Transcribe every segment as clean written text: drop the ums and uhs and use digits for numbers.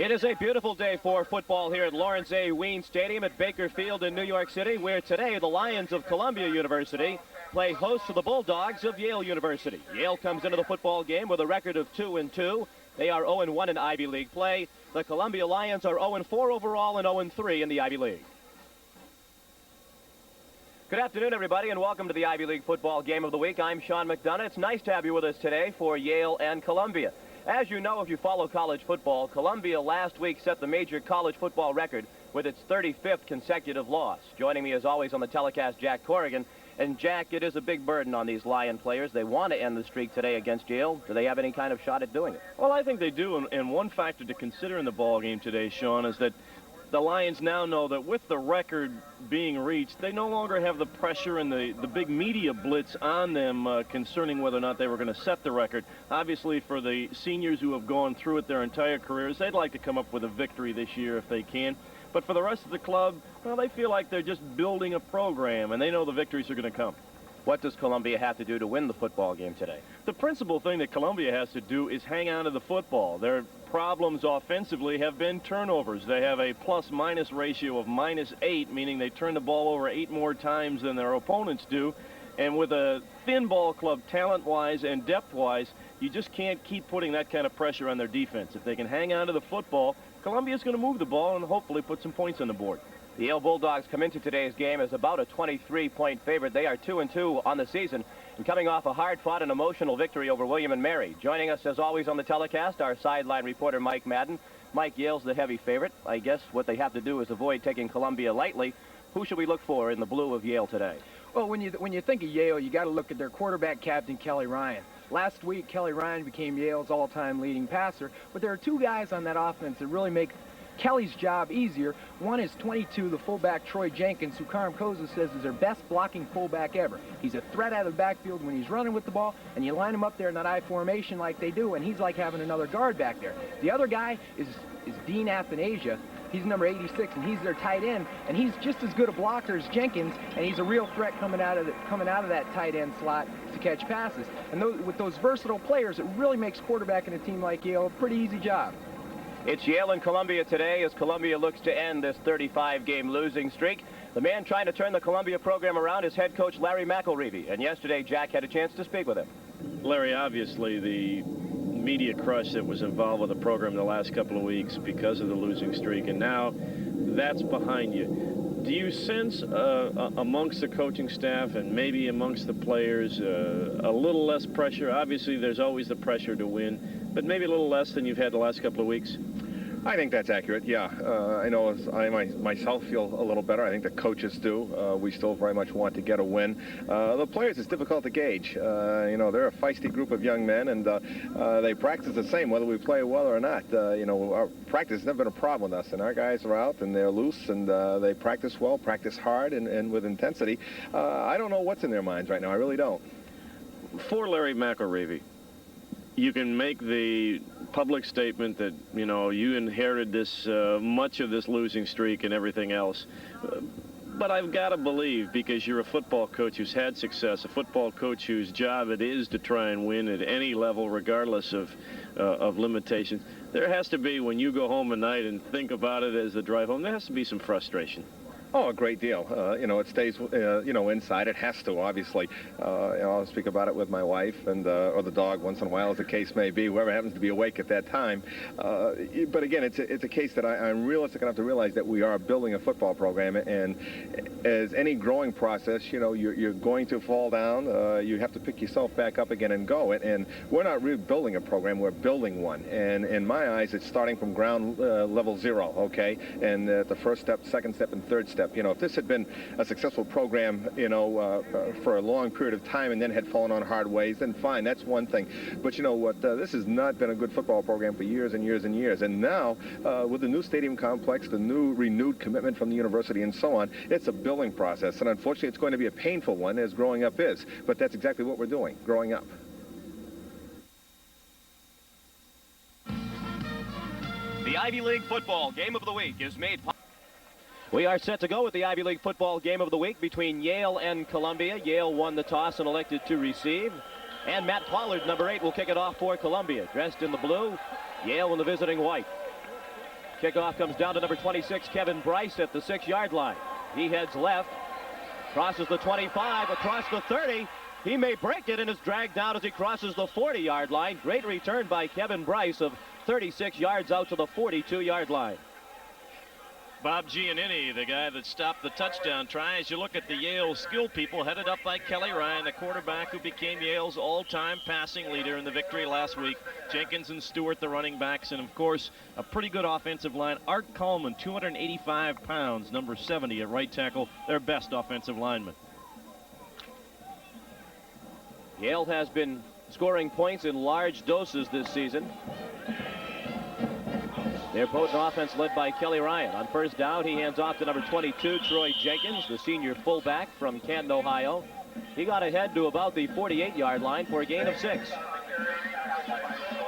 It is a beautiful day for football here at Lawrence A. Wien Stadium at Baker Field in New York City, where today the Lions of Columbia University play host to the Bulldogs of Yale University. Yale comes into the football game with a record of 2-2. They are 0-1 in Ivy League play. The Columbia Lions are 0-4 overall and 0-3 in the Ivy League. Good afternoon, everybody, and welcome to the Ivy League football game of the week. I'm Sean McDonough. It's nice to have you with us today for Yale and Columbia. As you know, if you follow college football, Columbia last week set the major college football record with its 35th consecutive loss. Joining me as always on the telecast, Jack Corrigan. And Jack, it is a big burden on these Lion players. They want to end the streak today against Yale. Do they have any kind of shot at doing it? Well, I think they do, and one factor to consider in the ball game today, Sean, is that the Lions now know that with the record being reached, they no longer have the pressure and the big media blitz on them concerning whether or not they were going to set the record. Obviously, for the seniors who have gone through it their entire careers, they'd like to come up with a victory this year if they can. But for the rest of the club, well, they feel like they're just building a program, and they know the victories are going to come. What does Columbia have to do to win the football game today? The principal thing that Columbia has to do is hang on to the football. Their problems offensively have been turnovers. They have a plus-minus ratio of -8, meaning they turn the ball over 8 more times than their opponents do. And with a thin ball club, talent-wise and depth-wise, you just can't keep putting that kind of pressure on their defense. If they can hang on to the football, Columbia's going to move the ball and hopefully put some points on the board. The Yale Bulldogs come into today's game as about a 23-point favorite. They are 2-2 on the season and coming off a hard-fought and emotional victory over William & Mary. Joining us as always on the telecast, our sideline reporter Mike Madden. Mike, Yale's the heavy favorite. I guess what they have to do is avoid taking Columbia lightly. Who should we look for in the blue of Yale today? Well, when you think of Yale, you got to look at their quarterback captain, Kelly Ryan. Last week, Kelly Ryan became Yale's all-time leading passer, but there are two guys on that offense that really make Kelly's job easier. One is 22, the fullback Troy Jenkins, who Carm Koza says is their best blocking fullback ever. He's a threat out of the backfield when he's running with the ball, and you line him up there in that I formation like they do, and he's like having another guard back there. The other guy is Dean Athanasia. He's number 86, and he's their tight end, and he's just as good a blocker as Jenkins, and he's a real threat coming out of that tight end slot to catch passes. And with those versatile players, it really makes quarterbacking a team like Yale a pretty easy job. It's Yale and Columbia today as Columbia looks to end this 35-game losing streak. The man trying to turn the Columbia program around is head coach Larry McElreavy, and yesterday Jack had a chance to speak with him. Larry, obviously the media crush that was involved with the program the last couple of weeks because of the losing streak, and now that's behind you. Do you sense amongst the coaching staff and maybe amongst the players a little less pressure? Obviously there's always the pressure to win, but maybe a little less than you've had the last couple of weeks? I think that's accurate, yeah. I know I myself feel a little better. I think the coaches do. We still very much want to get a win. The players, it's difficult to gauge. You know, they're a feisty group of young men, and they practice the same whether we play well or not. You know, our practice has never been a problem with us, and our guys are out, and they're loose, and they practice well, practice hard, and with intensity. I don't know what's in their minds right now. I really don't. For Larry McElreavy, you can make the public statement that, you know, you inherited this much of this losing streak and everything else. But I've got to believe, because you're a football coach who's had success, a football coach whose job it is to try and win at any level, regardless of limitations, there has to be, when you go home at night and think about it as the drive home, there has to be some frustration. Oh, a great deal. You know, it stays, you know, inside. It has to, obviously. You know, I'll speak about it with my wife and or the dog once in a while, as the case may be, whoever happens to be awake at that time. But again, it's a case that I'm realistic enough to realize that we are building a football program, and as any growing process, you know, you're going to fall down. You have to pick yourself back up again and go. And we're not rebuilding a program. We're building one. And in my eyes, it's starting from ground level zero, okay? And the first step, second step, and third step. You know, if this had been a successful program, you know, for a long period of time and then had fallen on hard ways, then fine, that's one thing. But you know what, this has not been a good football program for years and years and years. And now, with the new stadium complex, the new renewed commitment from the university and so on, it's a building process. And unfortunately, it's going to be a painful one, as growing up is. But that's exactly what we're doing, growing up. The Ivy League football game of the week is made possible. We are set to go with the Ivy League football game of the week between Yale and Columbia. Yale won the toss and elected to receive. And Matt Pollard, number 8, will kick it off for Columbia. Dressed in the blue, Yale in the visiting white. Kickoff comes down to number 26, Kevin Bryce, at the 6-yard line. He heads left, crosses the 25, across the 30. He may break it and is dragged down as he crosses the 40-yard line. Great return by Kevin Bryce of 36 yards out to the 42-yard line. Bob Giannini, the guy that stopped the touchdown try. As you look at the Yale skill people, headed up by Kelly Ryan, the quarterback who became Yale's all-time passing leader in the victory last week. Jenkins and Stewart, the running backs, and of course, a pretty good offensive line. Art Coleman, 285 pounds, number 70 at right tackle, their best offensive lineman. Yale has been scoring points in large doses this season. Their potent offense led by Kelly Ryan. On first down, he hands off to number 22, Troy Jenkins, the senior fullback from Canton, Ohio. He got ahead to about the 48-yard line for a gain of 6.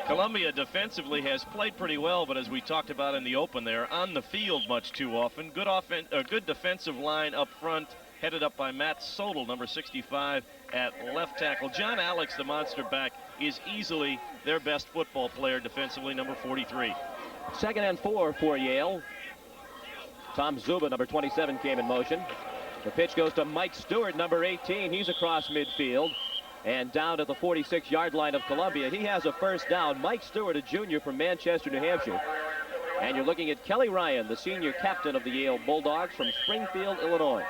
Columbia defensively has played pretty well, but as we talked about in the open, they're on the field much too often. Good defensive line up front, headed up by Matt Sodel, number 65 at left tackle. John Alex, the monster back, is easily their best football player defensively, number 43. 2nd and 4 for Yale. Tom Zuba, number 27, came in motion. The pitch goes to Mike Stewart, number 18. He's across midfield and down at the 46-yard line of Columbia. He has a first down. Mike Stewart, a junior from Manchester, New Hampshire. And you're looking at Kelly Ryan, the senior captain of the Yale Bulldogs from Springfield, Illinois.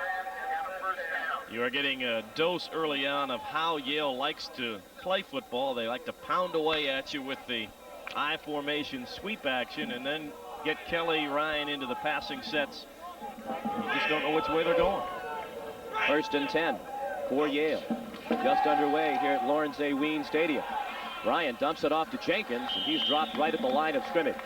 You are getting a dose early on of how Yale likes to play football. They like to pound away at you with the I formation sweep action and then get Kelly Ryan into the passing sets. You just don't know which way they're going. 1st and 10 for Yale. Just underway here at Lawrence A. Ween Stadium. Ryan dumps it off to Jenkins, and he's dropped right at the line of scrimmage.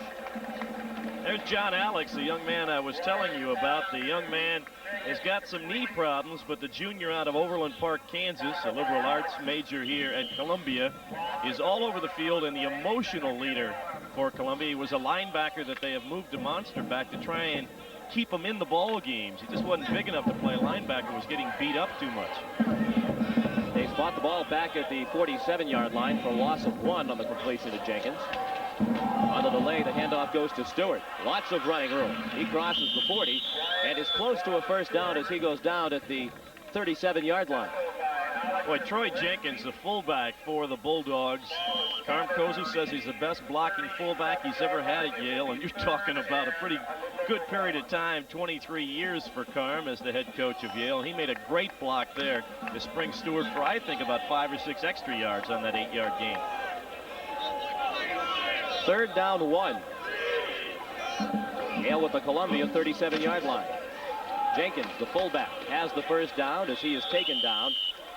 There's John Alex, the young man I was telling you about. The young man has got some knee problems, but the junior out of Overland Park, Kansas, a liberal arts major here at Columbia, is all over the field and the emotional leader for Columbia. He was a linebacker that they have moved to monster back to try and keep him in the ball games. He just wasn't big enough to play linebacker, was getting beat up too much. They spot the ball back at the 47-yard line for a loss of 1 on the completion to Jenkins. On the delay, the handoff goes to Stewart. Lots of running room. He crosses the 40 and is close to a first down as he goes down at the 37-yard line. Boy, Troy Jenkins, the fullback for the Bulldogs. Carm Koza says he's the best blocking fullback he's ever had at Yale, and you're talking about a pretty good period of time, 23 years for Carm as the head coach of Yale. He made a great block there to spring Stewart for, I think, about 5 or 6 extra yards on that 8-yard gain. 3rd down 1. Yale with the Columbia 37-yard line. Jenkins, the fullback, has the first down as he is taken down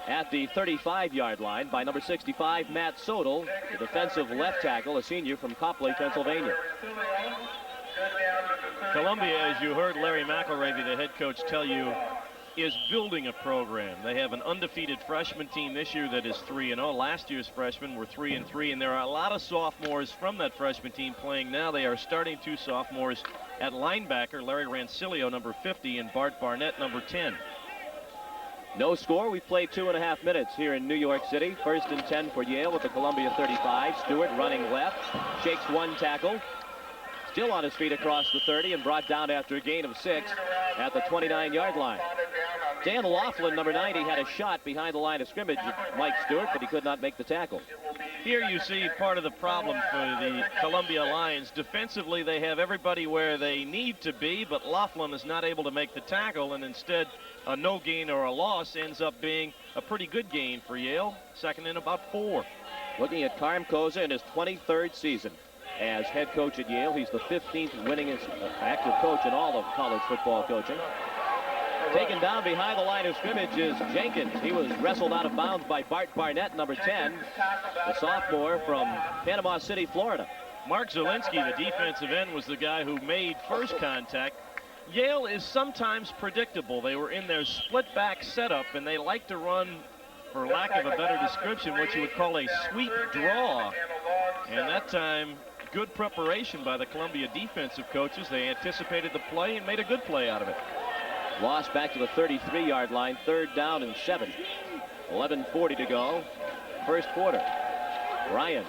at the 35-yard line by number 65, Matt Sodel, the defensive left tackle, a senior from Copley, Pennsylvania. Columbia, as you heard Larry McElravy, the head coach, tell you, is building a program. They have an undefeated freshman team this year that is 3-0. Last year's freshmen were 3-3, and there are a lot of sophomores from that freshman team playing now. They are starting 2 sophomores at linebacker, Larry Rancilio, number 50, and Bart Barnett, number 10. No score. We've played 2.5 minutes here in New York City. 1st and 10 for Yale with the Columbia 35. Stewart running left, shakes 1 tackle. Still on his feet across the 30 and brought down after a gain of 6 at the 29-yard line. Dan Laughlin, number 90, had a shot behind the line of scrimmage at Mike Stewart, but he could not make the tackle. Here you see part of the problem for the Columbia Lions. Defensively, they have everybody where they need to be, but Laughlin is not able to make the tackle, and instead a no gain or a loss ends up being a pretty good gain for Yale. 2nd and about 4. Looking at Carm Koza in his 23rd season as head coach at Yale. He's the 15th winningest active coach in all of college football coaching. Taken down behind the line of scrimmage is Jenkins. He was wrestled out of bounds by Bart Barnett, number 10, the sophomore from Panama City, Florida. Mark Zielinski, the defensive end, was the guy who made first contact. Yale is sometimes predictable. They were in their split back setup, and they like to run, for lack of a better description, what you would call a sweep draw. And that time, good preparation by the Columbia defensive coaches. They anticipated the play and made a good play out of it. Lost back to the 33-yard line, 3rd down and 7. 11:40 to go, 1st quarter. Ryan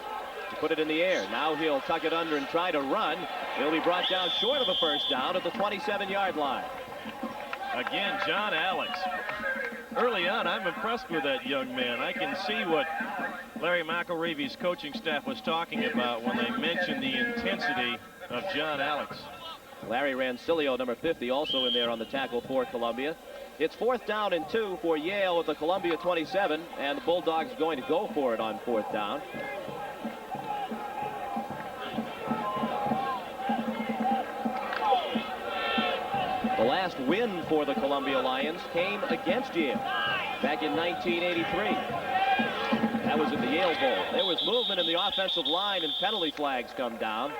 to put it in the air. Now he'll tuck it under and try to run. He'll be brought down short of the first down at the 27-yard line. Again, John Alex. Early on, I'm impressed with that young man. I can see what Larry McElreavy's coaching staff was talking about when they mentioned the intensity of John Alex. Larry Rancilio, number 50, also in there on the tackle for Columbia. It's 4th down and 2 for Yale at the Columbia 27, and the Bulldogs going to go for it on 4th down. The last win for the Columbia Lions came against Yale back in 1983. That was at the Yale Bowl. There was movement in the offensive line and penalty flags come down.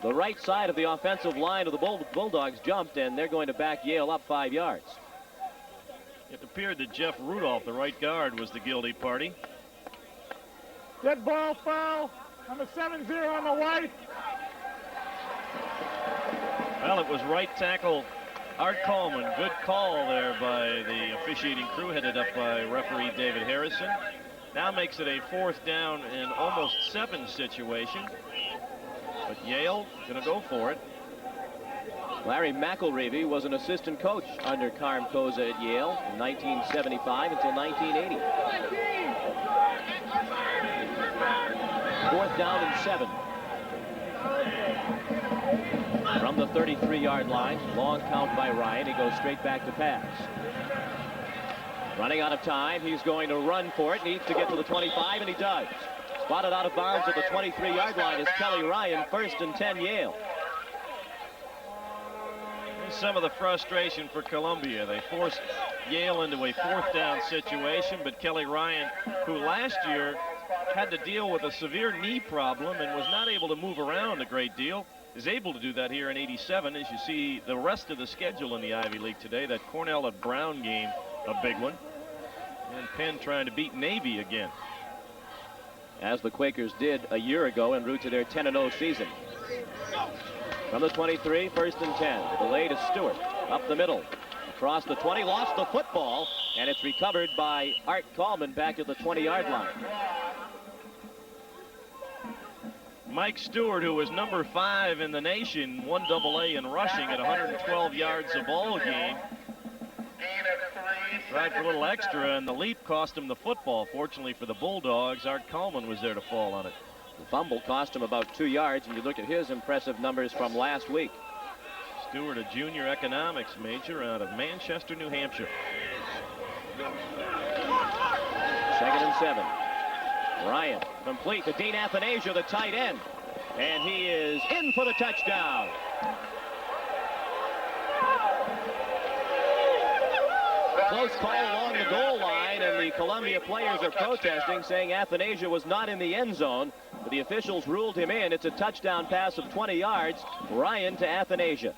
The right side of the offensive line of the Bulldogs jumped, and they're going to back Yale up 5 yards. It appeared that Jeff Rudolph, the right guard, was the guilty party. Dead ball foul. Number 7-0 on the white. Well, it was right tackle Art Coleman. Good call there by the officiating crew, headed up by referee David Harrison. Now makes it a 4th down and almost 7 situation. But Yale going to go for it. Larry McElreavy was an assistant coach under Carm Koza at Yale from 1975 until 1980. 4th down and 7. From the 33-yard line, long count by Ryan. He goes straight back to pass. Running out of time, he's going to run for it. Needs to get to the 25, and he does. Spotted out of bounds at the 23-yard line is Kelly Ryan. 1st and 10 Yale. Here's some of the frustration for Columbia. They forced Yale into a 4th down situation, but Kelly Ryan, who last year had to deal with a severe knee problem and was not able to move around a great deal, is able to do that here in 87. As you see the rest of the schedule in the Ivy League today, that Cornell at Brown game, a big one, and Penn trying to beat Navy again, as the Quakers did a year ago en route to their 10-0 season. From the 23, 1st and 10. Delay to Stewart. Up the middle. Across the 20, lost the football, and it's recovered by Art Coleman back at the 20-yard line. Mike Stewart, who was number 5 in the nation, 1AA in rushing at 112 yards a ball game, tried for a little extra, and the leap cost him the football. Fortunately for the Bulldogs, Art Coleman was there to fall on it. The fumble cost him about 2 yards, and you look at his impressive numbers from last week. Stewart, a junior economics major out of Manchester, New Hampshire. 2nd and 7. Ryan complete to Dean Athanasia, the tight end, and he is in for the touchdown. Close call along the goal line, and the Columbia players are protesting, saying Athanasia was not in the end zone, but the officials ruled him in. It's a touchdown pass of 20 yards. Ryan to Athanasia.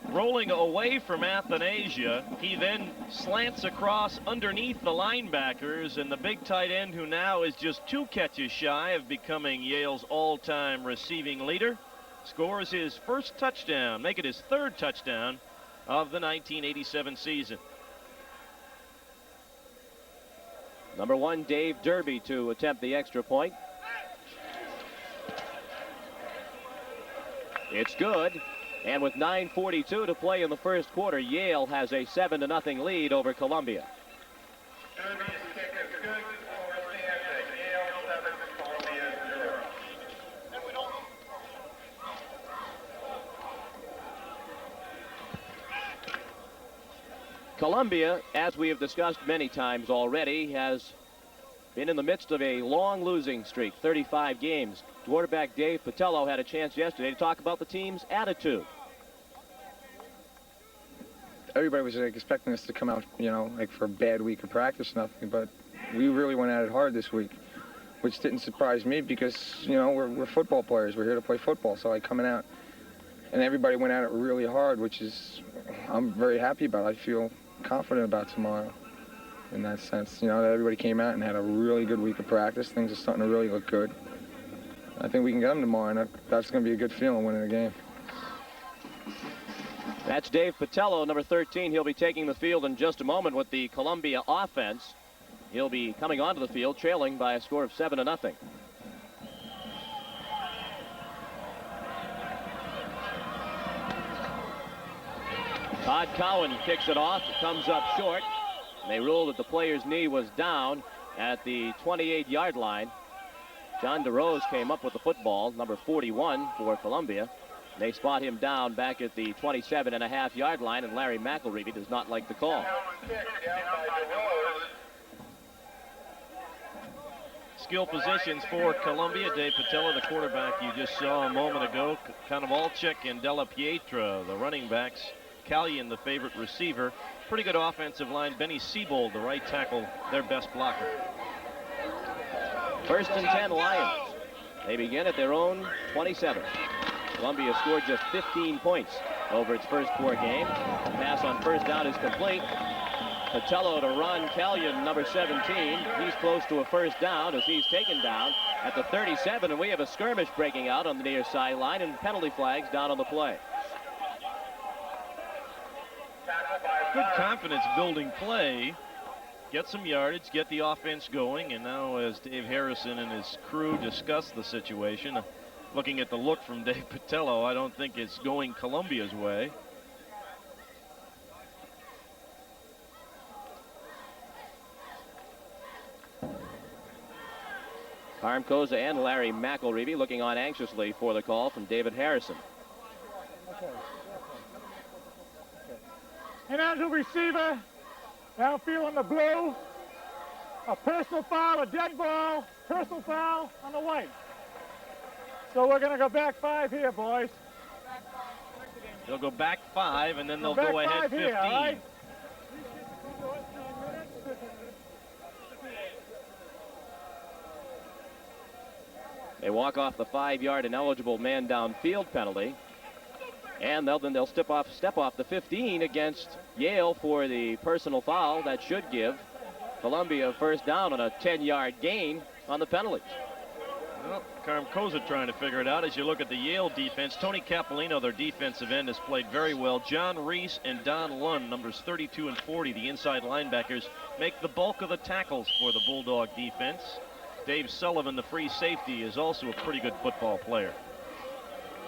Rolling away from Athanasia, he then slants across underneath the linebackers, and the big tight end, who now is just 2 catches shy of becoming Yale's all-time receiving leader, scores his 1st touchdown, make it his 3rd touchdown of the 1987 season. Number 1, Dave Derby, to attempt the extra point. It's good. And with 9:42 to play in the first quarter, Yale has a 7-0 lead over Columbia. Derby's kick is good. Score stands at Yale 7, Columbia 0. Columbia, as we have discussed many times already, has been in the midst of a long losing streak, 35 games. Quarterback Dave Patello had a chance yesterday to talk about the team's attitude. Everybody was expecting us to come out, like for a bad week of practice, nothing, but we really went at it hard this week, which didn't surprise me because, we're football players. We're here to play football, so coming out, and everybody went at it really hard, which is, I'm very happy about. I feel confident about tomorrow in that sense. Everybody came out and had a really good week of practice. Things are starting to really look good. I think we can get them tomorrow, and that's going to be a good feeling winning the game. That's Dave Patello, number 13. He'll be taking the field in just a moment with the Columbia offense. He'll be coming onto the field trailing by a score of 7-0. Todd Cowan kicks it off. It comes up short. They ruled that the player's knee was down at the 28-yard line. John DeRose came up with the football, number 41 for Columbia. They spot him down back at the 27.5-yard line, and Larry McElreevy does not like the call. Skill positions for Columbia. Dave Patella, the quarterback you just saw a moment ago. Konovalchik and Della Pietra, the running backs. Callion, the favorite receiver. Pretty good offensive line. Benny Siebold, the right tackle, their best blocker. 1st and 10 Lions. They begin at their own 27. Columbia scored just 15 points over its first 4 games. The pass on 1st down is complete. Patello to run. Callion, number 17. He's close to a 1st down as he's taken down at the 37. And we have a skirmish breaking out on the near sideline and penalty flags down on the play. Good confidence building play. Get some yardage, get the offense going, and now as Dave Harrison and his crew discuss the situation, looking at the look from Dave Patello, I don't think it's going Columbia's way. Carm Koza and Larry McElreevy looking on anxiously for the call from David Harrison. And as a receiver, downfield in the blue, a personal foul, a dead ball, personal foul on the white. So we're going to go back 5 here, boys. They'll go back 5, and then they'll go ahead 15. Here, all right? They walk off the 5-yard ineligible man downfield penalty. And they'll step off the 15 against Yale for the personal foul. That should give Columbia a 1st down on a 10-yard gain on the penalties. Well, Carm Koza trying to figure it out. As you look at the Yale defense, Tony Capolino, their defensive end, has played very well. John Reese and Don Lund, numbers 32 and 40, the inside linebackers, make the bulk of the tackles for the Bulldog defense. Dave Sullivan, the free safety, is also a pretty good football player.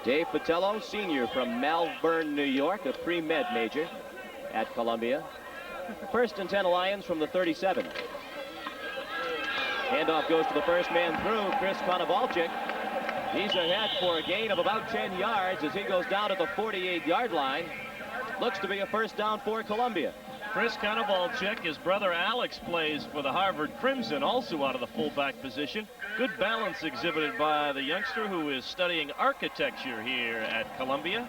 Dave Patello, senior from Malvern, New York, a pre-med major at Columbia. 1st and 10 Lions from the 37. Handoff goes to the first man through, Chris Konovalchik. He's ahead for a gain of about 10 yards as he goes down at the 48-yard line. Looks to be a 1st down for Columbia. Chris Konovalchik, his brother Alex, plays for the Harvard Crimson, also out of the fullback position. Good balance exhibited by the youngster who is studying architecture here at Columbia.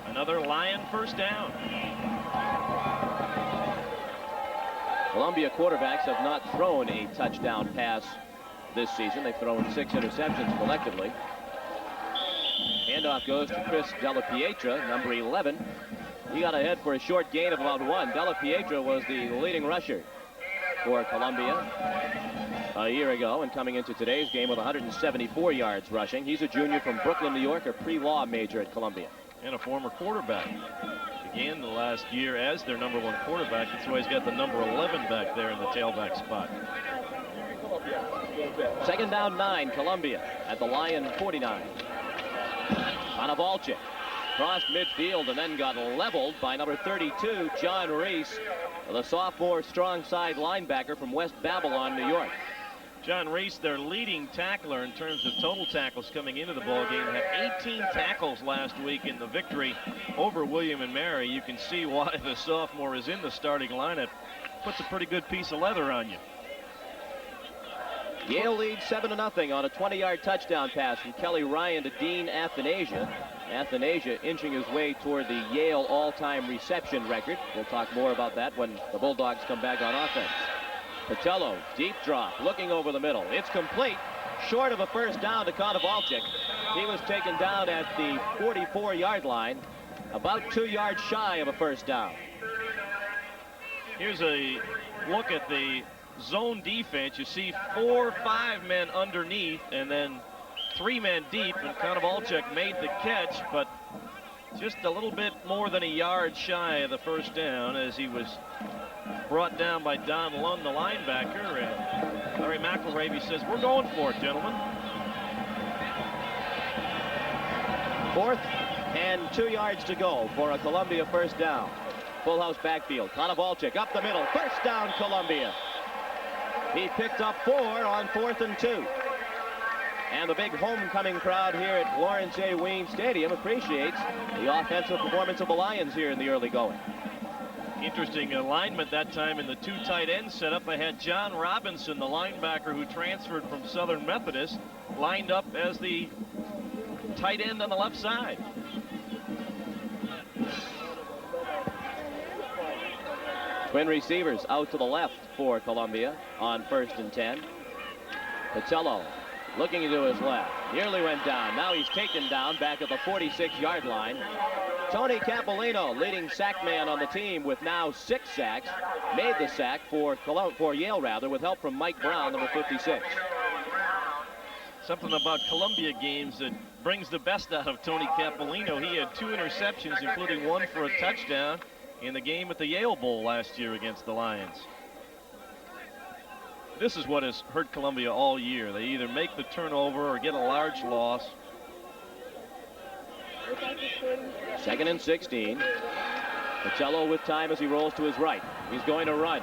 Another Lion 1st down. Columbia quarterbacks have not thrown a touchdown pass this season. They've thrown 6 interceptions collectively. Handoff goes to Chris Della Pietra, number 11. He got ahead for a short gain of about 1. Della Pietra was the leading rusher for Columbia a year ago, and coming into today's game with 174 yards rushing. He's a junior from Brooklyn, New York, a pre-law major at Columbia. And a former quarterback. Began the last year as their number 1 quarterback. That's why he's got the number 11 back there in the tailback spot. 2nd down 9, Columbia at the Lion 49. Konovalchik crossed midfield and then got leveled by number 32, John Reese, the sophomore strong side linebacker from West Babylon, New York. John Reese, their leading tackler in terms of total tackles coming into the ballgame, had 18 tackles last week in the victory over William & Mary. You can see why the sophomore is in the starting lineup. Puts a pretty good piece of leather on you. Yale leads 7-0 on a 20-yard touchdown pass from Kelly Ryan to Dean Athanasia. Athanasia inching his way toward the Yale all-time reception record. We'll talk more about that when the Bulldogs come back on offense. Patello, deep drop, looking over the middle. It's complete, short of a 1st down to Konovalchik. He was taken down at the 44-yard line, about 2 yards shy of a 1st down. Here's a look at the zone defense. You see 4 or 5 men underneath and then 3 men deep, and Konovalchik made the catch, but just a little bit more than a yard shy of the 1st down as he was brought down by Don Lund, the linebacker, and Larry McElreavy says, "We're going for it, gentlemen." 4th and 2 yards to go for a Columbia 1st down. Full house backfield. Konovalchik up the middle. First down, Columbia. He picked up 4 on 4th and 2. And the big homecoming crowd here at Lawrence A. Ween Stadium appreciates the offensive performance of the Lions here in the early going. Interesting alignment that time in the 2 tight end setup. I had John Robinson, the linebacker who transferred from Southern Methodist, lined up as the tight end on the left side. Twin receivers out to the left for Columbia on 1st and 10. Patello looking to his left. Nearly went down. Now he's taken down back at the 46-yard line. Tony Capolino, leading sack man on the team with now 6 sacks, made the sack for Yale with help from Mike Brown, number 56. Something about Columbia games that brings the best out of Tony Capolino. He had 2 interceptions, including 1 for a touchdown in the game at the Yale Bowl last year against the Lions. This is what has hurt Columbia all year. They either make the turnover or get a large loss. 2nd and 16. Patello with time as he rolls to his right. He's going to run.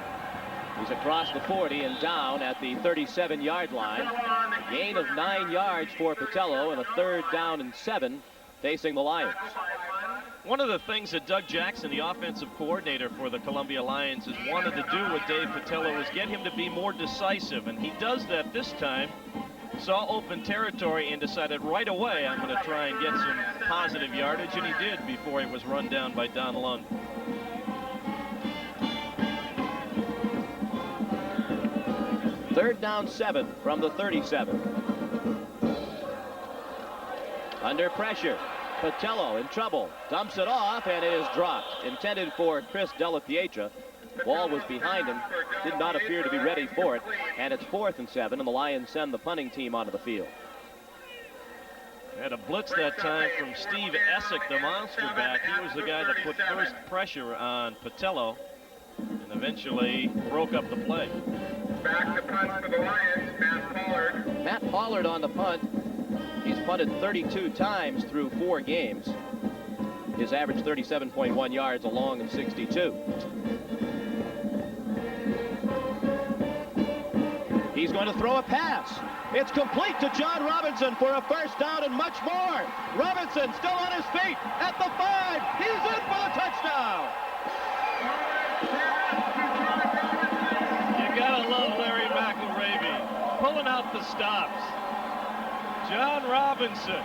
He's across the 40 and down at the 37-yard line. A gain of 9 yards for Patello and a 3rd down and 7 facing the Lions. One of the things that Doug Jackson, the offensive coordinator for the Columbia Lions, has wanted to do with Dave Patello is get him to be more decisive, and he does that this time. Saw open territory and decided right away, I'm going to try and get some positive yardage, and he did before he was run down by Don Lund. Third down 7 from the 37. Under pressure. Patello in trouble, dumps it off, and it is dropped. Intended for Chris Della Pietra. Ball was behind him, did not appear to be ready for it, and it's 4th and 7, and the Lions send the punting team onto the field. Had a blitz that time from Steve Essick, the monster back. He was the guy that put first pressure on Patello and eventually broke up the play. Back to punt for the Lions, Matt Pollard. Matt Pollard on the punt. He's punted 32 times through 4 games. His average 37.1 yards, a long of 62. He's going to throw a pass. It's complete to John Robinson for a first down and much more. Robinson still on his feet at the 5. He's in for the touchdown. You gotta love Larry McElravy pulling out the stops. John Robinson,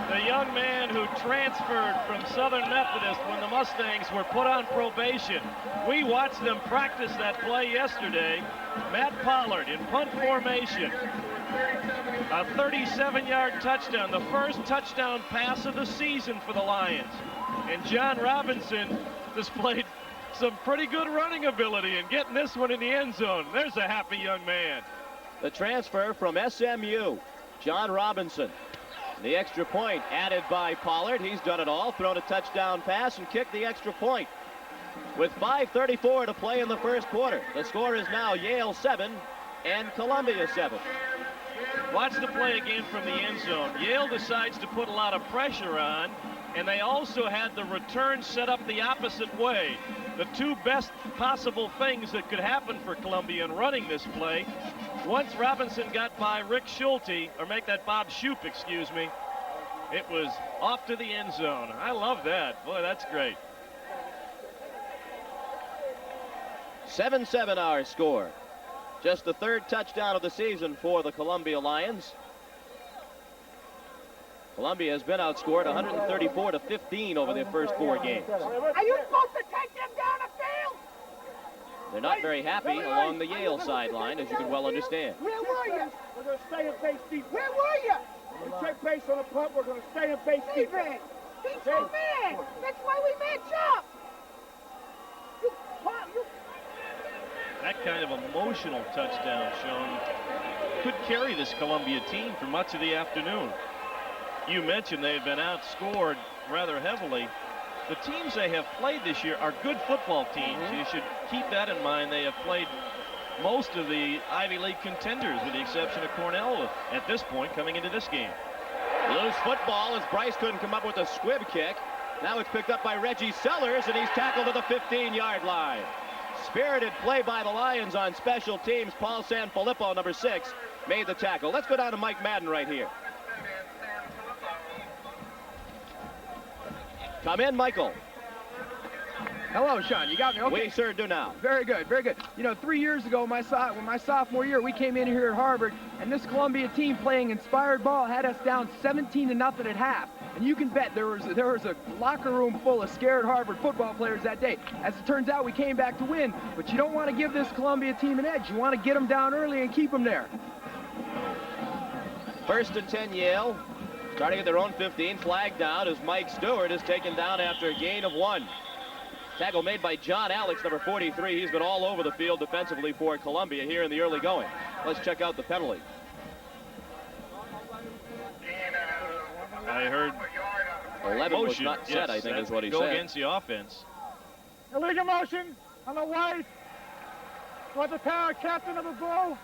the young man who transferred from Southern Methodist when the Mustangs were put on probation. We watched them practice that play yesterday. Matt Pollard in punt formation. A 37-yard touchdown, the first touchdown pass of the season for the Lions. And John Robinson displayed some pretty good running ability in getting this one in the end zone. There's a happy young man. The transfer from SMU, John Robinson. The extra point added by Pollard. He's done it all, thrown a touchdown pass and kicked the extra point. With 5:34 to play in the first quarter, the score is now Yale 7 and Columbia 7. Watch the play again from the end zone. Yale decides to put a lot of pressure on, and they also had the return set up the opposite way. The 2 best possible things that could happen for Columbia in running this play. Once Robinson got by Rick Schulte, or make that Bob Shoop, excuse me, it was off to the end zone. I love that. Boy, that's great. 7-7 our score. Just the 3rd touchdown of the season for the Columbia Lions. Columbia has been outscored 134-15 over their first 4 games. Are you supposed to take them down the field? They're not very happy along the Yale sideline, as you can well understand. Where were you? We're going to stay in base defense. Where were you? We check base on the punt. We're going to stay in base defense. He's your man. That's why we match up. That kind of emotional touchdown, Sean, could carry this Columbia team for much of the afternoon. You mentioned they've been outscored rather heavily. The teams they have played this year are good football teams. You should keep that in mind. They have played most of the Ivy League contenders, with the exception of Cornell at this point coming into this game. Loose football as Bryce couldn't come up with a squib kick. Now it's picked up by Reggie Sellers, and he's tackled to the 15-yard line. Spirited play by the Lions on special teams. Paul Sanfilippo, number 6, made the tackle. Let's go down to Mike Madden right here. Come in, Michael. Hello, Sean. You got me? Okay. We sure do now. Very good, very good. You know, 3 years ago, my sophomore year, we came in here at Harvard, and this Columbia team playing inspired ball had us down 17-0 at half. And you can bet there was a locker room full of scared Harvard football players that day. As it turns out, we came back to win, but you don't want to give this Columbia team an edge. You want to get them down early and keep them there. 1st and 10 Yale, starting at their own 15, flagged down as Mike Stewart is taken down after a gain of 1. Tackle made by John Alex, number 43. He's been all over the field defensively for Columbia here in the early going. Let's check out the penalty. I heard 11 was motion. not set, Yes, I think that is what he go said. against the offense. Illegal motion on the white. What the power captain of the bull.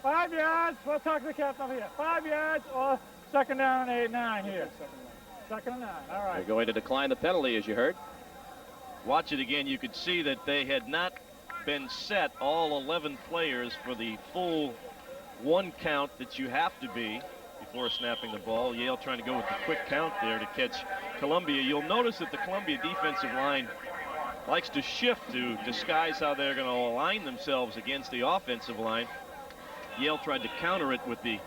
5 yards. We'll talk to the captain over here. 5 yards or second down and 8-9 here. Second and 9. All right. They're going to decline the penalty, as you heard. Watch it again. You could see that they had not been set, all 11 players, for the full 1 count that you have to be before snapping the ball. Yale trying to go with the quick count there to catch Columbia. You'll notice that the Columbia defensive line likes to shift to disguise how they're going to align themselves against the offensive line. Yale tried to counter it with the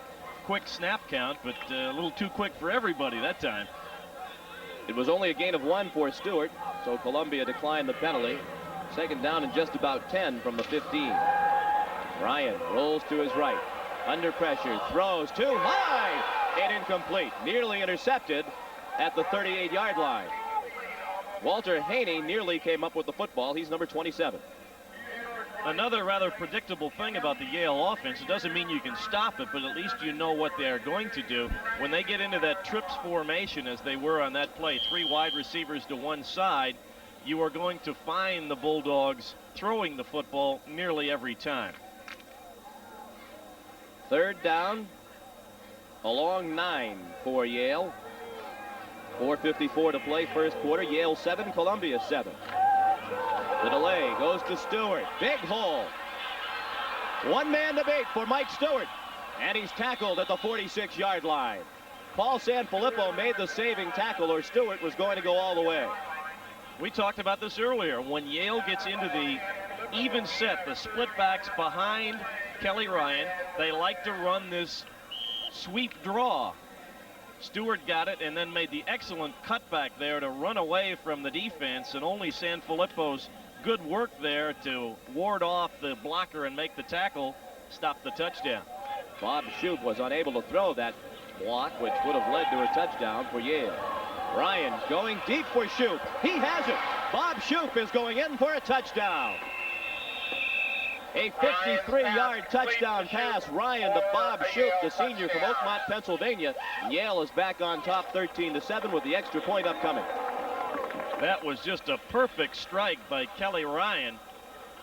quick snap count, but a little too quick for everybody that time. It was only a gain of 1 for Stewart, so Columbia declined the penalty. Second down and just about 10 from the 15. Ryan rolls to his right. Under pressure, throws too high and incomplete. Nearly intercepted at the 38-yard line. Walter Haney nearly came up with the football. He's number 27. Another rather predictable thing about the Yale offense, it doesn't mean you can stop it, but at least you know what they're going to do. When they get into that trips formation, as they were on that play, 3 wide receivers to one side, you are going to find the Bulldogs throwing the football nearly every time. 3rd down, along 9 for Yale. 4:54 to play, first quarter. Yale 7, Columbia 7. The delay goes to Stewart. Big hole. 1 man to beat for Mike Stewart. And he's tackled at the 46-yard line. Paul Sanfilippo made the saving tackle, or Stewart was going to go all the way. We talked about this earlier. When Yale gets into the even set, the split backs behind Kelly Ryan, they like to run this sweep draw. Stewart got it and then made the excellent cutback there to run away from the defense, and only Sanfilippo's good work there to ward off the blocker and make the tackle stopped the touchdown. Bob Shoup was unable to throw that block, which would have led to a touchdown for Yale. Ryan going deep for Shoup. He has it. Bob Shoup is going in for a touchdown. A 53-yard touchdown pass. Ryan to Bob Shoup, the senior from Oakmont, Pennsylvania. Yale is back on top 13-7 with the extra point upcoming. That was just a perfect strike by Kelly Ryan.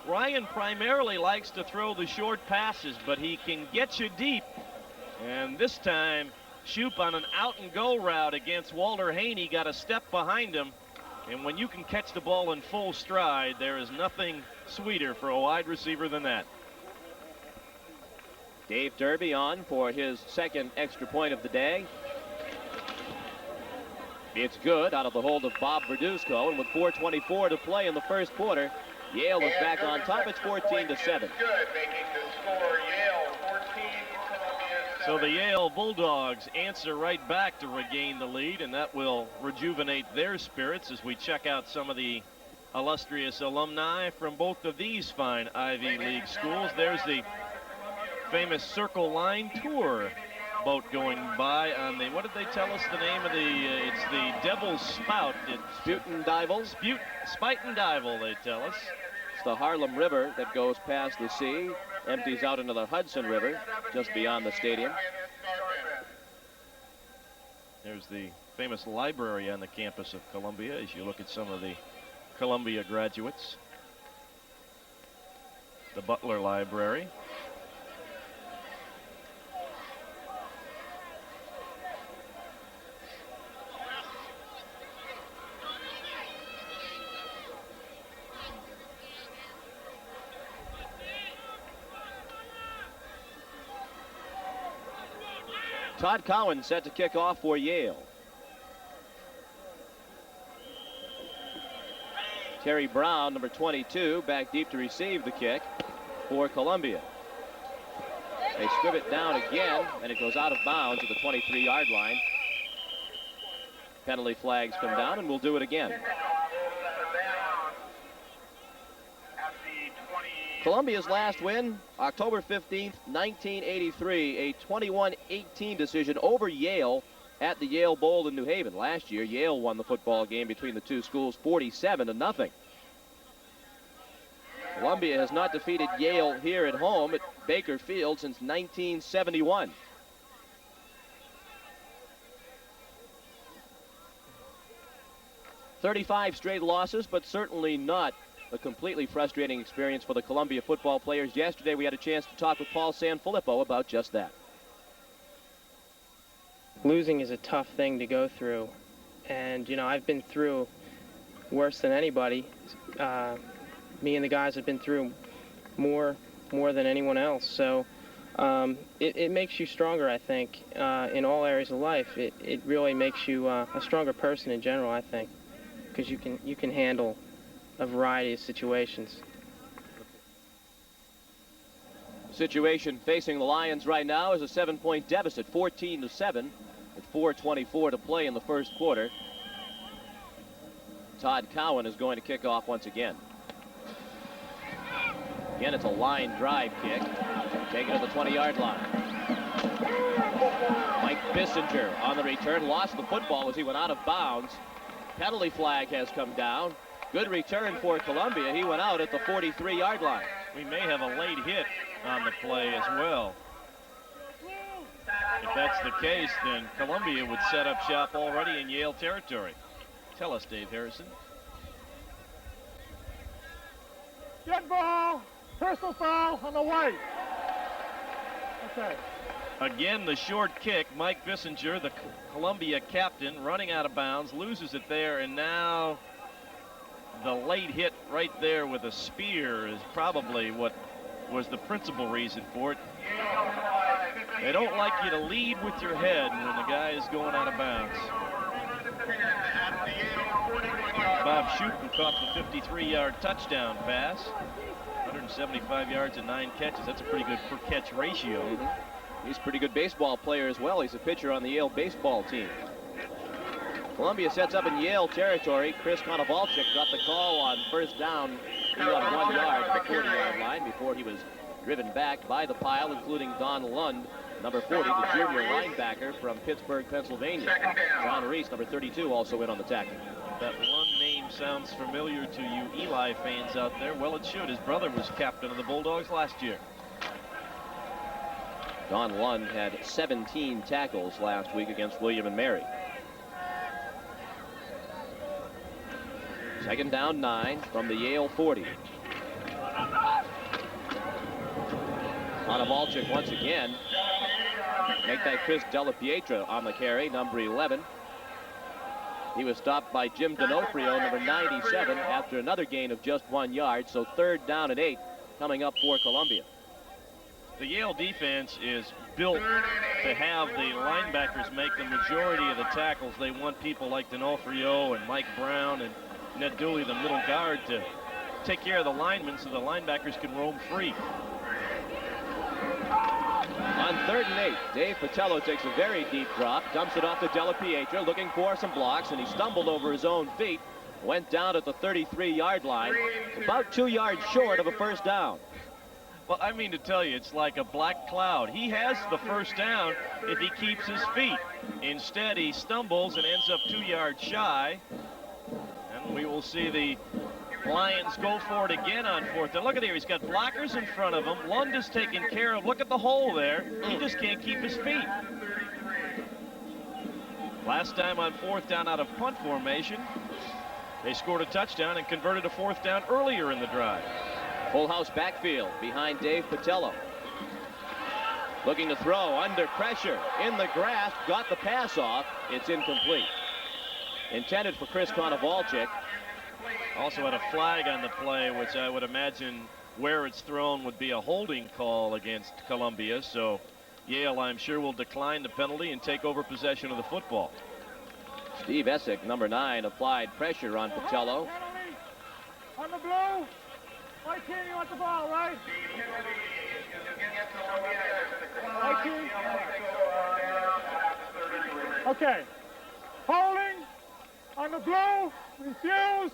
Ryan primarily likes to throw the short passes, but he can get you deep. And this time, Shoup on an out-and-go route against Walter Haney got a step behind him. And when you can catch the ball in full stride, there is nothing sweeter for a wide receiver than that. Dave Derby on for his 2nd extra point of the day. It's good out of the hold of Bob Verduzco, and with 4:24 to play in the first quarter, Yale is back on top. It's 14-7. Good, making the score Yale 14, Columbia 7. So the Yale Bulldogs answer right back to regain the lead, and that will rejuvenate their spirits as we check out some of the illustrious alumni from both of these fine Ivy League schools. There's the famous Circle Line Tour boat going by on the, what did they tell us the name of the, it's the Devil's Spout. It's Spuyten-Duyvil. Spuyten-Duyvil, they tell us. It's the Harlem River that goes past the sea, empties out into the Hudson River just beyond the stadium. There's the famous library on the campus of Columbia as you look at some of the Columbia graduates. The Butler Library. Todd Cowan set to kick off for Yale. Terry Brown, number 22, back deep to receive the kick for Columbia. They scrib it down again, and it goes out of bounds at the 23-yard line. Penalty flags come down, and we'll do it again. Columbia's last win, October 15th, 1983, a 21-18 decision over Yale at the Yale Bowl in New Haven. Last year, Yale won the football game between the two schools 47-0. Columbia has not defeated Yale here at home at Baker Field since 1971. "35 straight losses, but certainly not a completely frustrating experience for the Columbia football players. Yesterday, we had a chance to talk with Paul Sanfilippo about just that. Losing is a tough thing to go through, and I've been through worse than anybody. Me and the guys have been through more than anyone else, so it makes you stronger, I think, in all areas of life. It really makes you a stronger person in general, I think, because you can handle a variety of situations. The situation facing the Lions right now is a 7-point deficit, 14-7, with 4:24 to play in the first quarter. Todd Cowan is going to kick off once again. Again, it's a line drive kick, taken to the 20-yard line. Mike Bissinger on the return, lost the football as he went out of bounds. Penalty flag has come down. Good return for Columbia. He went out at the 43-yard line. We may have a late hit on the play as well. If that's the case, then Columbia would set up shop already in Yale territory. Tell us, Dave Harrison. Get ball. Personal foul on the white. Okay. Again, the short kick. Mike Bissinger, the Columbia captain, running out of bounds, loses it there, and now the late hit right there with a spear is probably what was the principal reason for it. They don't like you to lead with your head when the guy is going out of bounds. Bob Schutten caught the 53-yard touchdown pass. 175 yards and 9 catches. That's a pretty good per catch ratio. He's a pretty good baseball player as well. He's a pitcher on the Yale baseball team. Columbia sets up in Yale territory. Chris Konovalchik got the call on first down. He got 1 yard at the 40-yard line before he was driven back by the pile, including Don Lund, number 40, the junior linebacker from Pittsburgh, Pennsylvania. John Reese, number 32, also in on the tackle. That Lund name sounds familiar to you Eli fans out there. Well, it should. His brother was captain of the Bulldogs last year. Don Lund had 17 tackles last week against William and Mary. Second down 9 from the Yale 40. Konovalchik once again. Make that Chris Della Pietra on the carry, number 11. He was stopped by Jim D'Onofrio, number 97, after another gain of just 1 yard. So third down and 8 coming up for Columbia. The Yale defense is built to have the linebackers make the majority of the tackles. They want people like D'Onofrio and Mike Brown and Ned Dooley, the middle guard, to take care of the linemen so the linebackers can roam free. On third and 8, Dave Patello takes a very deep drop, dumps it off to Della Pietra, looking for some blocks, and he stumbled over his own feet, went down at the 33-yard line, about 2 yards short of a first down. Well, I mean to tell you, it's like a black cloud. He has the first down if he keeps his feet. Instead, he stumbles and ends up 2 yards shy. And we will see the Lions go for it again on fourth down. Look at here, he's got blockers in front of him. Lund is taken care of. Look at the hole there. He just can't keep his feet. Last time on fourth down out of punt formation, they scored a touchdown and converted a fourth down earlier in the drive. Full house backfield behind Dave Patello. Looking to throw under pressure in the grass, got the pass off. It's incomplete. Intended for Chris Konovalchik. Also had a flag on the play, which I would imagine where it's thrown would be a holding call against Columbia. So Yale, I'm sure, will decline the penalty and take over possession of the football. Steve Essick, number 9, applied pressure on Patello. Penalty on the blue. White team, you want the ball, right? White team. Okay. Holding on the blue. Refused.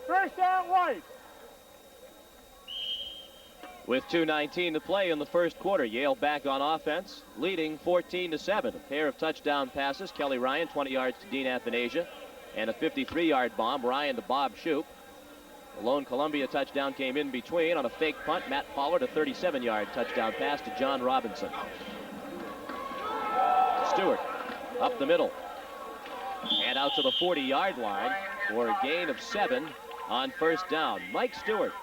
First down, white. With 2:19 to play in the first quarter, Yale back on offense, leading 14-7. A pair of touchdown passes. Kelly Ryan, 20 yards to Dean Athanasia, and a 53-yard bomb, Ryan to Bob Shoup. The lone Columbia touchdown came in between on a fake punt. Matt Pollard, a 37-yard touchdown pass to John Robinson. Stewart up the middle and out to the 40-yard line for a gain of 7 on first down. Mike Stewart,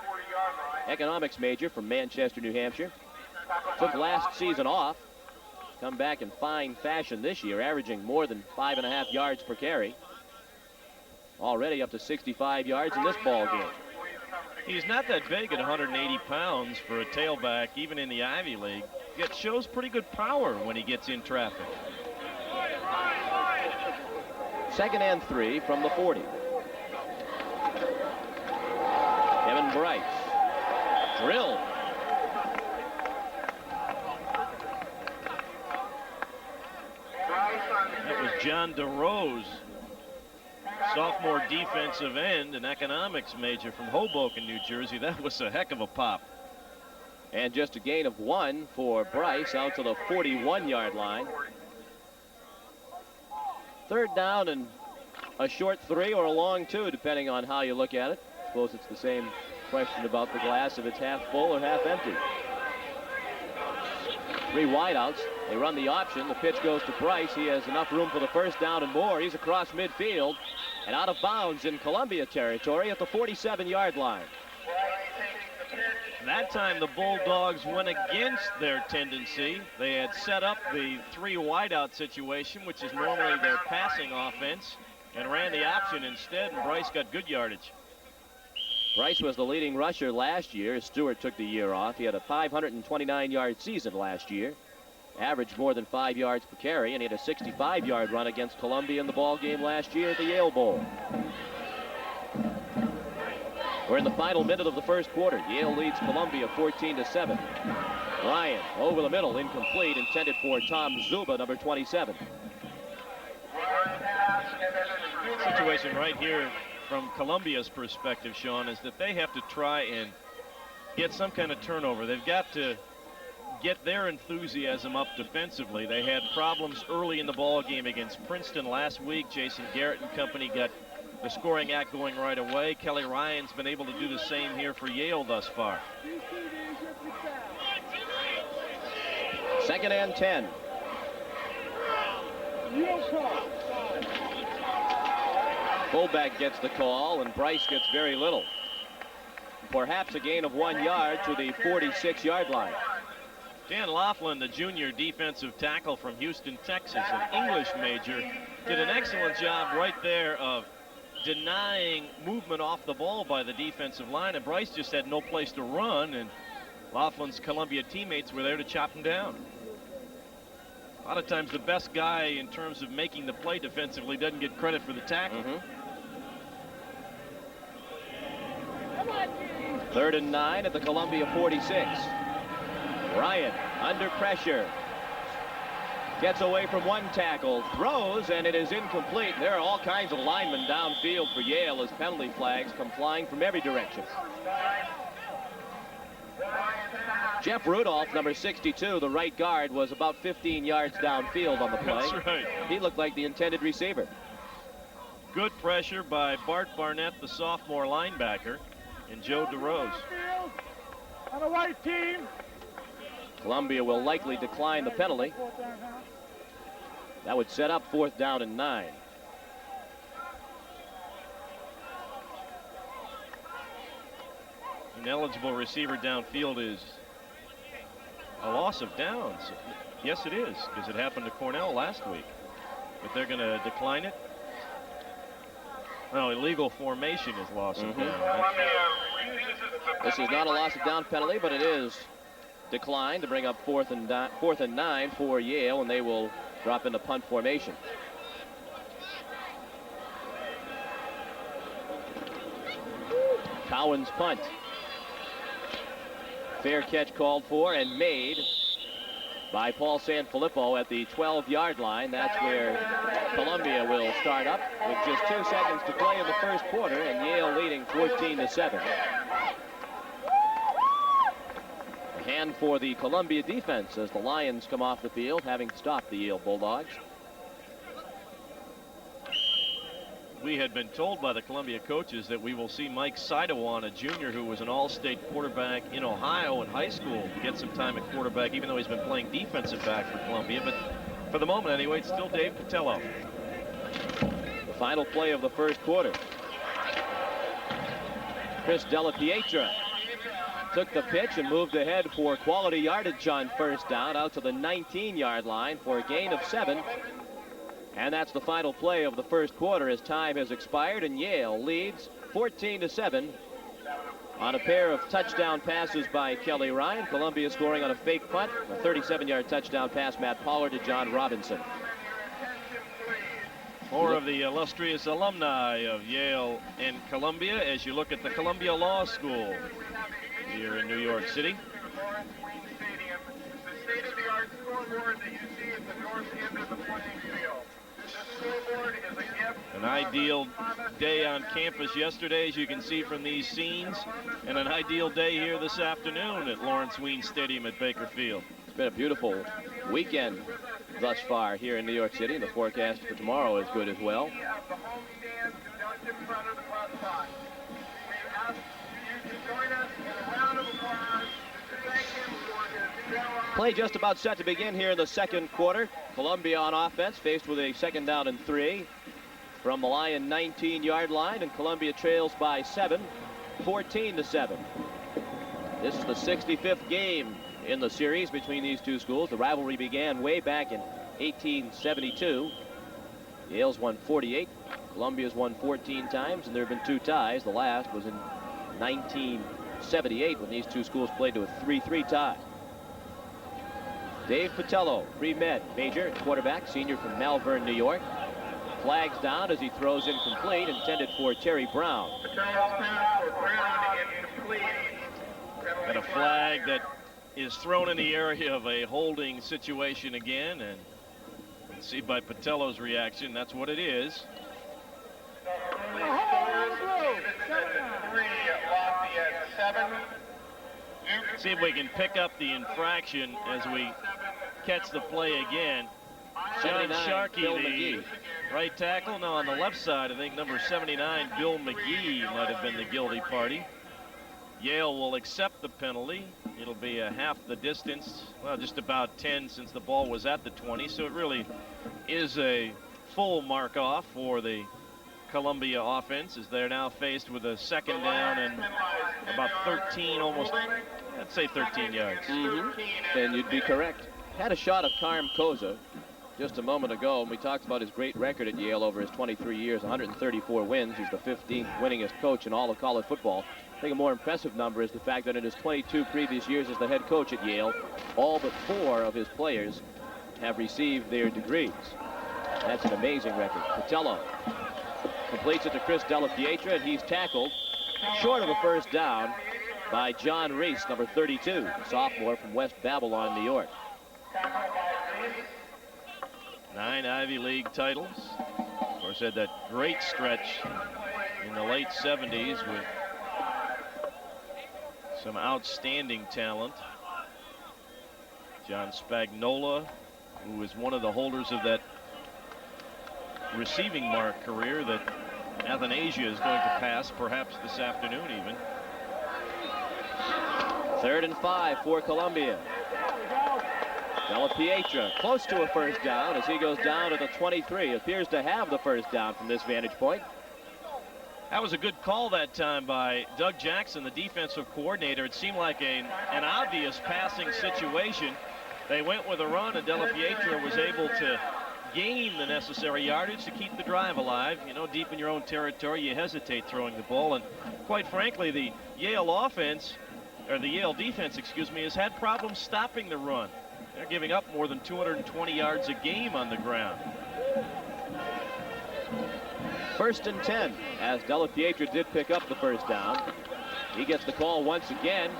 economics major from Manchester, New Hampshire, took last season off, come back in fine fashion this year, averaging more than 5.5 yards per carry. Already up to 65 yards in this ball game. He's not that big at 180 pounds for a tailback, even in the Ivy League. Yet shows pretty good power when he gets in traffic. 2nd and 3 from the 40. Kevin Bryce. Drilled. That was John DeRose, sophomore defensive end, an economics major from Hoboken, New Jersey. That was a heck of a pop. And just a gain of 1 for Bryce out to the 41-yard line. 3rd down and a short 3 or a long 2, depending on how you look at it. I suppose it's the same question about the glass, if it's half full or half empty. 3 wideouts. They run the option. The pitch goes to Bryce. He has enough room for the first down and more. He's across midfield and out of bounds in Columbia territory at the 47-yard line. That time the Bulldogs went against their tendency. They had set up the 3 wideout situation, which is normally their passing offense, and ran the option instead, and Bryce got good yardage. Bryce was the leading rusher last year. Stewart took the year off. He had a 529-yard season last year, averaged more than 5 yards per carry, and he had a 65-yard run against Columbia in the ball game last year at the Yale Bowl. We're in the final minute of the first quarter. Yale leads Columbia 14-7. Ryan over the middle, incomplete, intended for Tom Zuba, number 27. Situation right here from Columbia's perspective, Sean, is that they have to try and get some kind of turnover. They've got to get their enthusiasm up defensively. They had problems early in the ball game against Princeton last week. Jason Garrett and company got the scoring act going right away. Kelly Ryan's been able to do the same here for Yale thus far. 2nd and 10. Fullback gets the call, and Bryce gets very little. Perhaps a gain of 1 yard to the 46-yard line. Dan Laughlin, the junior defensive tackle from Houston, Texas, an English major, did an excellent job right there of denying movement off the ball by the defensive line, and Bryce just had no place to run, and Laughlin's Columbia teammates were there to chop him down. A lot of times the best guy in terms of making the play defensively doesn't get credit for the tackle. 3rd and 9 at the Columbia 46. Ryan under pressure. Gets away from one tackle, throws, and it is incomplete. There are all kinds of linemen downfield for Yale as penalty flags come flying from every direction. Jeff Rudolph, number 62, the right guard, was about 15 yards downfield on the play. That's right. He looked like the intended receiver. Good pressure by Bart Barnett, the sophomore linebacker, and Joe DeRose. On the white team. Columbia will likely decline the penalty. That would set up 4th down and 9. An eligible receiver downfield is a loss of downs. Yes, it is, because it happened to Cornell last week. But they're going to decline it. No, illegal formation is loss of down. This is not a loss of down penalty, but it is decline to bring up fourth and 9 for Yale, and they will drop into punt formation. Cowan's punt. Fair catch called for and made by Paul Sanfilippo at the 12-yard line. That's where Columbia will start up with just 2 seconds to play in the first quarter, and Yale leading 14-7. A hand for the Columbia defense as the Lions come off the field, having stopped the Yale Bulldogs. We had been told by the Columbia coaches that we will see Mike Sidewan, a junior who was an all-state quarterback in Ohio in high school, get some time at quarterback, even though he's been playing defensive back for Columbia. But for the moment, anyway, it's still Dave Patello. The final play of the first quarter. Chris Della Pietra took the pitch and moved ahead for quality yardage on first down out to the 19-yard line for a gain of 7. And that's the final play of the first quarter as time has expired, and Yale leads 14-7 on a pair of touchdown passes by Kelly Ryan. Columbia scoring on a fake punt, a 37-yard touchdown pass, Matt Pollard, to John Robinson. More of the illustrious alumni of Yale and Columbia as you look at the Columbia Law School here in New York City. Stadium, the state-of-the-art scoreboard that you see at the north end of the playing field. An ideal day on campus yesterday, as you can see from these scenes, and an ideal day here this afternoon at Lawrence Wien Stadium at Baker Field. It's been a beautiful weekend thus far here in New York City, and the forecast for tomorrow is good as well. Play just about set to begin here in the second quarter. Columbia on offense, faced with a 2nd down and 3 from the Lion 19-yard line, and Columbia trails by 7, 14-7. This is the 65th game in the series between these two schools. The rivalry began way back in 1872. Yale's won 48, Columbia's won 14 times, and there have been 2 ties. The last was in 1978 when these two schools played to a 3-3 tie. Dave Patello, pre-med major quarterback, senior from Malvern, New York. Flags down as he throws incomplete, intended for Terry Brown. And a flag that is thrown in the area of a holding situation again, and you can see by Patello's reaction, that's what it is. See if we can pick up the infraction as we catch the play again. John Sharkey, the right tackle. Now on the left side, I think number 79, Bill McGee, might have been the guilty party. Yale will accept the penalty. It'll be a half the distance, well, just about 10 since the ball was at the 20. So it really is a full mark off for the Columbia offense as they're now faced with a 2nd down and about 13, almost, I'd say 13 yards. And you'd be correct. Had a shot of Carm Koza just a moment ago, and we talked about his great record at Yale over his 23 years, 134 wins. He's the 15th winningest coach in all of college football. I think a more impressive number is the fact that in his 22 previous years as the head coach at Yale, all but 4 of his players have received their degrees. That's an amazing record. Patello completes it to Chris Della Pietra, and he's tackled short of a first down by John Reese, number 32, sophomore from West Babylon, New York. 9 Ivy League titles. Of course, had that great stretch in the late 70s with some outstanding talent. John Spagnola, who was one of the holders of that receiving mark career that Athanasia is going to pass perhaps this afternoon even. 3rd and 5 for Columbia. Della Pietra close to a first down as he goes down to the 23. Appears to have the first down from this vantage point. That was a good call that time by Doug Jackson, the defensive coordinator. It seemed like an obvious passing situation. They went with a run, and Della Pietra was able to gain the necessary yardage to keep the drive alive. You know, deep in your own territory, you hesitate throwing the ball. And quite frankly, the Yale offense or the Yale defense, excuse me, has had problems stopping the run. They're giving up more than 220 yards a game on the ground. 1st and 10, as Della Pietra did pick up the first down. He gets the call once again,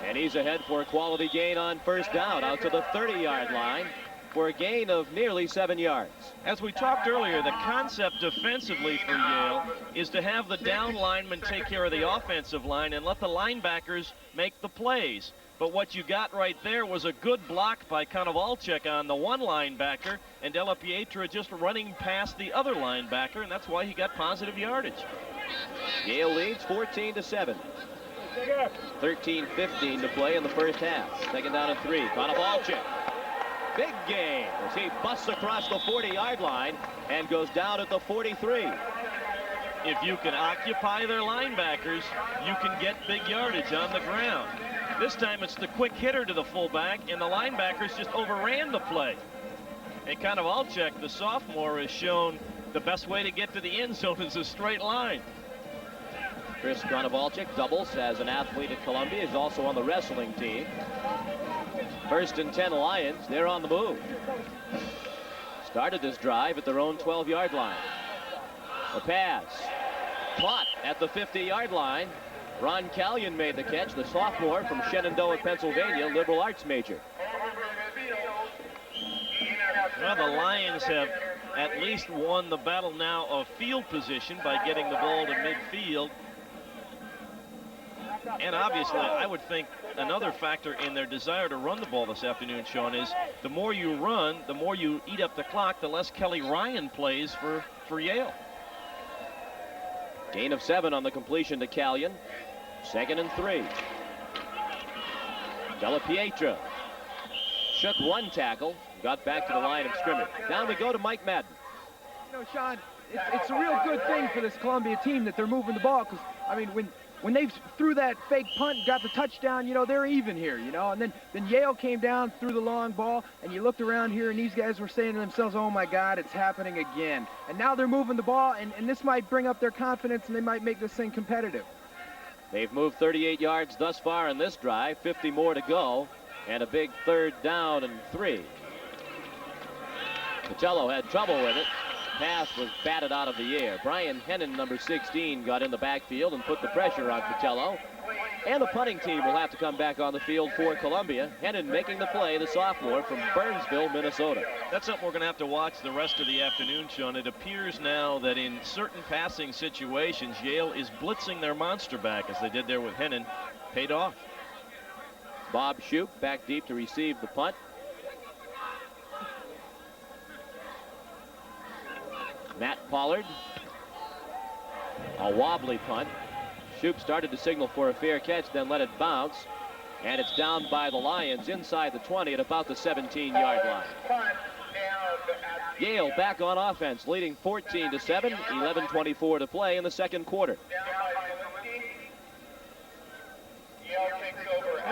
and he's ahead for a quality gain on first down out to the 30-yard line for a gain of nearly 7 yards. As we talked earlier, the concept defensively for Yale is to have the down linemen take care of the offensive line and let the linebackers make the plays. But what you got right there was a good block by Konovalchik on the one linebacker, and Della Pietra just running past the other linebacker, and that's why he got positive yardage. Yale leads 14-7. 13:15 to play in the first half. 2nd down and 3. Konovalchik. Big gain as he busts across the 40-yard line and goes down at the 43. If you can occupy their linebackers, you can get big yardage on the ground. This time it's the quick hitter to the fullback, and the linebackers just overran the play. And Konovalchik, the sophomore, has shown the best way to get to the end zone is a straight line. Chris Konovalchik doubles as an athlete at Columbia. He's also on the wrestling team. 1st and 10 Lions. They're on the move. Started this drive at their own 12-yard line. A pass. Caught at the 50-yard line. Ron Callion made the catch, the sophomore from Shenandoah, Pennsylvania, liberal arts major. Well, the Lions have at least won the battle now of field position by getting the ball to midfield. And obviously, I would think another factor in their desire to run the ball this afternoon, Sean, is the more you run, the more you eat up the clock, the less Kelly Ryan plays for Yale. Gain of 7 on the completion to Callion. 2nd and 3. Della Pietra shook one tackle, got back to the line of scrimmage. Down we go to Mike Madden. You know, Sean, it's a real good thing for this Columbia team that they're moving the ball, because, I mean, when they threw that fake punt and got the touchdown, you know, they're even here, you know. And then Yale came down, threw the long ball, and you looked around here, and these guys were saying to themselves, oh, my God, it's happening again. And now they're moving the ball, and this might bring up their confidence, and they might make this thing competitive. They've moved 38 yards thus far in this drive, 50 more to go, and a big 3rd down and 3. Patello had trouble with it. Pass was batted out of the air. Brian Hennon, number 16, got in the backfield and put the pressure on Patello. And the punting team will have to come back on the field for Columbia. Hennon making the play, the sophomore from Burnsville, Minnesota. That's something we're going to have to watch the rest of the afternoon, Sean. It appears now that in certain passing situations, Yale is blitzing their monster back, as they did there with Hennon. Paid off. Bob Shoup back deep to receive the punt. Matt Pollard. A wobbly punt. Shoup started to signal for a fair catch, then let it bounce. And it's down by the Lions inside the 20 at about the 17-yard line. Yale back on offense, leading 14-7, 11:24 to play in the 2nd quarter.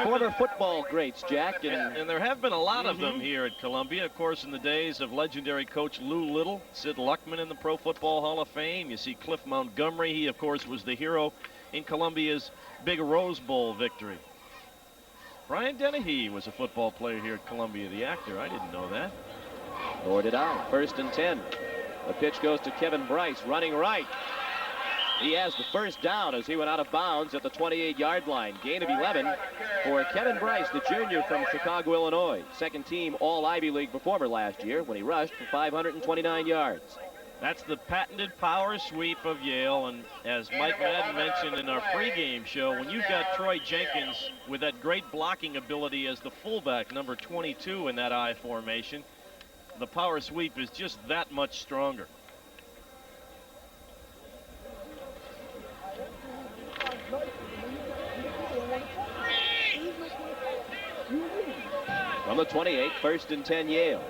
Former football greats, Jack. And there have been a lot of them here at Columbia. Of course, in the days of legendary coach Lou Little, Sid Luckman in the Pro Football Hall of Fame. You see Cliff Montgomery. He, of course, was the hero in Columbia's big Rose Bowl victory. Brian Dennehy was a football player here at Columbia, the actor. I didn't know that. Nor did I. 1st and 10. The pitch goes to Kevin Bryce, running right. He has the first down as he went out of bounds at the 28-yard line. Gain of 11 for Kevin Bryce, the junior from Chicago, Illinois. 2nd team All-Ivy League performer last year when he rushed for 529 yards. That's the patented power sweep of Yale, and as Mike Madden mentioned in our pregame show, when you've got Troy Jenkins with that great blocking ability as the fullback, number 22 in that I formation, the power sweep is just that much stronger. From the 28, 1st and 10 Yale.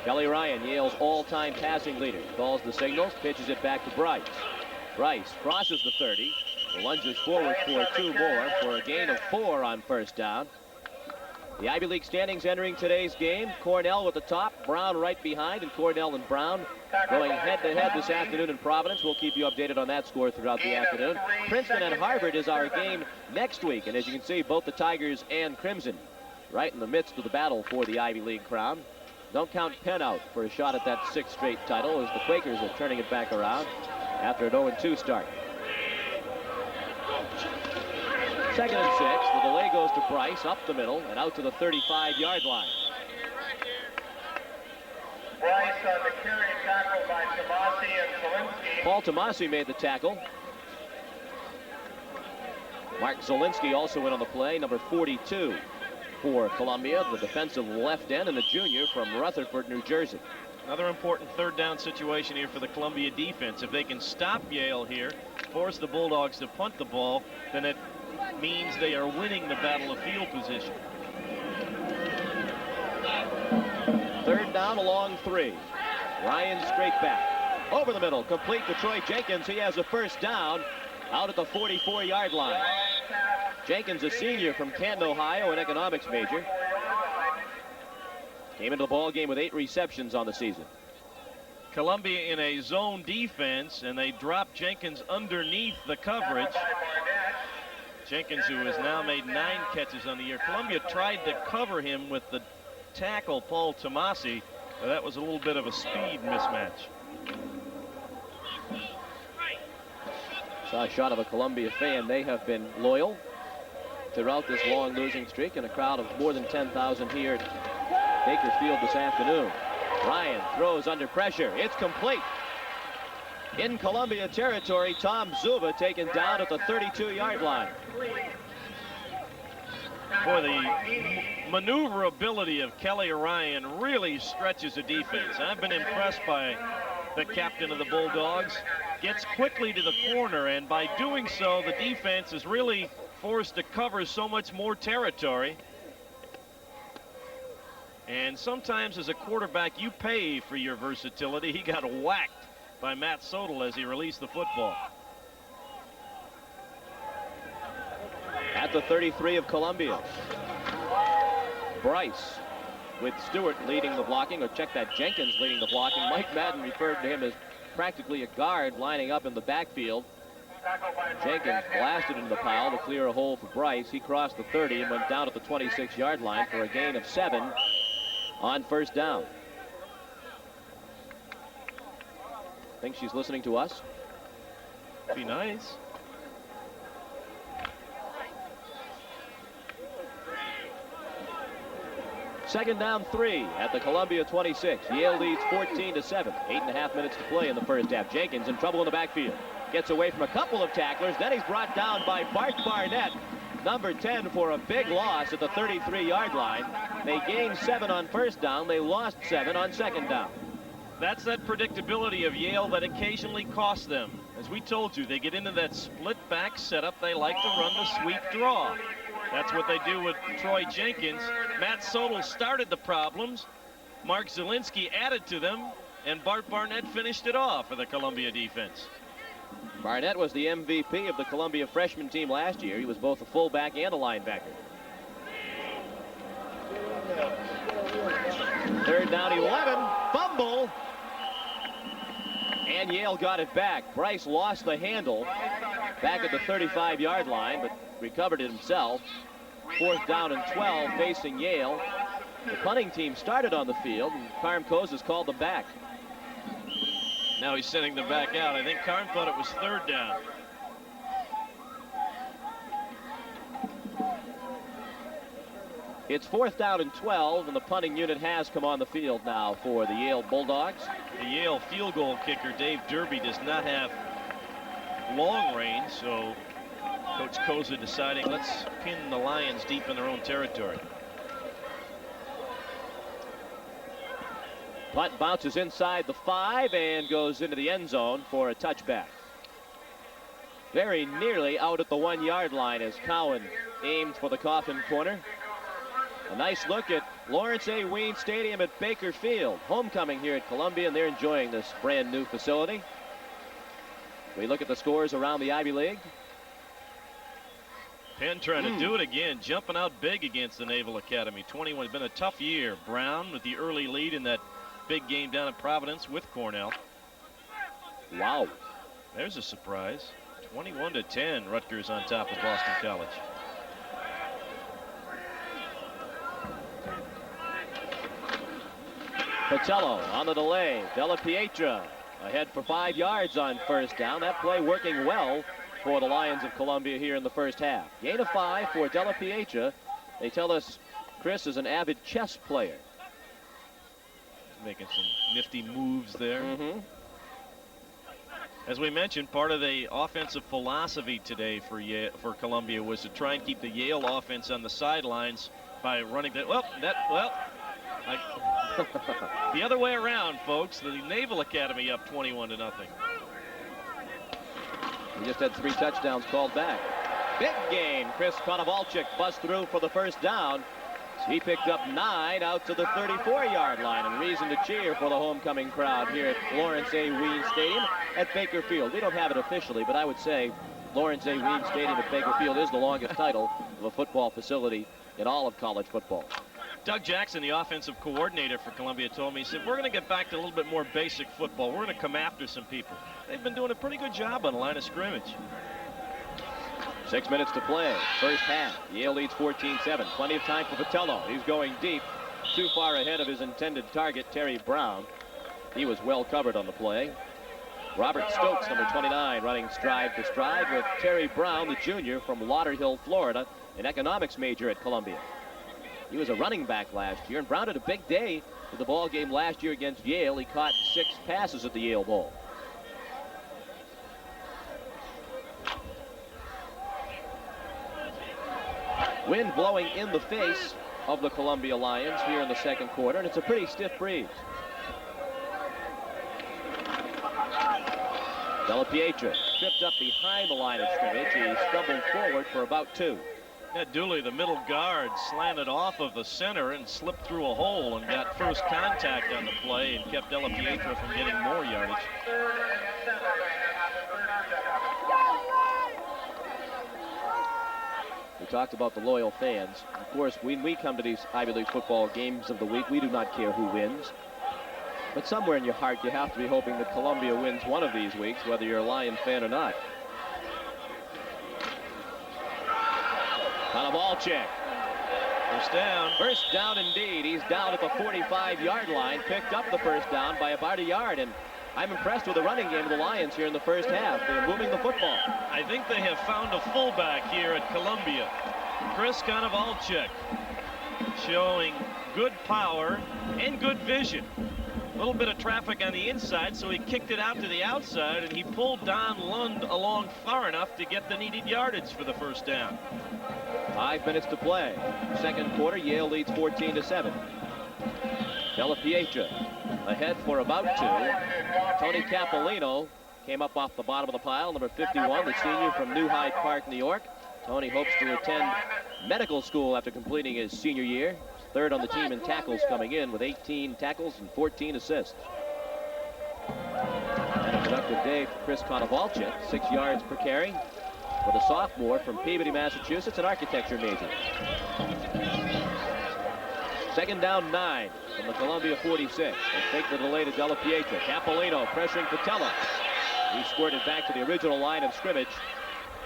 Kelly Ryan, Yale's all-time passing leader, calls the signals, pitches it back to Bryce. Bryce crosses the 30, lunges forward for 2 more for a gain of 4 on first down. The Ivy League standings entering today's game. Cornell at the top, Brown right behind, and Cornell and Brown going head-to-head this afternoon in Providence. We'll keep you updated on that score throughout the afternoon. Princeton and Harvard is our game next week, and as you can see, both the Tigers and Crimson right in the midst of the battle for the Ivy League crown. Don't count Penn out for a shot at that 6th straight title, as the Quakers are turning it back around after an 0-2 start. 2nd and 6. The delay goes to Bryce up the middle and out to the 35-yard line. Bryce on the carry, tackle by Tomasi and Zielinski. Paul Tomasi made the tackle. Mark Zielinski also in on the play, number 42 for Columbia, the defensive left end and a junior from Rutherford, New Jersey. Another important 3rd down situation here for the Columbia defense. If they can stop Yale here, force the Bulldogs to punt the ball, then it means they are winning the battle of field position. 3rd down along 3. Ryan straight back. Over the middle, complete to Troy Jenkins. He has a 1st down out at the 44-yard line. Jenkins, a senior from Canton, Ohio, an economics major. Came into the ball game with 8 receptions on the season. Columbia in a zone defense, and they drop Jenkins underneath the coverage. Jenkins, who has now made 9 catches on the year. Columbia tried to cover him with the tackle, Paul Tomasi. That was a little bit of a speed mismatch. Saw a shot of a Columbia fan. They have been loyal throughout this long losing streak, and a crowd of more than 10,000 here at Baker Field this afternoon. Ryan throws under pressure. It's complete. In Columbia territory, Tom Zuba taken down at the 32-yard line. Boy, the maneuverability of Kelly Ryan really stretches the defense. I've been impressed by the captain of the Bulldogs. Gets quickly to the corner, and by doing so, the defense is really forced to cover so much more territory. And sometimes as a quarterback, you pay for your versatility. He got whacked by Matt Sodal as he released the football. At the 33 of Columbia, Bryce with Stewart leading the blocking, or check that, Jenkins leading the blocking. Mike Madden referred to him as practically a guard lining up in the backfield. Jenkins blasted into the pile to clear a hole for Bryce. He crossed the 30 and went down at the 26-yard line for a gain of 7 on 1st down. Think she's listening to us? Be nice. Second down 3 at the Columbia 26. Yale leads 14-7. 8.5 minutes to play in the 1st half. Jenkins in trouble in the backfield. Gets away from a couple of tacklers. Then he's brought down by Bart Barnett, number 10, for a big loss at the 33-yard line. They gained 7 on 1st down. They lost 7 on 2nd down. That's that predictability of Yale that occasionally costs them. As we told you, they get into that split back setup. They like to run the sweep draw. That's what they do with Troy Jenkins. Matt Sodal started the problems. Mark Zielinski added to them, and Bart Barnett finished it off for the Columbia defense. Barnett was the MVP of the Columbia freshman team last year. He was both a fullback and a linebacker. 3rd down 11. Fumble. And Yale got it back. Bryce lost the handle back at the 35-yard line, but recovered it himself. 4th down and 12 facing Yale. The punting team started on the field, and Carm Kozas called them back. Now he's sending them back out. I think Carm thought it was 3rd down. It's 4th down and 12, and the punting unit has come on the field now for the Yale Bulldogs. The Yale field goal kicker, Dave Derby, does not have long range, so Coach Koza deciding, let's pin the Lions deep in their own territory. Punt bounces inside the 5 and goes into the end zone for a touchback. Very nearly out at the 1-yard line as Cowan aimed for the coffin corner. A nice look at Lawrence A. Ween Stadium at Baker Field. Homecoming here at Columbia, and they're enjoying this brand new facility. We look at the scores around the Ivy League. Penn trying to do it again, jumping out big against the Naval Academy. 21 has been a tough year. Brown with the early lead in that big game down in Providence with Cornell. Wow. There's a surprise. 21-10, Rutgers on top of Boston College. Patello on the delay. Della Pietra ahead for 5 yards on first down. That play working well for the Lions of Columbia here in the first half. Gain of 5 for Della Pietra. They tell us Chris is an avid chess player. Making some nifty moves there. Mm-hmm. As we mentioned, part of the offensive philosophy today for Columbia was to try and keep the Yale offense on the sidelines by running that. The other way around, folks. The Naval Academy up 21-0. We just had 3 touchdowns called back. Big game. Chris Konovalchik busts through for the first down. He picked up 9 out to the 34-yard line, and reason to cheer for the homecoming crowd here at Lawrence A. Ween Stadium at Baker Field. We don't have it officially, but I would say Lawrence A. Ween Stadium at Baker Field is the longest title of a football facility in all of college football. Doug Jackson, the offensive coordinator for Columbia, told me, he said, we're going to get back to a little bit more basic football. We're going to come after some people. They've been doing a pretty good job on the line of scrimmage. 6 minutes to play. First half. Yale leads 14-7. Plenty of time for Patello. He's going deep. Too far ahead of his intended target, Terry Brown. He was well covered on the play. Robert Stokes, number 29, running stride for stride with Terry Brown, the junior from Lauderhill, Florida, an economics major at Columbia. He was a running back last year, and Brown had a big day in the ball game last year against Yale. He caught 6 passes at the Yale Bowl. Wind blowing in the face of the Columbia Lions here in the second quarter, and it's a pretty stiff breeze. Della Pietra tripped up behind the line of scrimmage. He stumbled forward for about 2. Ed Dooley, the middle guard, slanted off of the center and slipped through a hole and got first contact on the play and kept Della Pietra from getting more yardage. We talked about the loyal fans. Of course, when we come to these Ivy League football games of the week, we do not care who wins. But somewhere in your heart, you have to be hoping that Columbia wins one of these weeks, whether you're a Lion fan or not. Konovalchik. First down. First down indeed. He's down at the 45-yard line. Picked up the first down by about a yard. And I'm impressed with the running game of the Lions here in the first half. They're moving the football. I think they have found a fullback here at Columbia. Chris Konovalchik showing good power and good vision. A little bit of traffic on the inside, so he kicked it out to the outside, and he pulled Don Lund along far enough to get the needed yardage for the first down. 5 minutes to play. Second quarter, Yale leads 14-7. Della Pietra ahead for about 2. Tony Capolino came up off the bottom of the pile, number 51, the senior from New Hyde Park, New York. Tony hopes to attend medical school after completing his senior year. Third on the team in tackles coming in with 18 tackles and 14 assists. And a productive day for Chris Konovalchik, 6 yards per carry for the sophomore from Peabody, Massachusetts, an architecture major. Second down 9 from the Columbia 46. They take the delay to Della Pietra. Capolino pressuring Patello. He squirted back to the original line of scrimmage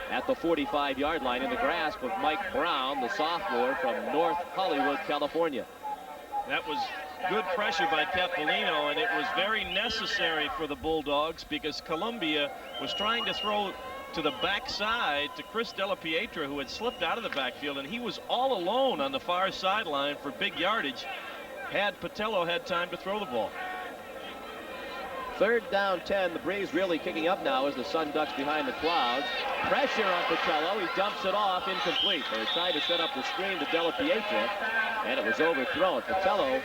at the 45-yard line in the grasp of Mike Brown, the sophomore from North Hollywood, California. That was good pressure by Capolino, and it was very necessary for the Bulldogs because Columbia was trying to throw to the backside to Chris Della Pietra, who had slipped out of the backfield, and he was all alone on the far sideline for big yardage had Patello had time to throw the ball. Third down 10. The breeze really kicking up now as the sun ducks behind the clouds. Pressure on Patello. He dumps it off, incomplete. They were trying to set up the screen to Della Pietra, and it was overthrown. Patello,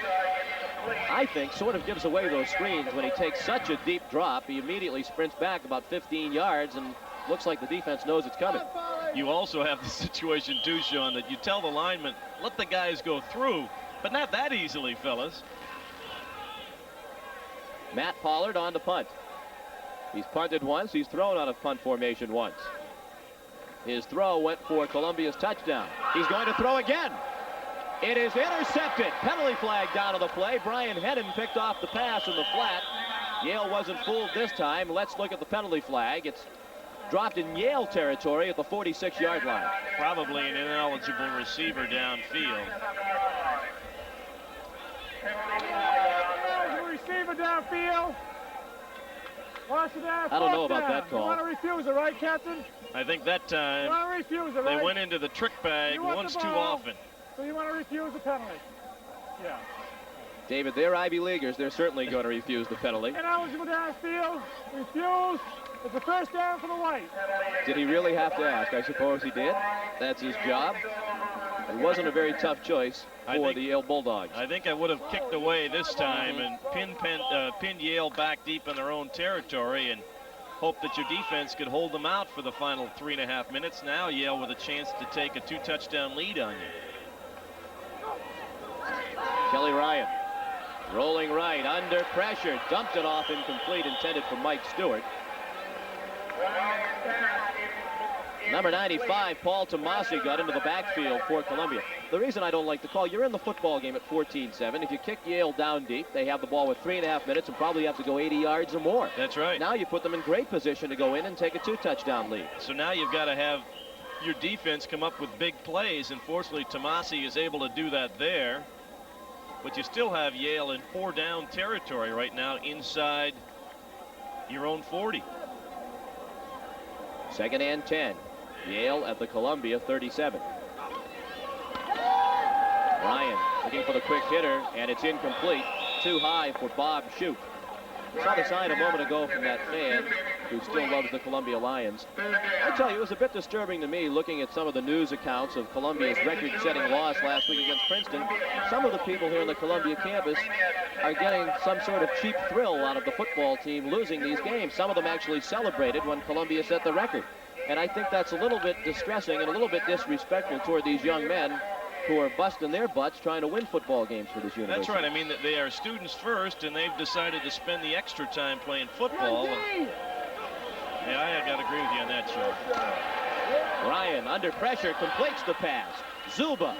I think, sort of gives away those screens when he takes such a deep drop. He immediately sprints back about 15 yards and looks like the defense knows it's coming. You also have the situation too, Sean, that you tell the linemen, let the guys go through, but not that easily, fellas. Matt Pollard on to punt. He's punted once. He's thrown out of punt formation once. His throw went for Columbia's touchdown. He's going to throw again. It is intercepted. Penalty flag down to the play. Brian Hennon picked off the pass in the flat. Yale wasn't fooled this time. Let's look at the penalty flag. It's dropped in Yale territory at the 46-yard line. Probably an ineligible receiver downfield. Receiver downfield. Watch it down. I don't know about that call. You want to refuse it, right, Captain? I think that time You want to refuse it, right? they went into the trick bag You want once the too ball. often. So you want to refuse the penalty? Yeah. David, they're Ivy Leaguers. They're certainly going to refuse the penalty. Ineligible downfield. Refuse. It's a first down for the White. Did he really have to ask? I suppose he did. That's his job. It wasn't a very tough choice for the Yale Bulldogs. I think I would have kicked away this time and pinned Yale back deep in their own territory and hope that your defense could hold them out for the final 3.5 minutes. Now Yale with a chance to take a 2-touchdown lead on you. Kelly Ryan rolling right, under pressure, dumped it off, incomplete, intended for Mike Stewart. Number 95, Paul Tomasi, got into the backfield for Columbia. The reason I don't like the call, you're in the football game at 14-7. If you kick Yale down deep, they have the ball with 3.5 minutes and probably have to go 80 yards or more. That's right. Now you put them in great position to go in and take a 2-touchdown lead. So now you've got to have your defense come up with big plays, and fortunately Tomasi is able to do that there. But you still have Yale in 4-down territory right now inside your own 40. 2nd and 10. Yale at the Columbia 37. Ryan looking for the quick hitter, and it's incomplete. Too high for Bob Shoup. Saw the sign a moment ago from that fan who still loves the Columbia Lions. I tell you, it was a bit disturbing to me looking at some of the news accounts of Columbia's record-setting loss last week against Princeton. Some of the people here on the Columbia campus are getting some sort of cheap thrill out of the football team losing these games. Some of them actually celebrated when Columbia set the record. And I think that's a little bit distressing and a little bit disrespectful toward these young men who are busting their butts trying to win football games for this university. That's right. I mean, they are students first, and they've decided to spend the extra time playing football. Yeah, I got to agree with you on that, Joe. Ryan, under pressure, completes the pass. Zuba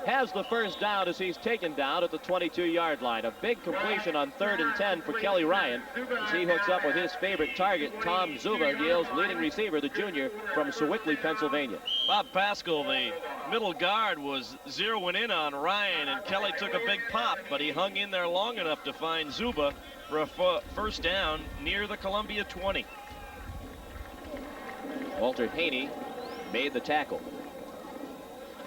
has the first down as he's taken down at the 22-yard line. A big completion on 3rd and 10 for Kelly Ryan as he hooks up with his favorite target, Tom Zuba, Yale's leading receiver, the junior from Sewickley, Pennsylvania. Bob Pascal, the middle guard, was zeroing in on Ryan, and Kelly took a big pop, but he hung in there long enough to find Zuba for a first down near the Columbia 20. Walter Haney made the tackle.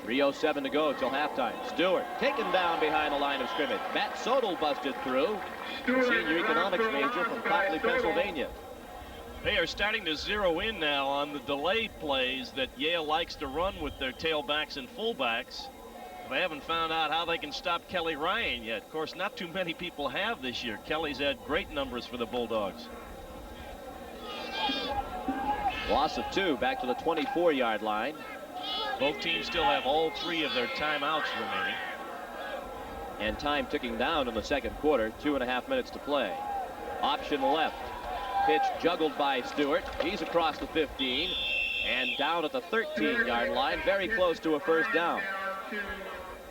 3:07 to go till halftime. Stewart taken down behind the line of scrimmage. Matt Sodal busted through. Senior economics major from Copley, Pennsylvania. They are starting to zero in now on the delayed plays that Yale likes to run with their tailbacks and fullbacks. They haven't found out how they can stop Kelly Ryan yet. Of course, not too many people have this year. Kelly's had great numbers for the Bulldogs. Loss of 2 back to the 24-yard line. Both teams still have all 3 of their timeouts remaining. And time ticking down in the second quarter. 2.5 minutes to play. Option left. Pitch juggled by Stewart. He's across the 15 and down at the 13-yard line, very close to a first down.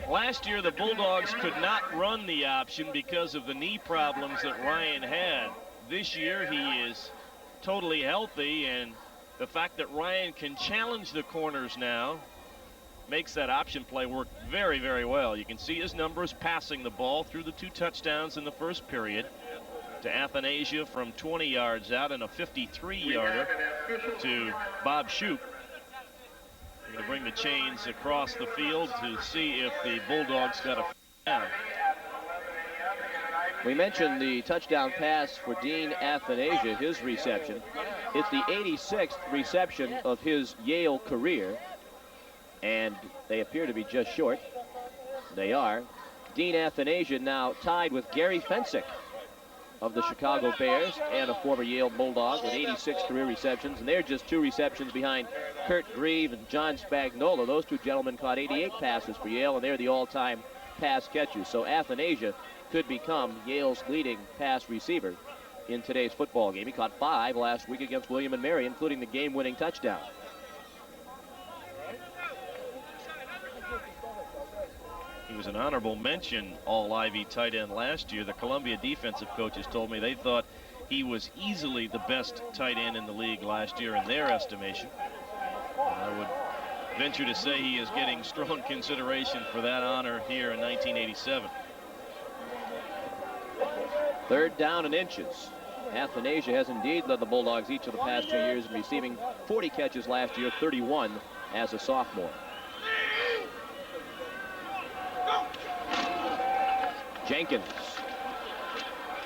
Last year, the Bulldogs could not run the option because of the knee problems that Ryan had. This year, he is totally healthy, and the fact that Ryan can challenge the corners now makes that option play work very, very well. You can see his numbers passing the ball through the 2 touchdowns in the first period to Athanasia from 20 yards out, and a 53-yarder to Bob Shoup. We're going to bring the chains across the field to see if the Bulldogs got a down. We mentioned the touchdown pass for Dean Athanasia, his reception. It's the 86th reception of his Yale career, and they appear to be just short. They are. Dean Athanasia now tied with Gary Fensick of the Chicago Bears and a former Yale Bulldog with 86 career receptions, and they're just 2 receptions behind Kurt Grieve and John Spagnola. Those 2 gentlemen caught 88 passes for Yale, and they're the all-time pass catchers. So Athanasia could become Yale's leading pass receiver in today's football game. He caught 5 last week against William & Mary, including the game-winning touchdown. was an honorable mention All-Ivy tight end last year. The Columbia defensive coaches told me they thought he was easily the best tight end in the league last year in their estimation. I would venture to say he is getting strong consideration for that honor here in 1987. 3rd down and inches. Athanasia has indeed led the Bulldogs each of the past 2 years in receiving 40 catches last year, 31 as a sophomore. Jenkins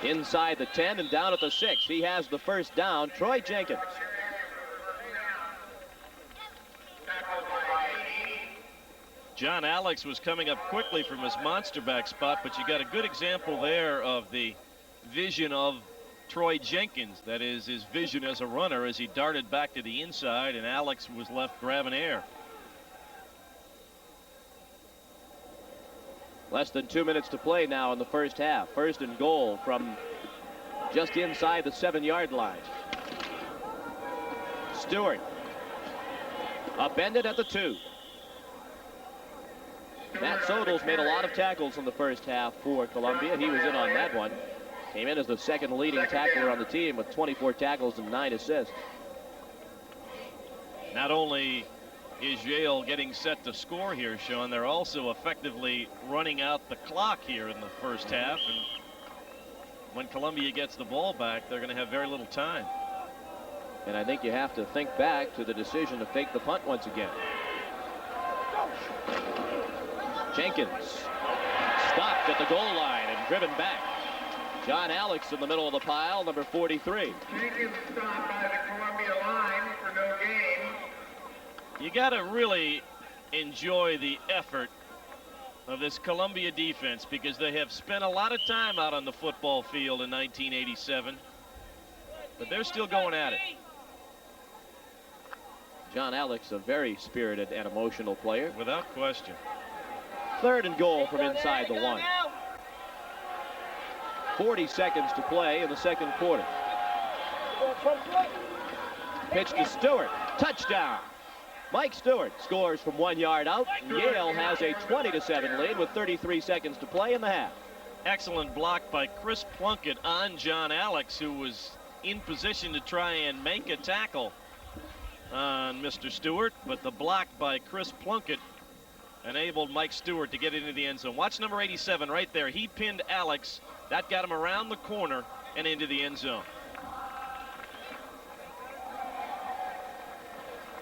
inside the 10 and down at the 6. He has the first down. Troy Jenkins. John Alex was coming up quickly from his monster back spot, but you got a good example there of the vision of Troy Jenkins. That is his vision as a runner as he darted back to the inside, and Alex was left grabbing air. Less than 2 minutes to play now in the first half. 1st and goal from just inside the 7-yard line. Stewart upended at the 2. Matt Sodals made a lot of tackles in the first half for Columbia. He was in on that one. Came in as the 2nd leading tackler on the team with 24 tackles and 9 assists. Not only is Yale getting set to score here, Sean, they're also effectively running out the clock here in the first half. And when Columbia gets the ball back, they're going to have very little time. And I think you have to think back to the decision to fake the punt once again. Jenkins stopped at the goal line and driven back. John Alex in the middle of the pile, number 43. Jenkins stopped by the Columbia line for no gain. You got to really enjoy the effort of this Columbia defense because they have spent a lot of time out on the football field in 1987, but they're still going at it. John Alex, a very spirited and emotional player. Without question. 3rd and goal from inside the 1. 40 seconds to play in the 2nd quarter. Pitch to Stewart. Touchdown. Mike Stewart scores from 1 yard out. Yale has a 20-7 lead with 33 seconds to play in the half. Excellent block by Chris Plunkett on John Alex, who was in position to try and make a tackle on Mr. Stewart, but the block by Chris Plunkett enabled Mike Stewart to get into the end zone. Watch number 87 right there. He pinned Alex. That got him around the corner and into the end zone.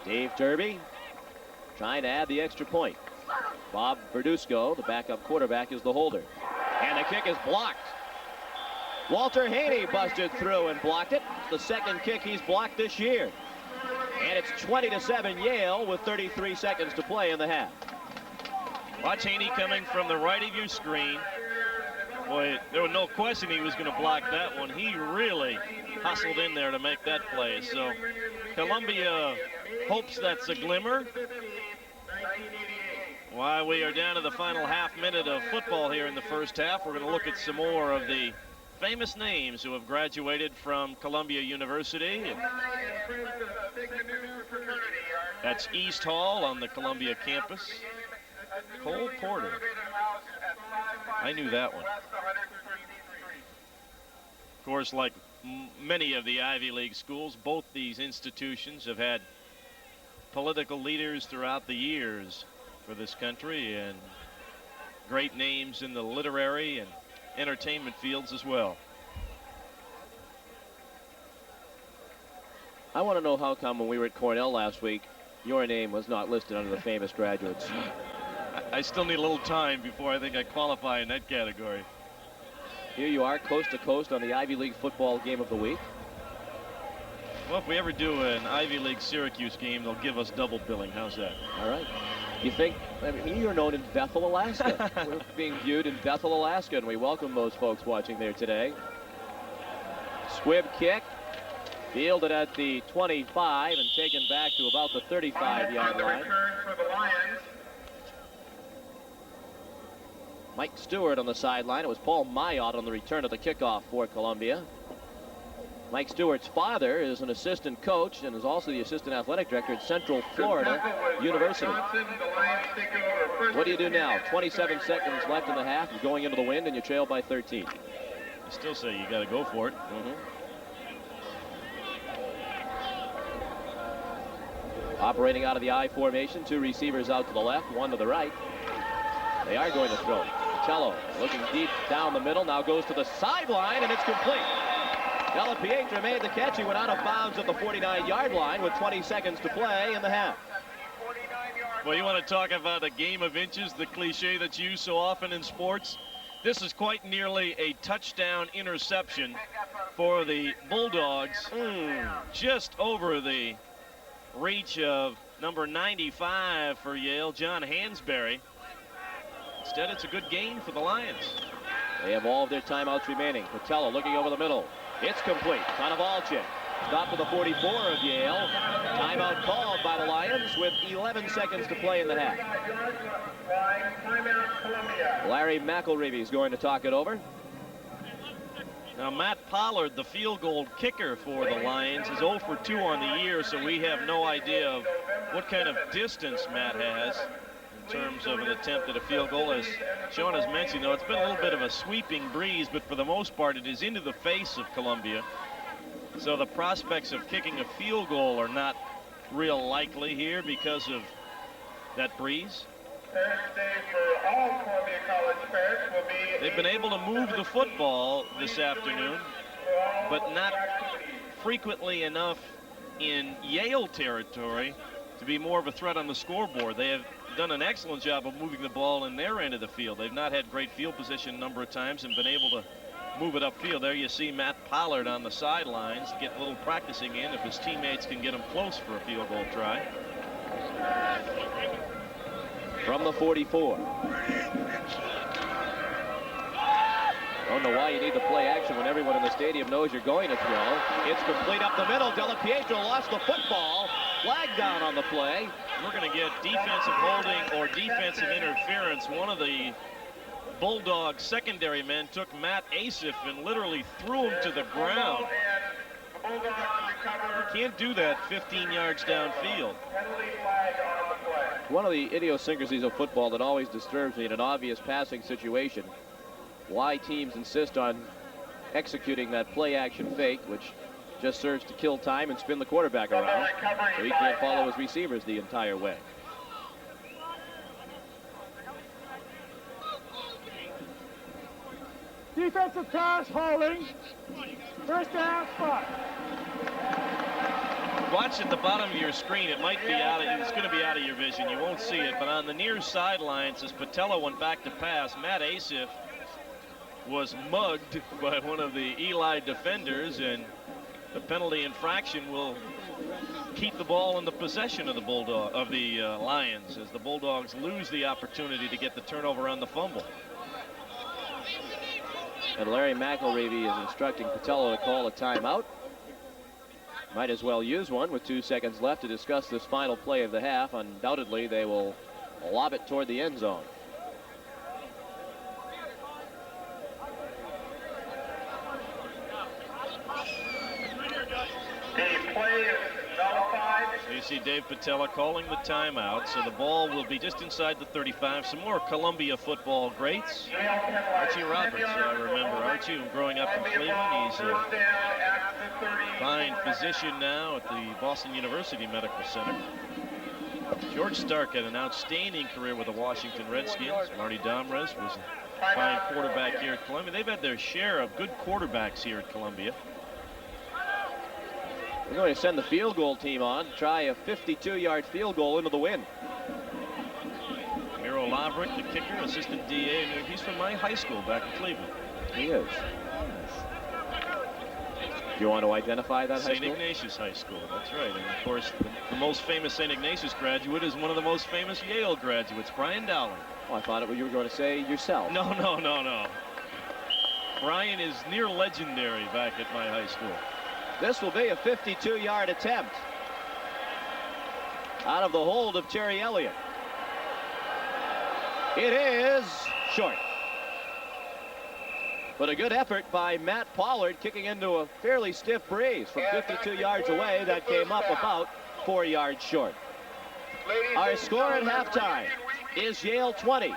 Dave Derby trying to add the extra point. Bob Verduzco, the backup quarterback, is the holder. And the kick is blocked. Walter Haney busted through and blocked it. It's the 2nd kick he's blocked this year. And it's 20-7 Yale with 33 seconds to play in the half. Watch Haney coming from the right of your screen. Boy, there was no question he was going to block that one. He really hustled in there to make that play. So Columbia hopes that's a glimmer. While we are down to the final half minute of football here in the first half, we're going to look at some more of the famous names who have graduated from Columbia University. That's East Hall on the Columbia campus. Cole Porter. I knew that one. Of course, like many of the Ivy League schools, both these institutions have had political leaders throughout the years for this country and great names in the literary and entertainment fields as well. I want to know how come when we were at Cornell last week, your name was not listed under the famous graduates. I still need a little time before I think I qualify in that category. Here you are, coast to coast on the Ivy League football game of the week. Well, if we ever do an Ivy League Syracuse game, they'll give us double billing. How's that? All right. You think, I mean, you're known in Bethel, Alaska. We're being viewed in Bethel, Alaska, and we welcome those folks watching there today. Squib kick, fielded at the 25 and taken back to about the 35-yard line. Mike Stewart on the sideline. It was Paul Mayotte on the return of the kickoff for Columbia. Mike Stewart's father is an assistant coach and is also the assistant athletic director at Central Florida University. What do you do now? 27 seconds left in the half. You're going into the wind and you trail by 13. I still say you got to go for it. Operating out of the I formation, 2 receivers out to the left, 1 to the right. They are going to throw. Patello looking deep down the middle, now goes to the sideline, and it's complete. Della Pietra made the catch. He went out of bounds at the 49-yard line with 20 seconds to play in the half. Well, you want to talk about a game of inches, the cliche that's used so often in sports? This is quite nearly a touchdown interception for the Bulldogs. Just over the reach of number 95 for Yale, John Hansberry. Instead, it's a good gain for the Lions. They have all of their timeouts remaining. Patello looking over the middle. It's complete. Konovalchik. Stop to the 44 of Yale. Timeout called by the Lions with 11 seconds to play in the half. Larry McElreavy is going to talk it over. Now, Matt Pollard, the field goal kicker for the Lions, is 0 for 2 on the year, so we have no idea of what kind of distance Matt has in terms of an attempt at a field goal. As Sean has mentioned, though, it's been a little bit of a sweeping breeze, but for the most part, it is into the face of Columbia. So the prospects of kicking a field goal are not real likely here because of that breeze. They've been able to move the football this afternoon, but not frequently enough in Yale territory to be more of a threat on the scoreboard. They have done an excellent job of moving the ball in their end of the field. They've not had great field position a number of times and been able to move it upfield. There you see Matt Pollard on the sidelines, get a little practicing in if his teammates can get him close for a field goal try. From the 44. Don't know why you need the play action when everyone in the stadium knows you're going to throw. It's complete up the middle. Della Pietra lost the football. Flag down on the play. We're going to get defensive holding or defensive interference. One of the Bulldogs secondary men took Matt Asif and literally threw him to the ground. You can't do that 15 yards downfield. One of the idiosyncrasies of football that always disturbs me in an obvious passing situation, why teams insist on executing that play action fake, which just serves to kill time and spin the quarterback around so he can't follow his receivers the entire way. Defensive pass holding. First down spot. Watch at the bottom of your screen. It might be out of, it's going to be out of your vision. You won't see it, but on the near sidelines as Patello went back to pass, Matt Asif was mugged by one of the Eli defenders, and the penalty infraction will keep the ball in the possession of the Lions as the Bulldogs lose the opportunity to get the turnover on the fumble. And Larry McElreavy is instructing Patello to call a timeout. Might as well use one with 2 seconds left to discuss this final play of the half. Undoubtedly, they will lob it toward the end zone. The play is nullified. So you see Dave Patella calling the timeout, so the ball will be just inside the 35. Some more Columbia football greats. Archie Roberts, I remember Archie growing up in Cleveland. He's a fine physician now at the Boston University Medical Center. George Stark had an outstanding career with the Washington Redskins. Marty Domrez was a fine quarterback here at Columbia. They've had their share of good quarterbacks here at Columbia. We're going to send the field goal team on to try a 52-yard field goal into the wind. Miro Laverick, the kicker, assistant DA. He's from my high school back in Cleveland. He is. Do you want to identify that high St. school? Ignatius High School, that's right. And of course, the most famous St. Ignatius graduate is one of the most famous Yale graduates, Brian Dowling. Oh, I thought you were going to say yourself. No, no, no, no. Brian is near legendary back at my high school. This will be a 52-yard attempt out of the hold of Terry Elliott. It is short. But a good effort by Matt Pollard, kicking into a fairly stiff breeze from 52 yards away. That came up about 4 yards short. Our score at halftime is Yale 20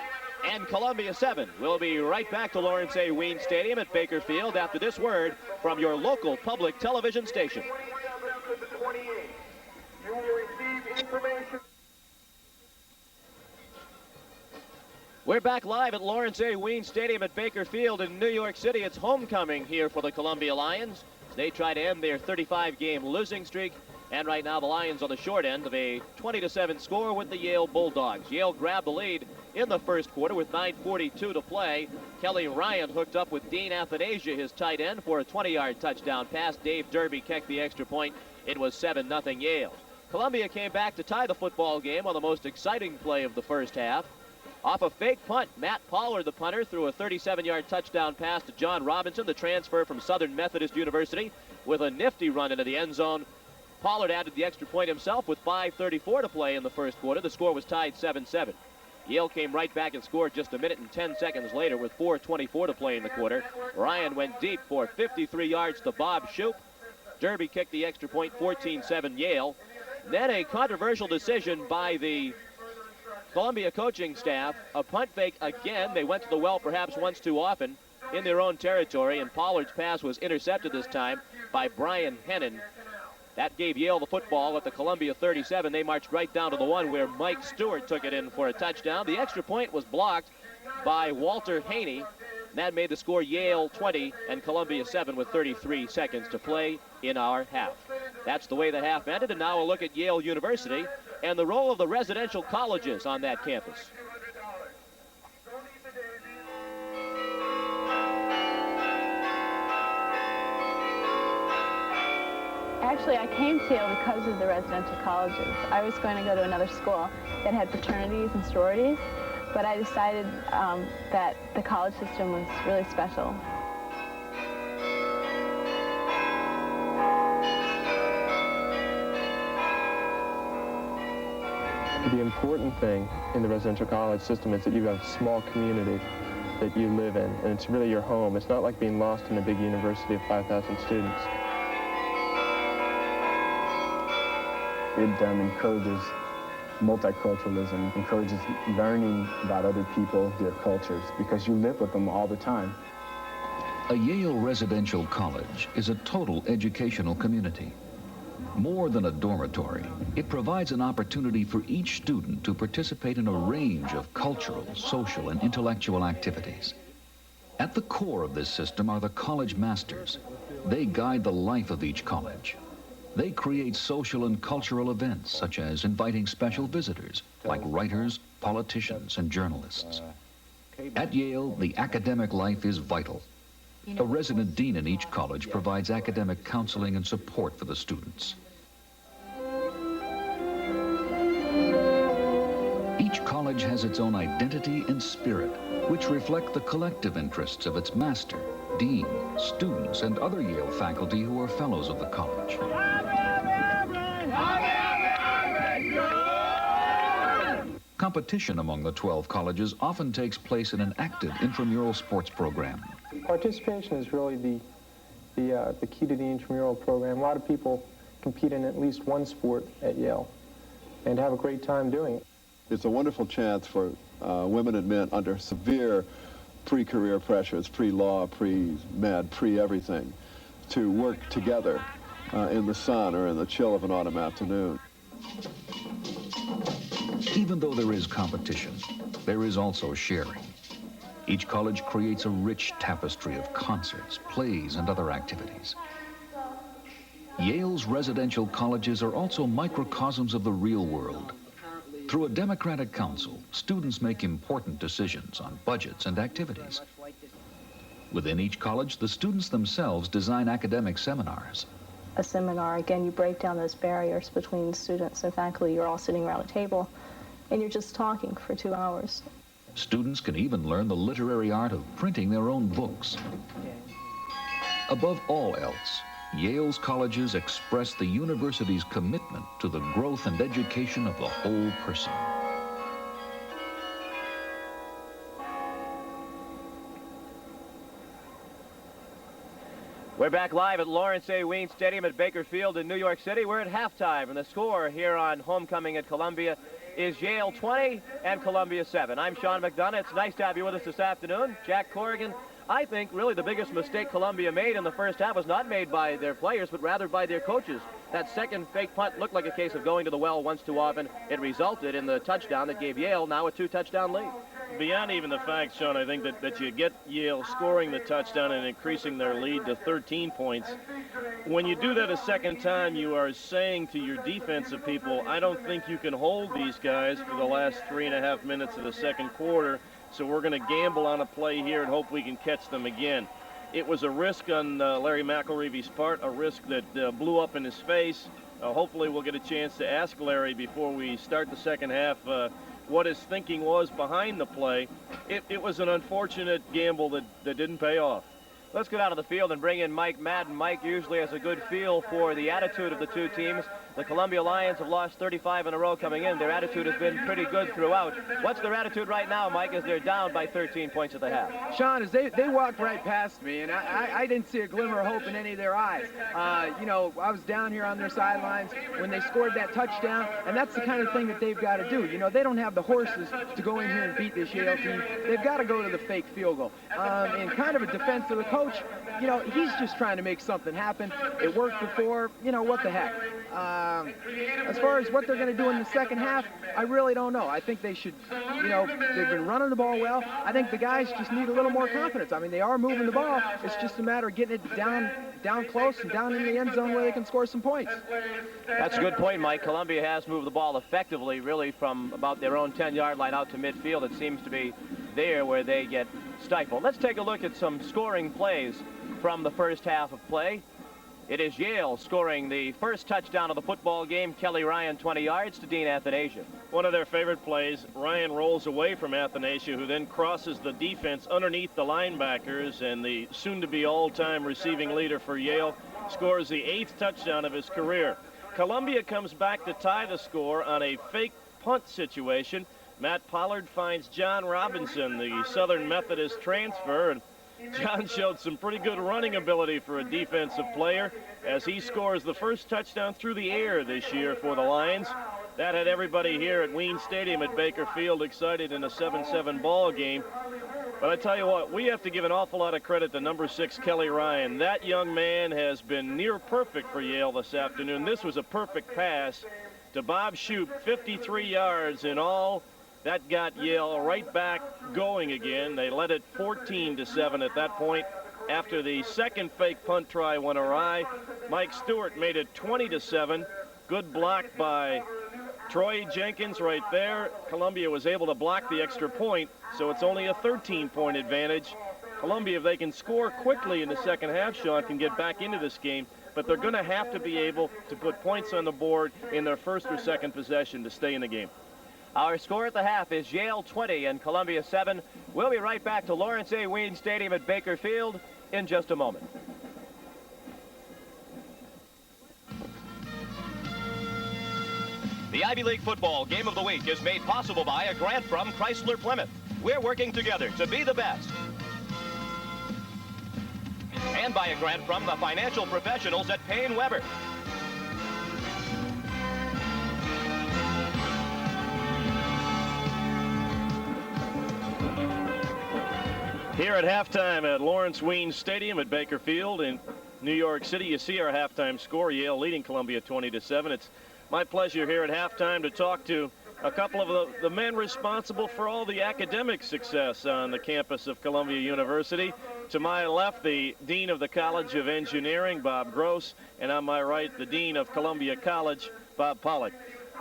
and Columbia 7. We'll be right back to Lawrence A. Wien Stadium at Baker Field after this word from your local public television station. We're back live at Lawrence A. Wien Stadium at Baker Field in New York City. It's homecoming here for the Columbia Lions. They try to end their 35-game losing streak. And right now the Lions on the short end of a 20-7 score with the Yale Bulldogs. Yale grabbed the lead in the first quarter with 9:42 to play. Kelly Ryan hooked up with Dean Athanasia, his tight end, for a 20-yard touchdown pass. Dave Derby kicked the extra point. It was 7-0 Yale. Columbia came back to tie the football game on the most exciting play of the first half. Off a fake punt, Matt Pollard, the punter, threw a 37-yard touchdown pass to John Robinson, the transfer from Southern Methodist University, with a nifty run into the end zone. Pollard added the extra point himself with 5:34 to play in the first quarter. The score was tied 7-7. Yale came right back and scored just a minute and 10 seconds later with 4:24 to play in the quarter. Ryan went deep for 53 yards to Bob Shoup. Derby kicked the extra point, 14-7 Yale. Then a controversial decision by the Columbia coaching staff. A punt fake again. They went to the well perhaps once too often in their own territory, and Pollard's pass was intercepted this time by Brian Hennon. That gave Yale the football at the Columbia 37. They marched right down to the one where Mike Stewart took it in for a touchdown. The extra point was blocked by Walter Haney. That made the score Yale 20 and Columbia 7 with 33 seconds to play in our half. That's the way the half ended, and now a look at Yale University and the role of the residential colleges on that campus. Actually, I came to Yale because of the residential colleges. I was going to go to another school that had fraternities and sororities, but I decided that the college system was really special. The important thing in the residential college system is that you have a small community that you live in, and it's really your home. It's not like being lost in a big university of 5,000 students. It encourages multiculturalism, encourages learning about other people, their cultures, because you live with them all the time. A Yale residential college is a total educational community. More than a dormitory, it provides an opportunity for each student to participate in a range of cultural, social, and intellectual activities. At the core of this system are the college masters. They guide the life of each college. They create social and cultural events, such as inviting special visitors, like writers, politicians, and journalists. At Yale, the academic life is vital. A resident dean in each college provides academic counseling and support for the students. Each college has its own identity and spirit, which reflect the collective interests of its master, dean, students, and other Yale faculty who are fellows of the college. Competition among the 12 colleges often takes place in an active intramural sports program. Participation is really the key to the intramural program. A lot of people compete in at least one sport at Yale and have a great time doing it. It's a wonderful chance for women and men under severe pre-career pressures, pre-law, pre-med, pre-everything, to work together in the sun or in the chill of an autumn afternoon. Even though there is competition, there is also sharing. Each college creates a rich tapestry of concerts, plays, and other activities. Yale's residential colleges are also microcosms of the real world. Through a democratic council, students make important decisions on budgets and activities. Within each college, the students themselves design academic seminars. A seminar, again, you break down those barriers between students and faculty. You're all sitting around a table, and you're just talking for 2 hours. Students can even learn the literary art of printing their own books. Above all else, Yale's colleges express the university's commitment to the growth and education of the whole person. We're back live at Lawrence A. Wien Stadium at Baker Field in New York City. We're at halftime, and the score here on homecoming at Columbia is Yale 20 and Columbia 7. I'm Sean McDonough. It's nice to have you with us this afternoon. Jack Corrigan, I think really the biggest mistake Columbia made in the first half was not made by their players, but rather by their coaches. That second fake punt looked like a case of going to the well once too often. It resulted in the touchdown that gave Yale now a 2-touchdown lead. Beyond even the fact, Sean, I think that you get Yale scoring the touchdown and increasing their lead to 13 points. When you do that a second time, you are saying to your defensive people, I don't think you can hold these guys for the last 3.5 minutes of the second quarter, so we're going to gamble on a play here and hope we can catch them again. It was a risk on Larry McElreavy's part, a risk that blew up in his face. Hopefully we'll get a chance to ask Larry before we start the second half what his thinking was behind the play. It was an unfortunate gamble that didn't pay off. Let's get out of the field and bring in Mike Madden. Mike usually has a good feel for the attitude of the two teams. The Columbia Lions have lost 35 in a row coming in. Their attitude has been pretty good throughout. What's their attitude right now, Mike, as they're down by 13 points at the half? Sean, as they walked right past me, and I didn't see a glimmer of hope in any of their eyes. You know, I was down here on their sidelines when they scored that touchdown, and that's the kind of thing that they've got to do. You know, they don't have the horses to go in here and beat this Yale team. They've got to go to the fake field goal. In kind of a defense of the coach, you know, he's just trying to make something happen. It worked before, you know, what the heck. As far as what they're going to do in the second half, I really don't know. I think they should, you know, they've been running the ball well. I think the guys just need a little more confidence. I mean, they are moving the ball. It's just a matter of getting it down close and down in the end zone where they can score some points. That's a good point, Mike. Columbia has moved the ball effectively, really, from about their own 10-yard line out to midfield. It seems to be there where they get stifled. Let's take a look at some scoring plays from the first half of play. It is Yale scoring the first touchdown of the football game. Kelly Ryan, 20 yards to Dean Athanasia. One of their favorite plays, Ryan rolls away from Athanasia, who then crosses the defense underneath the linebackers, and the soon-to-be all-time receiving leader for Yale scores the 8th touchdown of his career. Columbia comes back to tie the score on a fake punt situation. Matt Pollard finds John Robinson, the Southern Methodist transfer, and John showed some pretty good running ability for a defensive player as he scores the first touchdown through the air this year for the Lions. That had everybody here at Wien Stadium at Baker Field excited in a 7-7 ball game. But I tell you what, we have to give an awful lot of credit to number 6, Kelly Ryan. That young man has been near perfect for Yale this afternoon. This was a perfect pass to Bob Shoup, 53 yards in all. That got Yale right back going again. They led it 14-7 at that point. After the second fake punt try went awry, Mike Stewart made it 20-7. Good block by Troy Jenkins right there. Columbia was able to block the extra point, so it's only a 13-point advantage. Columbia, if they can score quickly in the second half, Sean, can get back into this game, but they're going to have to be able to put points on the board in their first or second possession to stay in the game. Our score at the half is Yale 20 and Columbia 7. We'll be right back to Lawrence A. Wien Stadium at Baker Field in just a moment. The Ivy League football game of the week is made possible by a grant from Chrysler Plymouth. We're working together to be the best. And by a grant from the financial professionals at Payne Weber. Here at halftime at Lawrence Wien Stadium at Baker Field in New York City, you see our halftime score, Yale leading Columbia 20-7. It's my pleasure here at halftime to talk to a couple of the men responsible for all the academic success on the campus of Columbia University. To my left, the Dean of the College of Engineering, Bob Gross, and on my right, the Dean of Columbia College, Bob Pollock.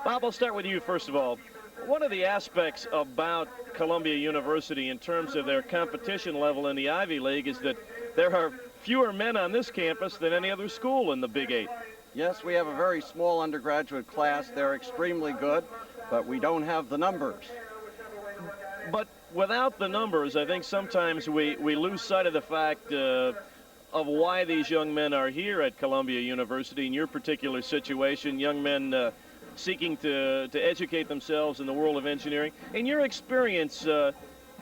Bob, I'll start with you first of all. One of the aspects about Columbia University in terms of their competition level in the Ivy League is that there are fewer men on this campus than any other school in the Big Eight. Yes, we have a very small undergraduate class. They're extremely good, but we don't have the numbers. But without the numbers, I think sometimes we lose sight of the fact of why these young men are here at Columbia University. In your particular situation, young men seeking to educate themselves in the world of engineering. In your experience,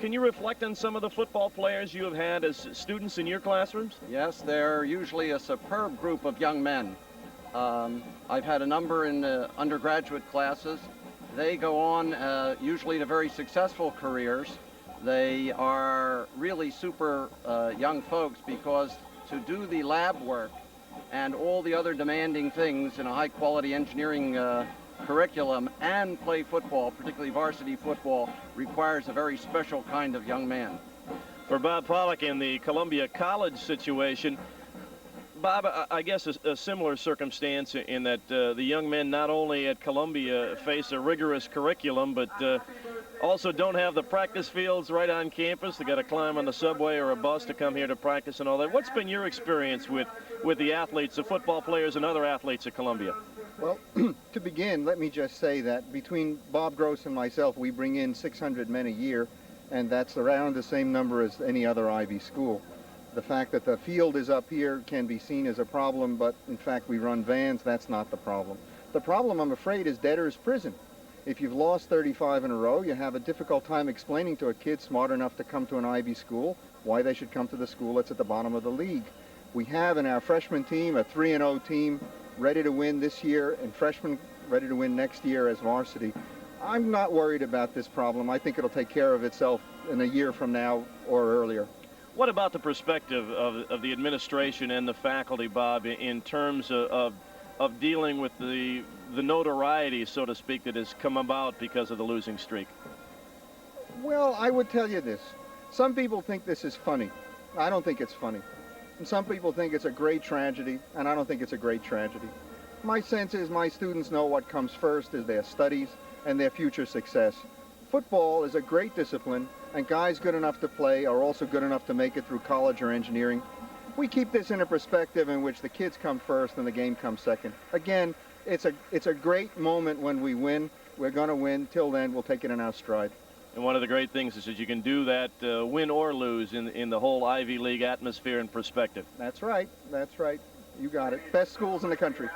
Can you reflect on some of the football players you have had as students in your classrooms? Yes, they're usually a superb group of young men. I've had a number in undergraduate classes. They go on usually to very successful careers. They are really super young folks, because to do the lab work and all the other demanding things in a high-quality engineering curriculum and play football, particularly varsity football, requires a very special kind of young man. For Bob Pollock in the Columbia College situation, Bob, I guess a similar circumstance in that the young men not only at Columbia face a rigorous curriculum, but also don't have the practice fields right on campus. They got to climb on the subway or a bus to come here to practice and all that. What's been your experience with the athletes, the football players and other athletes at Columbia? Well, to begin, let me just say that between Bob Gross and myself, we bring in 600 men a year, and that's around the same number as any other Ivy school. The fact that the field is up here can be seen as a problem, but in fact we run vans. That's not the problem. The problem, I'm afraid, is debtor's prison. If you've lost 35 in a row, you have a difficult time explaining to a kid smart enough to come to an Ivy school why they should come to the school that's at the bottom of the league. We have in our freshman team a 3-0 team ready to win this year, and freshmen ready to win next year as varsity. I'm not worried about this problem. I think it'll take care of itself in a year from now or earlier. What about the perspective of the administration and the faculty, Bob, in terms of dealing with the notoriety, so to speak, that has come about because of the losing streak? Well, I would tell you this. Some people think this is funny. I don't think it's funny. And some people think it's a great tragedy, and I don't think it's a great tragedy. My sense is my students know what comes first is their studies and their future success. Football is a great discipline, and guys good enough to play are also good enough to make it through college or engineering. We keep this in a perspective in which the kids come first and the game comes second. Again, it's a great moment when we win. We're going to win. Till then, we'll take it in our stride. And one of the great things is that you can do that win or lose in the whole Ivy League atmosphere and perspective. That's right. That's right. You got it. Best schools in the country.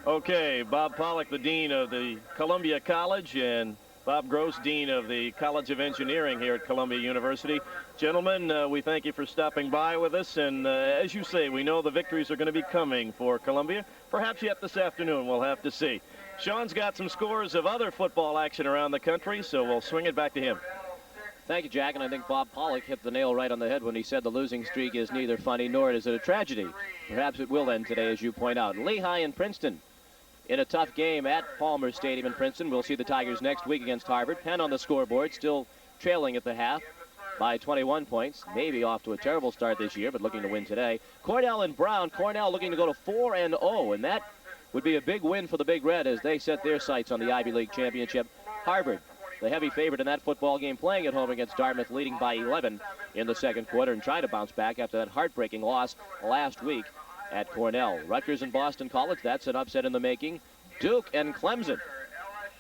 Okay, Bob Pollock, the dean of the Columbia College, and Bob Gross, dean of the College of Engineering here at Columbia University. Gentlemen, we thank you for stopping by with us, and as you say, we know the victories are going to be coming for Columbia. Perhaps yet this afternoon, we'll have to see. Sean's got some scores of other football action around the country, so we'll swing it back to him. Thank you, Jack, and I think Bob Pollock hit the nail right on the head when he said the losing streak is neither funny nor is it a tragedy. Perhaps it will end today, as you point out. Lehigh and Princeton in a tough game at Palmer Stadium in Princeton. We'll see the Tigers next week against Harvard. Penn on the scoreboard, still trailing at the half by 21 points. Maybe off to a terrible start this year, but looking to win today. Cornell and Brown. Cornell looking to go to 4-0, and that would be a big win for the Big Red as they set their sights on the Ivy League championship. Harvard, the heavy favorite in that football game, playing at home against Dartmouth, leading by 11 in the second quarter and trying to bounce back after that heartbreaking loss last week at Cornell. Rutgers and Boston College, that's an upset in the making. Duke and Clemson.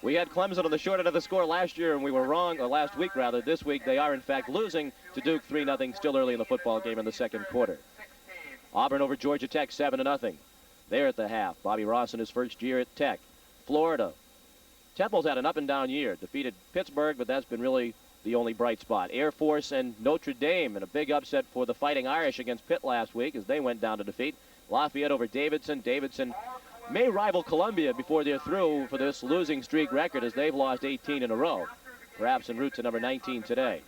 We had Clemson on the short end of the score last year, and we were wrong, or last week rather. This week they are in fact losing to Duke 3-0, still early in the football game in the second quarter. Auburn over Georgia Tech 7-0. There at the half. Bobby Ross in his first year at Tech. Florida. Temple's had an up and down year. Defeated Pittsburgh, but that's been really the only bright spot. Air Force and Notre Dame in a big upset for the Fighting Irish against Pitt last week as they went down to defeat. Lafayette over Davidson. Davidson may rival Columbia before they're through for this losing streak record as they've lost 18 in a row. Perhaps en route to number 19 today.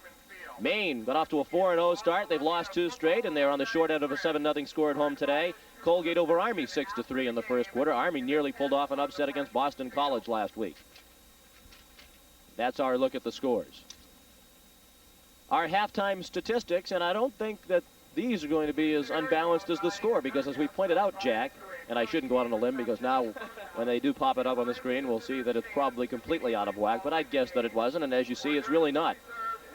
Maine got off to a 4-0 start. They've lost 2 straight, and they're on the short end of a 7-0 score at home today. Colgate over Army 6-3 in the first quarter. Army nearly pulled off an upset against Boston College last week. That's our look at the scores. Our halftime statistics, and I don't think that these are going to be as unbalanced as the score because, as we pointed out, Jack, and I shouldn't go out on a limb because now when they do pop it up on the screen, we'll see that it's probably completely out of whack, but I'd guess that it wasn't, and as you see, it's really not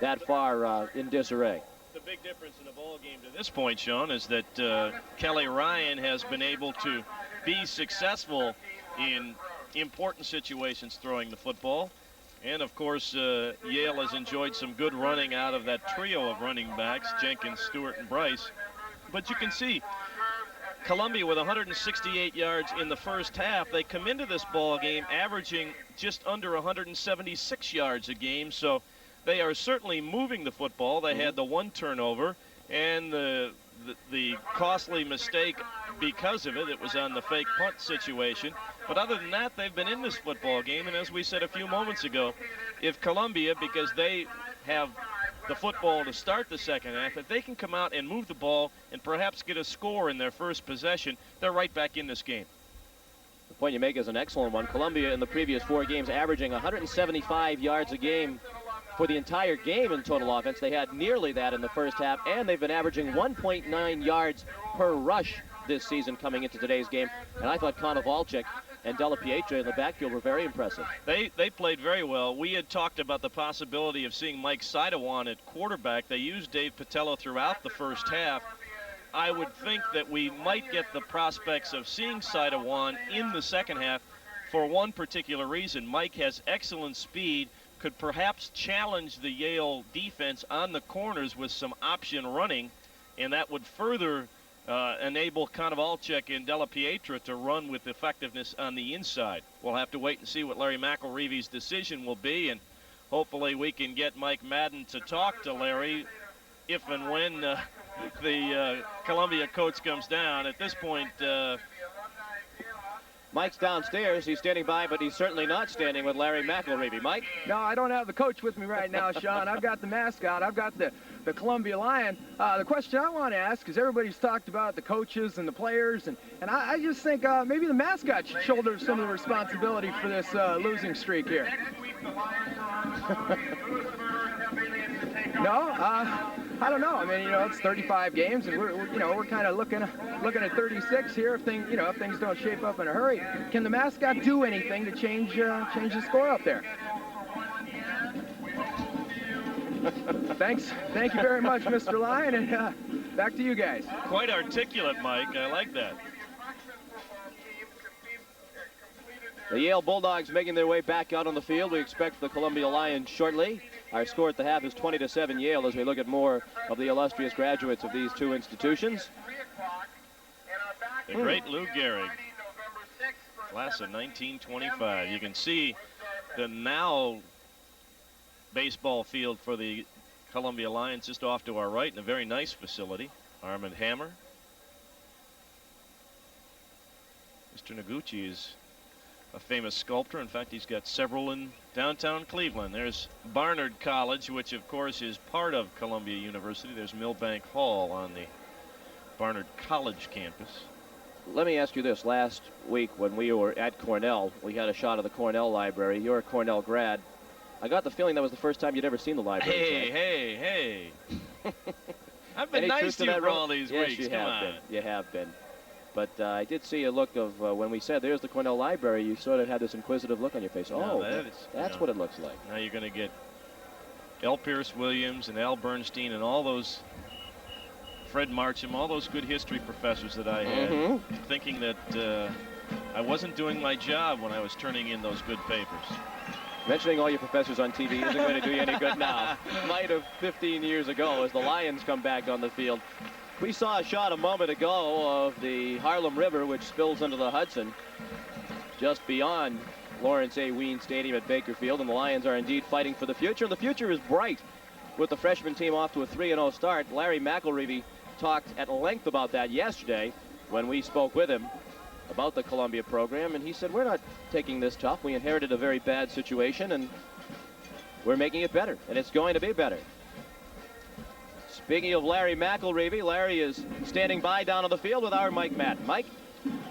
that far in disarray. The big difference in the ball game to this point, Sean, is that Kelly Ryan has been able to be successful in important situations throwing the football. And, of course, Yale has enjoyed some good running out of that trio of running backs, Jenkins, Stewart, and Bryce. But you can see Columbia with 168 yards in the first half. They come into this ball game averaging just under 176 yards a game. So they are certainly moving the football. They had the one turnover and the costly mistake because of it. It was on the fake punt situation. But other than that, they've been in this football game. And as we said a few moments ago, if Columbia, because they have the football to start the second half, if they can come out and move the ball and perhaps get a score in their first possession, they're right back in this game. The point you make is an excellent one. Columbia in the previous 4 games averaging 175 yards a game for the entire game in total offense. They had nearly that in the first half, and they've been averaging 1.9 yards per rush this season coming into today's game. And I thought Konovalchik and Della Pietra in the backfield were very impressive. They played very well. We had talked about the possibility of seeing Mike Sidewan at quarterback. They used Dave Patello throughout the first half. I would think that we might get the prospects of seeing Sidewan in the second half for one particular reason. Mike has excellent speed, could perhaps challenge the Yale defense on the corners with some option running, and that would further enable Konovalchik and Della Pietra to run with effectiveness on the inside. We'll have to wait and see what Larry McElreavy's decision will be, and hopefully we can get Mike Madden to talk to Larry if and when the Columbia coach comes down. At this point, Mike's downstairs. He's standing by, but he's certainly not standing with Larry McElreavy. Mike? No, I don't have the coach with me right now, Sean. I've got the mascot. I've got the Columbia Lion. The question I want to ask is everybody's talked about the coaches and the players, and I just think maybe the mascot should shoulder some of the responsibility for this losing streak here. No? I don't know. I mean, it's 35 games, and we're kind of looking at 36 here. If things don't shape up in a hurry, can the mascot do anything to change the score up there? Thanks. Thank you very much, Mr. Lyon, and back to you guys. Quite articulate, Mike. I like that. The Yale Bulldogs making their way back out on the field. We expect the Columbia Lions shortly. Our score at the half is 20-7 Yale as we look at more of the illustrious graduates of these two institutions. The great Lou Gehrig, class of 1925. You can see the now baseball field for the Columbia Lions just off to our right in a very nice facility. Arm and Hammer. Mr. Noguchi is a famous sculptor. In fact, he's got several in downtown Cleveland. There's Barnard College, which of course is part of Columbia University. There's Millbank Hall on the Barnard College campus. Let me ask you this. Last week when we were at Cornell, we had a shot of the Cornell library. You're a Cornell grad. I got the feeling that was the first time you'd ever seen the library. Hey. I've been nice to you for all these weeks. Yes, you have been. But I did see a look of when we said there's the Cornell library, you sort of had this inquisitive look on your face. That's what it looks like. Now you're going to get L. Pierce Williams and Al Bernstein and all those, Fred Marcham, all those good history professors that I had, thinking that I wasn't doing my job when I was turning in those good papers. Mentioning all your professors on TV isn't going to do you any good now. Might have 15 years ago as the Lions come back on the field. We saw a shot a moment ago of the Harlem River, which spills into the Hudson just beyond Lawrence A. Wien Stadium at Baker Field, and the Lions are indeed fighting for the future. The future is bright with the freshman team off to a 3-0 start. Larry McElreavy talked at length about that yesterday when we spoke with him about the Columbia program, and he said, we're not taking this tough. We inherited a very bad situation, and we're making it better, and it's going to be better. Speaking of Larry McElreavy, Larry is standing by down on the field with our Mike Madden. Mike?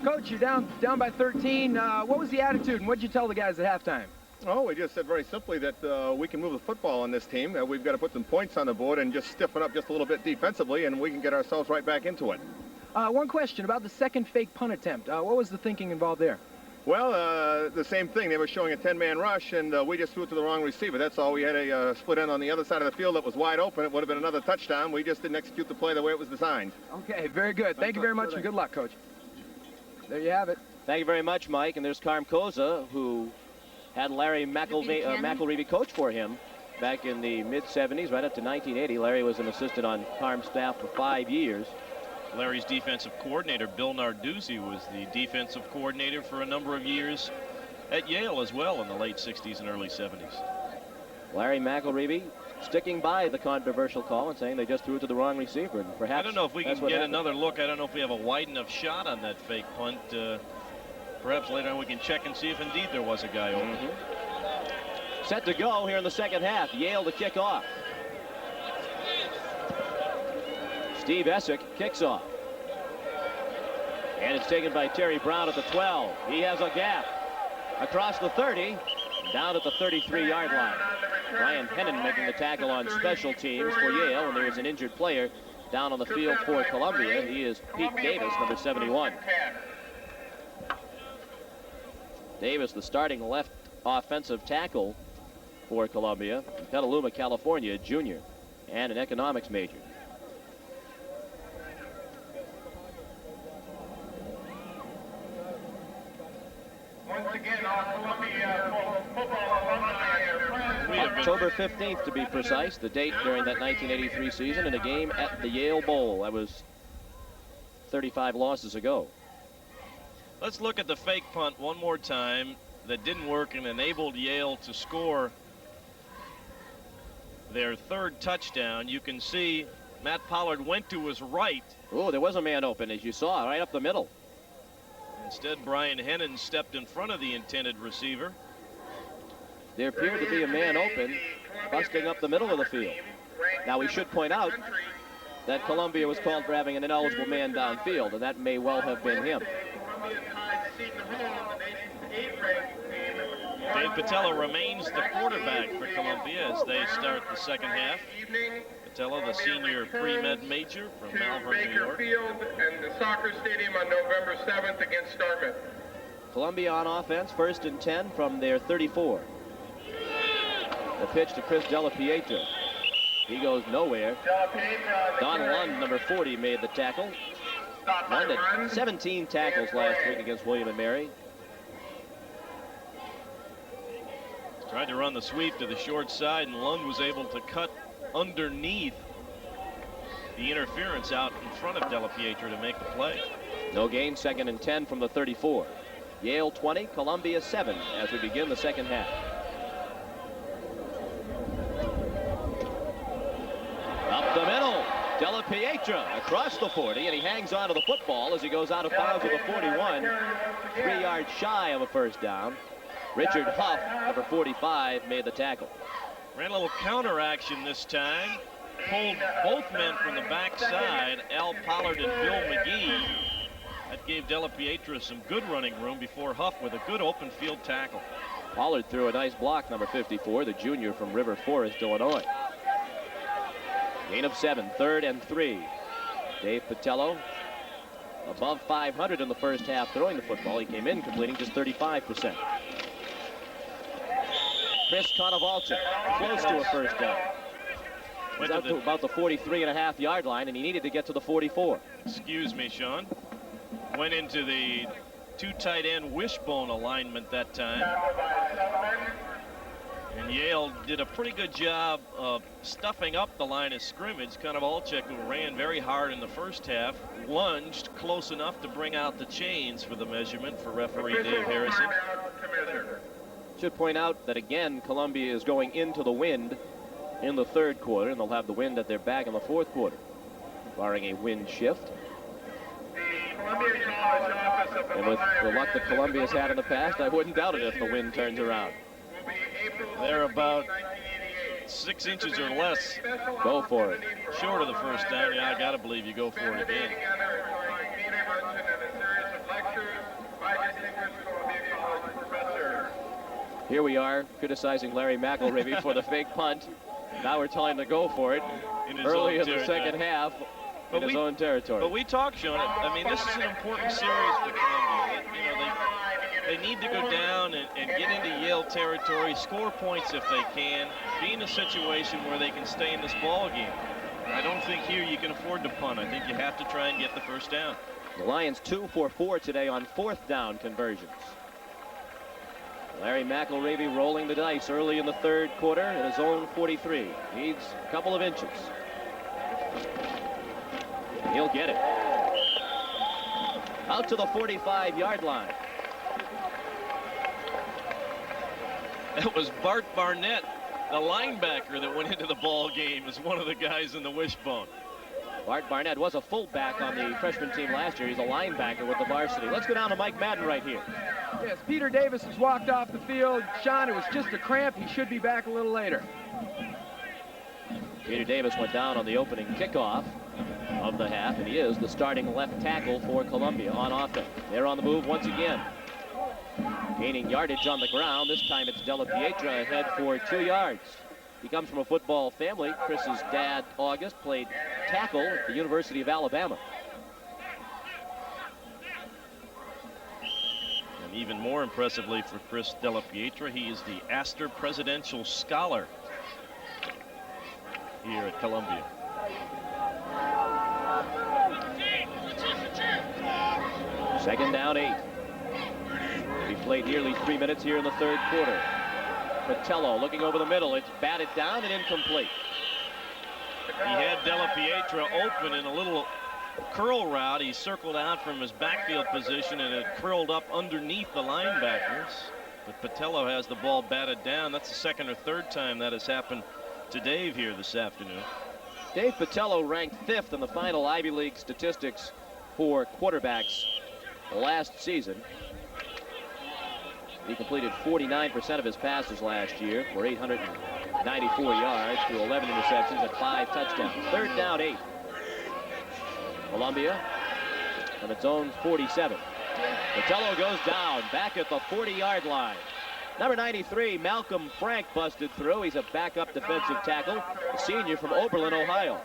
Coach, you're down by 13. What was the attitude, and what did you tell the guys at halftime? Oh, we just said very simply that we can move the football on this team. We've got to put some points on the board and just stiffen up just a little bit defensively, and we can get ourselves right back into it. One question about the second fake punt attempt. What was the thinking involved there? Well, the same thing. They were showing a 10-man rush, and we just threw it to the wrong receiver. That's all. We had a split end on the other side of the field that was wide open. It would have been another touchdown. We just didn't execute the play the way it was designed. Okay, very good. Thank you very much, and good luck, Coach. There you have it. Thank you very much, Mike. And there's Carm Koza, who had Larry McElreavy coach for him back in the mid-'70s, right up to 1980. Larry was an assistant on Carm's staff for 5 years. Larry's defensive coordinator, Bill Narduzzi, was the defensive coordinator for a number of years at Yale as well in the late 60s and early 70s. Larry McElreavy sticking by the controversial call and saying they just threw it to the wrong receiver. And perhaps I don't know if we that's can what get happened. another look. I don't know if we have a wide enough shot on that fake punt. Perhaps later on we can check and see if indeed there was a guy open. Set to go here in the second half. Yale to kick off. Steve Essick kicks off. And it's taken by Terry Brown at the 12. He has a gap. Across the 30, down at the 33-yard line. Brian Hennon making the tackle on special teams for Yale, and there is an injured player down on the field for Columbia. He is Pete Davis, number 71. Davis, the starting left offensive tackle for Columbia, Petaluma, California, junior, and an economics major. Once again, all Columbia football alumni and their friends. October 15th, to be precise, the date during that 1983 season, in a game at the Yale Bowl. That was 35 losses ago. Let's look at the fake punt one more time that didn't work and enabled Yale to score their third touchdown. You can see Matt Pollard went to his right. Oh, there was a man open, as you saw, right up the middle. Instead, Brian Hennon stepped in front of the intended receiver. There appeared to be a man open, busting up the middle of the field. Now, we should point out that Columbia was called for having an ineligible man downfield, and that may well have been him. Dave Patello remains the quarterback for Columbia as they start the second half. Patello, the senior pre-med major from Malvern, New York. Field and the soccer stadium on November 7th against Dartmouth. Columbia on offense, 1st and 10 from their 34. The pitch to Chris Della Pietra. He goes nowhere. Don Lund, number 40, made the tackle. Lund had 17 tackles last week against William & Mary. Tried to run the sweep to the short side, and Lund was able to cut underneath the interference out in front of Della Pietra to make the play. No gain, 2nd and 10 from the 34. Yale 20, Columbia 7 as we begin the second half. Up the middle, Della Pietra across the 40, and he hangs on to the football as he goes out of bounds at the 41, 3 yards shy of a first down. Richard Huff, number 45, made the tackle. Ran a little counter action this time. Pulled both men from the backside, Al Pollard and Bill McGee. That gave Della Pietra some good running room before Huff with a good open field tackle. Pollard threw a nice block, number 54, the junior from River Forest, Illinois. Gain of 7, 3rd and 3. Dave Patello above 500 in the first half throwing the football. He came in completing just 35%. Chris Konovalchik, close to a first down. He's out to about the 43.5-yard line, and he needed to get to the 44. Excuse me, Sean. Went into the 2 tight end wishbone alignment that time. And Yale did a pretty good job of stuffing up the line of scrimmage. Konovalchik, who ran very hard in the first half, lunged close enough to bring out the chains for the measurement for referee Dave Harrison. Should point out that, again, Columbia is going into the wind in the 3rd quarter, and they'll have the wind at their back in the 4th quarter, barring a wind shift. And with the luck that Columbia's had in the past, I wouldn't doubt it if the wind turns around. They're about 6 inches or less. Go for it. Short of the first down. Yeah, I got to believe you go for it again. Here we are criticizing Larry McElravy for the fake punt. Now we're telling him to go for it early in the second half in his own territory. But we talked, Sean. I mean, this is an important series for Columbia. You know, they need to go down and get into Yale territory, score points if they can, be in a situation where they can stay in this ball game. I don't think here you can afford to punt. I think you have to try and get the first down. The Lions 2 for 4 today on 4th down conversions. Larry McElravy rolling the dice early in the 3rd quarter in his own 43. Needs a couple of inches. He'll get it. Out to the 45-yard line. That was Bart Barnett the linebacker that went into the ball game is one of the guys in the wishbone. Bart Barnett was a fullback on the freshman team last year. He's a linebacker with the varsity. Let's go down to Mike Madden right here. Yes, Peter Davis has walked off the field. Sean, it was just a cramp. He should be back a little later. Peter Davis went down on the opening kickoff of the half, and he is the starting left tackle for Columbia on offense. They're on the move once again. Gaining yardage on the ground. This time it's Della Pietra ahead for 2 yards. He comes from a football family. Chris's dad, August, played tackle at the University of Alabama. And even more impressively for Chris Della Pietra, he is the Astor Presidential Scholar here at Columbia. Second down 8. We played nearly 3 minutes here in the third quarter. Patello looking over the middle. It's batted down and incomplete. He had Della Pietra open in a little curl route. He circled out from his backfield position and it curled up underneath the linebackers. But Patello has the ball batted down. That's the second or third time that has happened to Dave here this afternoon. Dave Patello ranked 5th in the final Ivy League statistics for quarterbacks last season. He completed 49% of his passes last year for 894 yards through 11 interceptions and 5 touchdowns. Third down 8. Columbia from its own 47. Patello goes down back at the 40-yard line. Number 93, Malcolm Frank, busted through. He's a backup defensive tackle, a senior from Oberlin, Ohio.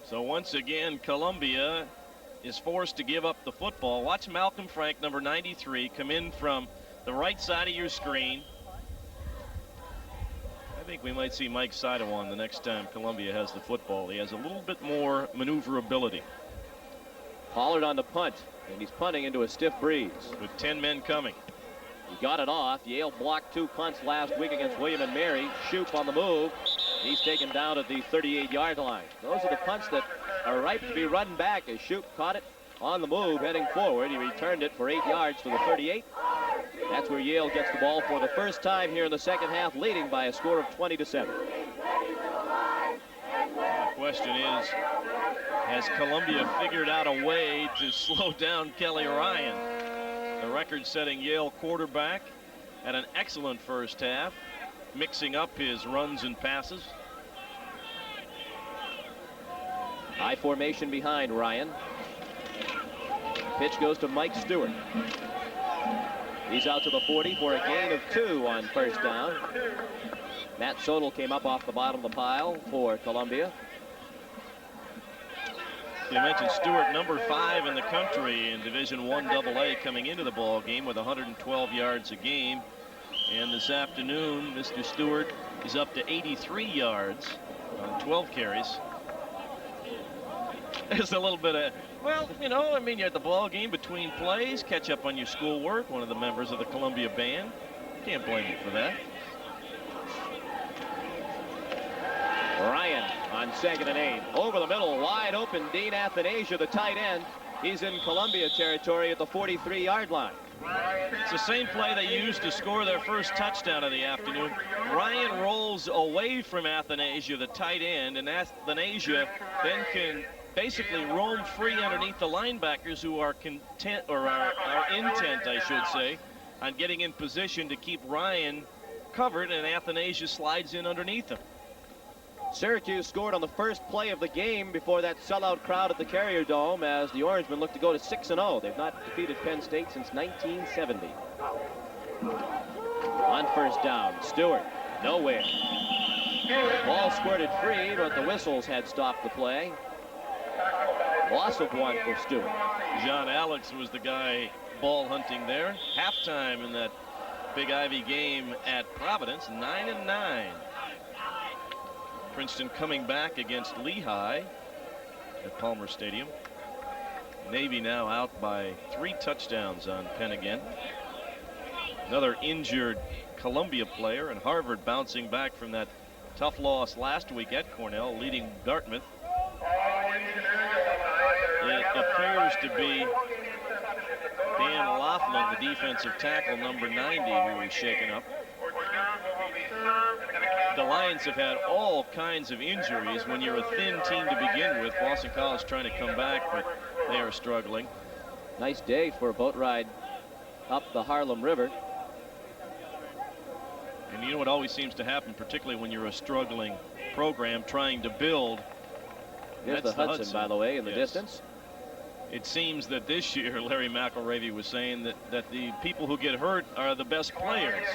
So once again, Columbia is forced to give up the football. Watch Malcolm Frank, number 93, come in from the right side of your screen. I think we might see Mike Sidewan the next time Columbia has the football. He has a little bit more maneuverability. Pollard on the punt, and he's punting into a stiff breeze. With 10 men coming. He got it off. Yale blocked 2 punts last week against William and Mary. Shoop on the move. He's taken down at the 38-yard line. Those are the punts that are ripe to be run back as Shoop caught it on the move heading forward. He returned it for 8 yards to the 38. That's where Yale gets the ball for the first time here in the second half, leading by a score of 20-7. The question is, has Columbia figured out a way to slow down Kelly Ryan? The record-setting Yale quarterback had an excellent first half, mixing up his runs and passes. High formation behind Ryan. Pitch goes to Mike Stewart. He's out to the 40 for a gain of 2 on first down. Matt Sodal came up off the bottom of the pile for Columbia. You mentioned Stewart, number 5 in the country in Division I AA, coming into the ball game with 112 yards a game. And this afternoon, Mr. Stewart is up to 83 yards on 12 carries. There's a little bit of, well, you know, I mean, you're at the ball game between plays, catch up on your schoolwork. One of the members of the Columbia band. Can't blame you for that. Ryan on 2nd and 8. Over the middle, wide open. Dean Athanasia, the tight end. He's in Columbia territory at the 43-yard line. It's the same play they used to score their first touchdown of the afternoon. Ryan rolls away from Athanasia, the tight end, and Athanasia then can basically roam free underneath the linebackers who are content, or are intent, I should say, on getting in position to keep Ryan covered, and Athanasia slides in underneath him. Syracuse scored on the first play of the game before that sellout crowd at the Carrier Dome as the Orangemen look to go to 6-0. They've not defeated Penn State since 1970. On first down, Stewart, nowhere. Ball squirted free, but the whistles had stopped the play. Loss of 1 for Stewart. John Alex was the guy ball hunting there. Halftime in that Big Ivy game at Providence, 9-9. Princeton coming back against Lehigh at Palmer Stadium. Navy now out by 3 touchdowns on Penn again. Another injured Columbia player, and Harvard bouncing back from that tough loss last week at Cornell, leading Dartmouth. It appears to be Dan Laughlin, the defensive tackle, number 90, who is shaken up. the Lions have had all kinds of injuries. When you're a thin team to begin with, Boston College trying to come back, but they are struggling. Nice day for a boat ride up the Harlem River. And you know what always seems to happen, particularly when you're a struggling program trying to build. Here's the Hudson, by the way, in the Yes. distance. It seems that this year, Larry McElravy was saying that the people who get hurt are the best players,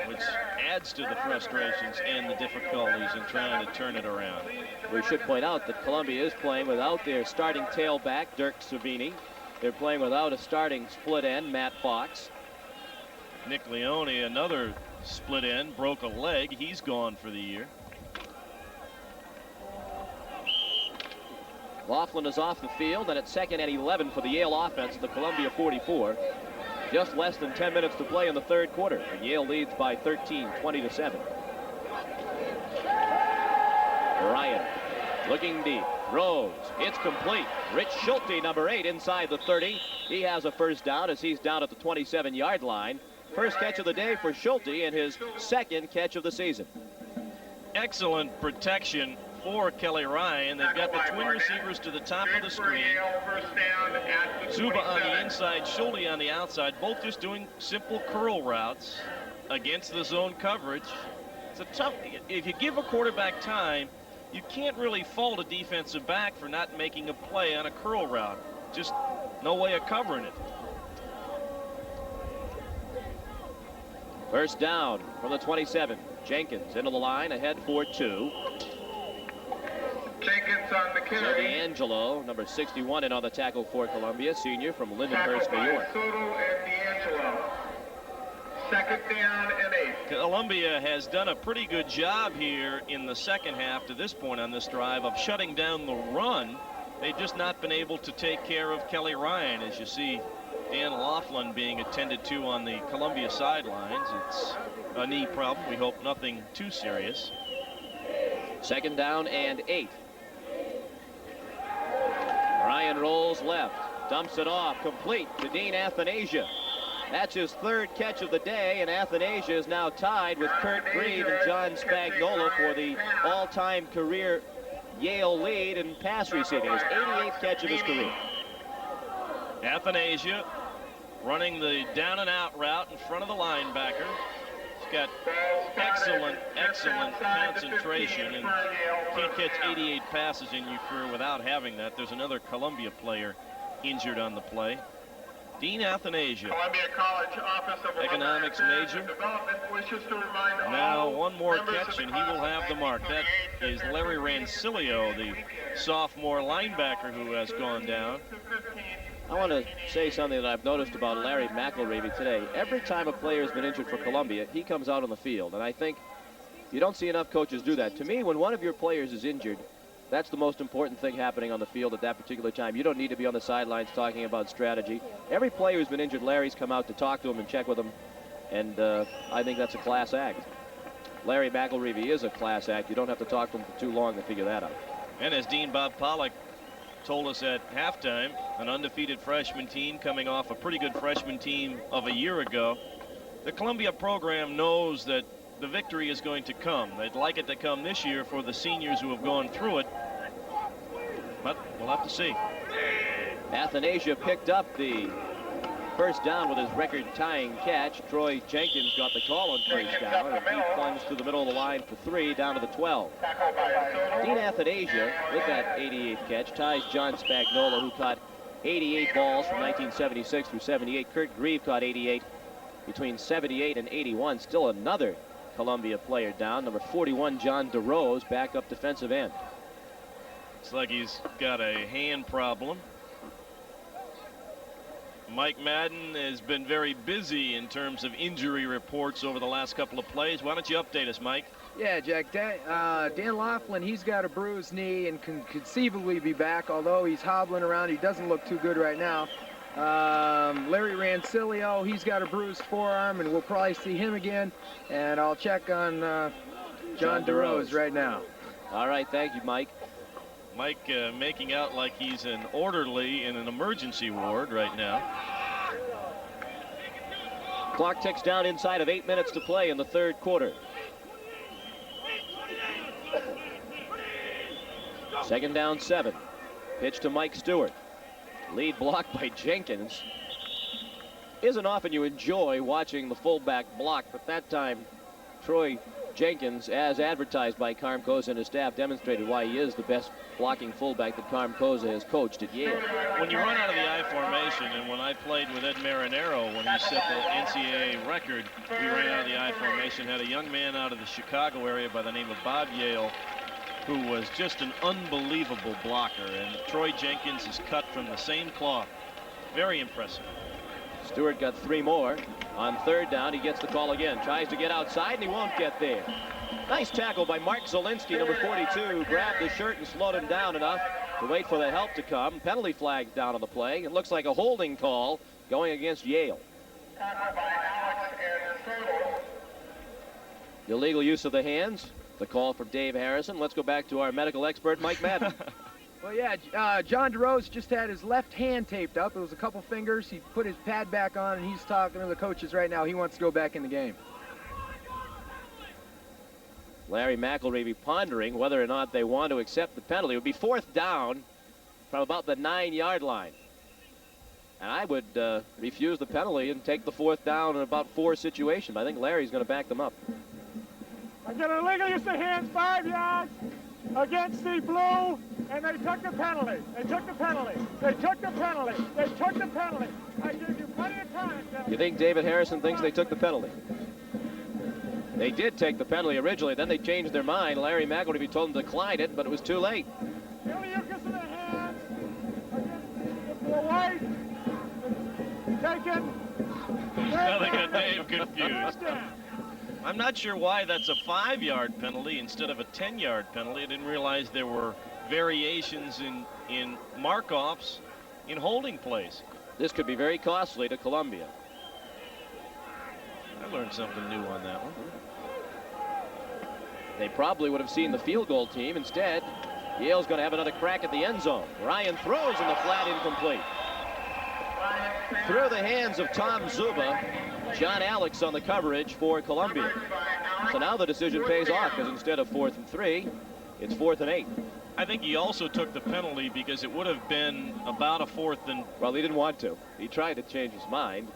which adds to the frustrations and the difficulties in trying to turn it around. We should point out that Columbia is playing without their starting tailback, Dirk Savini. They're playing without a starting split end, Matt Fox. Nick Leone, another split end, broke a leg. He's gone for the year. Laughlin is off the field, and it's 2nd and 11 for the Yale offense, the Columbia 44. Just less than 10 minutes to play in the third quarter, and Yale leads by 13, 20-7. Ryan looking deep, throws, it's complete. Rich Schulte, number 8, inside the 30. He has a first down as he's down at the 27-yard line. First catch of the day for Schulte and his 2nd catch of the season. Excellent protection for Kelly Ryan. They've got the twin receivers to the top of the screen. Zuba on the inside, Schulte on the outside, both just doing simple curl routes against the zone coverage. It's a tough, if you give a quarterback time, you can't really fault a defensive back for not making a play on a curl route. Just no way of covering it. First down from the 27. Jenkins into the line, ahead for 2. Jenkins on the So carry. D'Angelo, number 61, in on the tackle for Columbia, senior from Lindenhurst, New York. Soto and D'Angelo. 2nd down and 8. Columbia has done a pretty good job here in the second half to this point on this drive of shutting down the run. They've just not been able to take care of Kelly Ryan, as you see Dan Laughlin being attended to on the Columbia sidelines. It's a knee problem. We hope nothing too serious. 2nd down and 8. Ryan rolls left, dumps it off, complete to Dean Athanasia. That's his 3rd catch of the day, and Athanasia is now tied with Kurt Grieve and John Spagnola for the all-time career Yale lead in pass receiving. His 88th catch of his career. Athanasia running the down and out route in front of the linebacker. He's got excellent concentration and can't catch 88 passes in your career without having that. There's another Columbia player injured on the play. Dean Athanasia, Columbia College Office of economics major. Development wishes to remind Now all one more members of catch the and he will have the mark. That is Larry Rancilio, the sophomore linebacker who has gone down. I want to say something that I've noticed about Larry McElravy today. Every time a player has been injured for Columbia, he comes out on the field, and I think you don't see enough coaches do that. To me, when one of your players is injured, that's the most important thing happening on the field at that particular time. You don't need to be on the sidelines talking about strategy. Every player who's been injured, Larry's come out to talk to him and check with him, and I think that's a class act. Larry McElravy is a class act. You don't have to talk to him for too long to figure that out. And as Dean Bob Pollock told us at halftime, an undefeated freshman team coming off a pretty good freshman team of a year ago. The Columbia program knows that the victory is going to come. They'd like it to come this year for the seniors who have gone through it, but we'll have to see. Athanasia picked up the first down with his record-tying catch. Troy Jenkins got the call on first down, and he plunged to the middle of the line for 3 down to the 12. Dean Athanasia, with that 88th catch, ties John Spagnola, who caught 88 balls from 1976 through 78. Kurt Grieve caught 88 between 78 and 81. Still another Columbia player down. Number 41, John DeRose, backup defensive end. Looks like he's got a hand problem. Mike Madden has been very busy in terms of injury reports over the last couple of plays. Why don't you update us, Mike? Yeah, Jack, Dan Laughlin, he's got a bruised knee and can conceivably be back, although he's hobbling around. He doesn't look too good right now. Larry Rancilio, he's got a bruised forearm, and we'll probably see him again. And I'll check on John DeRose right now. All right, thank you, Mike. Mike making out like he's an orderly in an emergency ward right now. Clock ticks down inside of 8 minutes to play in the third quarter. Second down 7. Pitch to Mike Stewart. Lead block by Jenkins. Isn't often you enjoy watching the fullback block, but that time Troy Jenkins, as advertised by Carm Koza and his staff, demonstrated why he is the best blocking fullback that Carm Koza has coached at Yale. When you run out of the I formation, and when I played with Ed Marinero when he set the NCAA record, we ran out of the I formation, had a young man out of the Chicago area by the name of Bob Yale, who was just an unbelievable blocker, and Troy Jenkins is cut from the same cloth. Very impressive. Stewart got 3 more. On third down, he gets the call again. Tries to get outside, and he won't get there. Nice tackle by Mark Zielinski, number 42. Grabbed the shirt and slowed him down enough to wait for the help to come. Penalty flags down on the play. It looks like a holding call going against Yale. Illegal use of the hands. The call from Dave Harrison. Let's go back to our medical expert, Mike Madden. Well, yeah, John DeRose just had his left hand taped up. It was a couple fingers. He put his pad back on, and he's talking to the coaches right now. He wants to go back in the game. Larry McElravy pondering whether or not they want to accept the penalty. It would be 4th down from about the 9-yard line. And I would refuse the penalty and take the 4th down in about 4 situations. I think Larry's going to back them up. I get an illegal use of hands, 5 yards against the blue, and they took the penalty. They took the penalty. They took the penalty. They took the penalty. I gave you plenty of time. You think David Harrison thinks they took the penalty? They did take the penalty originally. Then they changed their mind. Larry McElravy told them to decline it, but it was too late. Illegal use of the hands against the white. Taken. Now they got Dave confused. I'm not sure why that's a 5-yard penalty instead of a 10-yard penalty. I didn't realize there were variations in mark-offs in holding plays. This could be very costly to Columbia. I learned something new on that one. They probably would have seen the field goal team. Instead, Yale's going to have another crack at the end zone. Ryan throws in the flat, incomplete. Through the hands of Tom Zuba. John Alex on the coverage for Columbia. So now the decision pays off, because instead of 4th and 3, it's 4th and 8. I think he also took the penalty because it would have been about a 4th and... Well, he didn't want to. He tried to change his mind,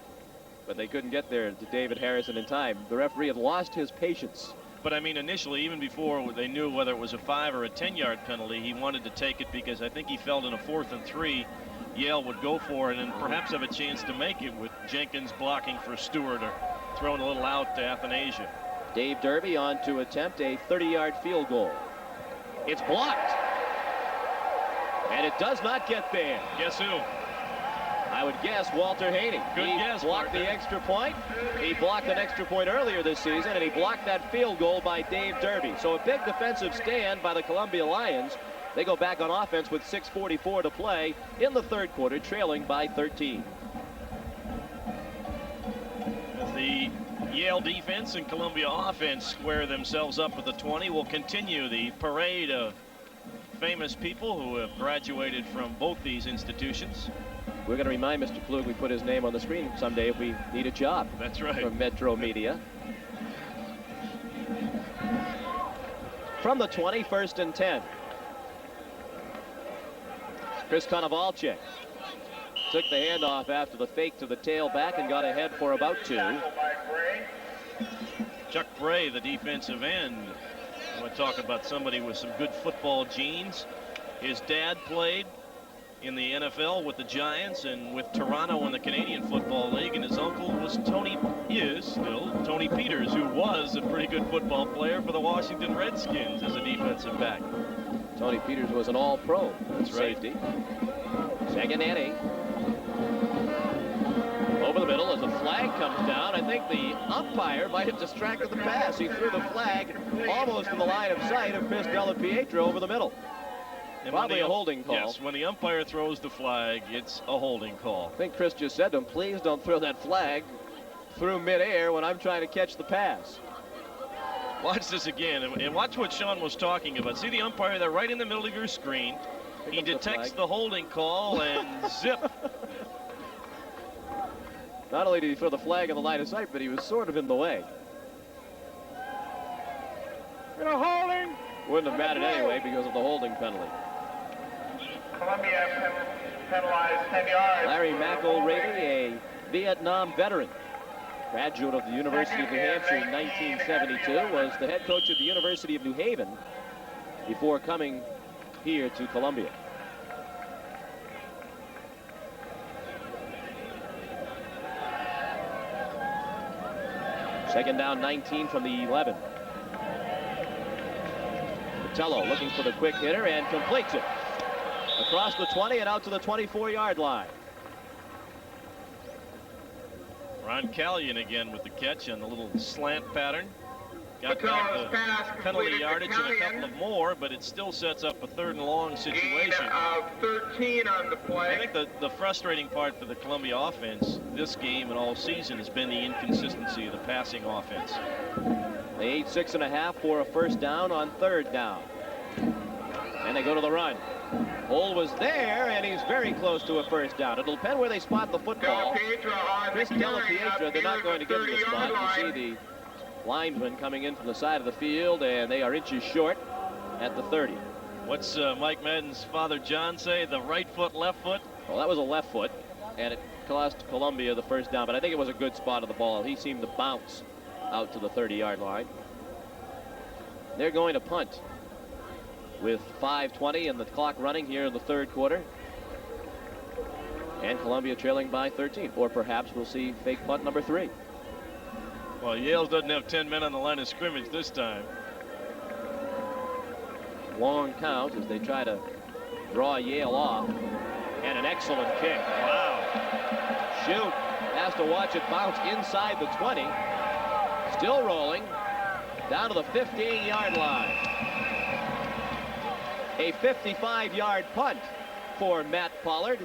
but they couldn't get there to David Harrison in time. The referee had lost his patience. But I mean, initially, even before they knew whether it was a 5 or a 10-yard penalty, he wanted to take it because I think he felt in a 4th and 3, Yale would go for it and perhaps have a chance to make it with Jenkins blocking for Stewart or throwing a little out to Athanasia. Dave Derby on to attempt a 30-yard field goal. It's blocked. And it does not get there. Guess who? I would guess Walter Haney. Good guess, He blocked the extra point. He blocked an extra point earlier this season, and he blocked that field goal by Dave Derby. So a big defensive stand by the Columbia Lions. They go back on offense with 6:44 to play in the 3rd quarter, trailing by 13. As the Yale defense and Columbia offense square themselves up at the 20, will continue the parade of famous people who have graduated from both these institutions. We're going to remind Mr. Klug we put his name on the screen someday if we need a job. That's right. From Metro Media. From the 20, 1st and 10. Chris Konovalchik took the handoff after the fake to the tailback and got ahead for about 2. Chuck Bray, the defensive end. I want to talk about somebody with some good football genes. His dad played in the NFL with the Giants and with Toronto in the Canadian Football League, and his uncle was Tony Peters, who was a pretty good football player for the Washington Redskins as a defensive back. Tony Peters was an all-pro. That's right. Safety. Second and 8. Over the middle as the flag comes down. I think the umpire might have distracted the pass. He threw the flag almost to the line of sight of Chris Delapietro over the middle. And probably a holding call. Yes, when the umpire throws the flag, it's a holding call. I think Chris just said to him, please don't throw that flag through midair when I'm trying to catch the pass. Watch this again, and watch what Sean was talking about. See the umpire there right in the middle of your screen. He detects the holding call and zip. Not only did he throw the flag in the line of sight, but he was sort of in the way. Holding. Wouldn't have mattered anyway because of the holding penalty. Columbia penalized 10 yards. Larry McElravy, a Vietnam veteran, graduate of the University of New Hampshire in 1972, was the head coach at the University of New Haven before coming here to Columbia. Second down, 19 from the 11. Patello looking for the quick hitter and completes it across the 20 and out to the 24-yard line. Ron Callion again with the catch on the little slant pattern. Got back the penalty yardage and a couple of more, but it still sets up a 3rd and long situation. Gain of 13 on the play. I think the frustrating part for the Columbia offense this game and all season has been the inconsistency of the passing offense. They ate 6.5 for a first down on 3rd down. And they go to the run. Hole was there, and he's very close to a first down. It'll depend where they spot the football. Chris Delapiedra, they're not going to give him the spot. You see the lineman coming in from the side of the field, and they are inches short at the 30. What's Mike Madden's father John say? The right foot, left foot? Well, that was a left foot, and it cost Columbia the first down, but I think it was a good spot of the ball. He seemed to bounce out to the 30-yard line. They're going to punt with 5:20 and the clock running here in the 3rd quarter. And Columbia trailing by 13, or perhaps we'll see fake punt number 3. Well, Yale doesn't have 10 men on the line of scrimmage this time. Long count as they try to draw Yale off. And an excellent kick. Wow. Shoot. Has to watch it bounce inside the 20. Still rolling. Down to the 15-yard line. A 55-yard punt for Matt Pollard.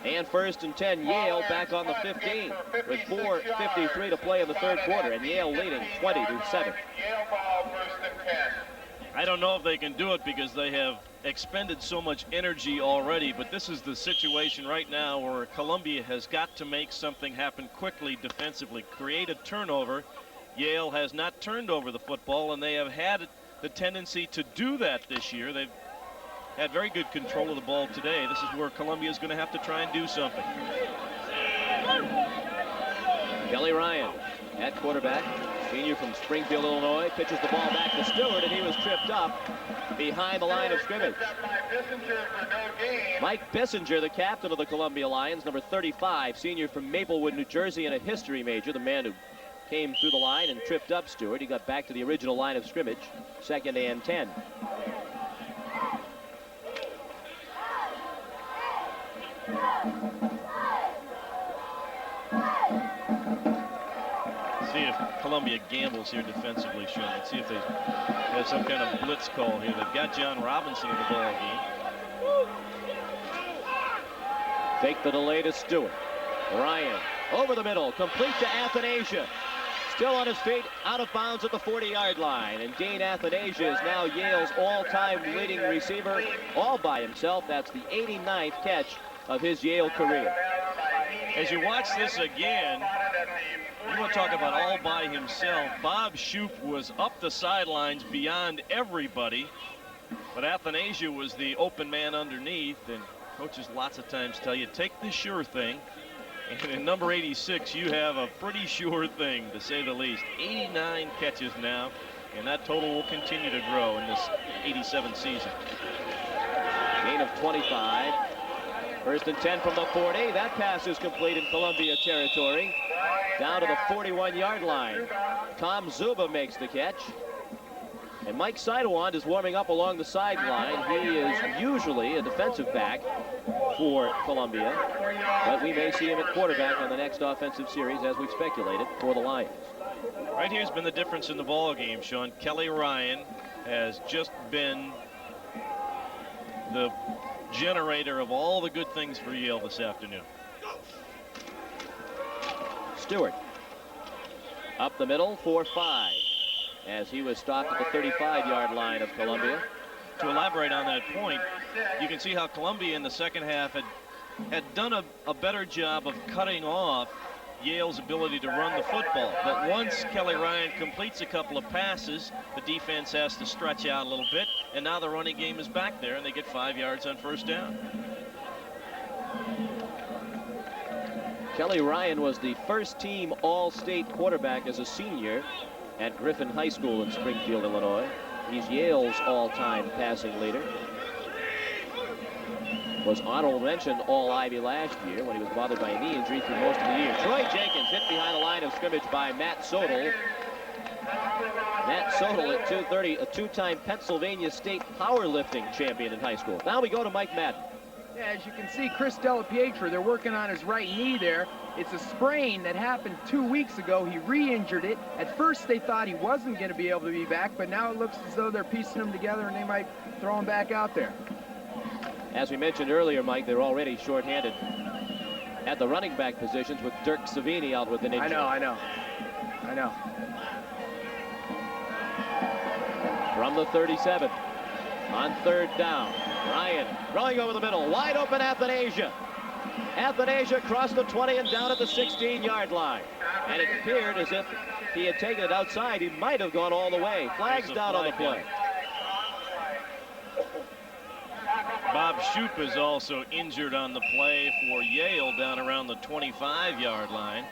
And 1st and 10, Yale back on the 15 with 4:53 to play in the 3rd quarter, and Yale leading 20-7. I don't know if they can do it because they have expended so much energy already, but this is the situation right now where Columbia has got to make something happen quickly defensively, create a turnover. Yale has not turned over the football, and they have had the tendency to do that this year. They've had very good control of the ball today. This is where Columbia is going to have to try and do something. Kelly Ryan at quarterback, senior from Springfield, Illinois, pitches the ball back to Stewart, and he was tripped up behind the line of scrimmage. Mike Bissinger, the captain of the Columbia Lions, number 35, senior from Maplewood, New Jersey, and a history major, the man who came through the line and tripped up Stewart. He got back to the original line of scrimmage, 2nd and 10. See if Columbia gambles here defensively, Sean. Let's see if they have some kind of blitz call here. They've got John Robinson in the ball game. Take the delay to Stewart. Ryan over the middle, complete to Athanasia. Still on his feet, out of bounds at the 40-yard line. And Dean Athanasia is now Yale's all-time leading receiver all by himself. That's the 89th catch of his Yale career. As you watch this again, you want to talk about all by himself. Bob Shoup was up the sidelines beyond everybody, but Athanasia was the open man underneath, and coaches lots of times tell you, take the sure thing. And in number 86, you have a pretty sure thing, to say the least. 89 catches now, and that total will continue to grow in this 87 season. Gain of 25. 1st and 10 from the 40. That pass is complete in Columbia territory. Down to the 41-yard line. Tom Zuba makes the catch. And Mike Sidewand is warming up along the sideline. He is usually a defensive back for Columbia, but we may see him at quarterback on the next offensive series, as we've speculated, for the Lions. Right here's been the difference in the ball game, Sean. Kelly Ryan has just been the generator of all the good things for Yale this afternoon. Stewart up the middle for 5 as he was stopped at the 35-yard line of Columbia. To elaborate on that point, you can see how Columbia in the second half had done a better job of cutting off Yale's ability to run the football. But once Kelly Ryan completes a couple of passes, the defense has to stretch out a little bit, and now the running game is back there, and they get 5 yards on first down. Kelly Ryan was the first-team All-State quarterback as a senior at Griffin High School in Springfield, Illinois. He's Yale's all-time passing leader. Was honorable mention All-Ivy last year when he was bothered by a knee injury through most of the year. Troy Jenkins hit behind the line of scrimmage by Matt Sodal. Matt Sodal at 230, a two-time Pennsylvania State powerlifting champion in high school. Now we go to Mike Madden. Yeah, as you can see, Chris Delapietro, they're working on his right knee there. It's a sprain that happened 2 weeks ago. He re-injured it. At first they thought he wasn't going to be able to be back, but now it looks as though they're piecing him together and they might throw him back out there. As we mentioned earlier, Mike, they're already shorthanded at the running back positions with Dirk Savini out with an injury. I know. From the 37, on third down, Ryan throwing over the middle, wide open Athanasia. Athanasia across the 20 and down at the 16-yard line. And it appeared as if he had taken it outside. He might have gone all the way. Flags down on the play. Bob Shoup is also injured on the play for Yale down around the 25-yard line.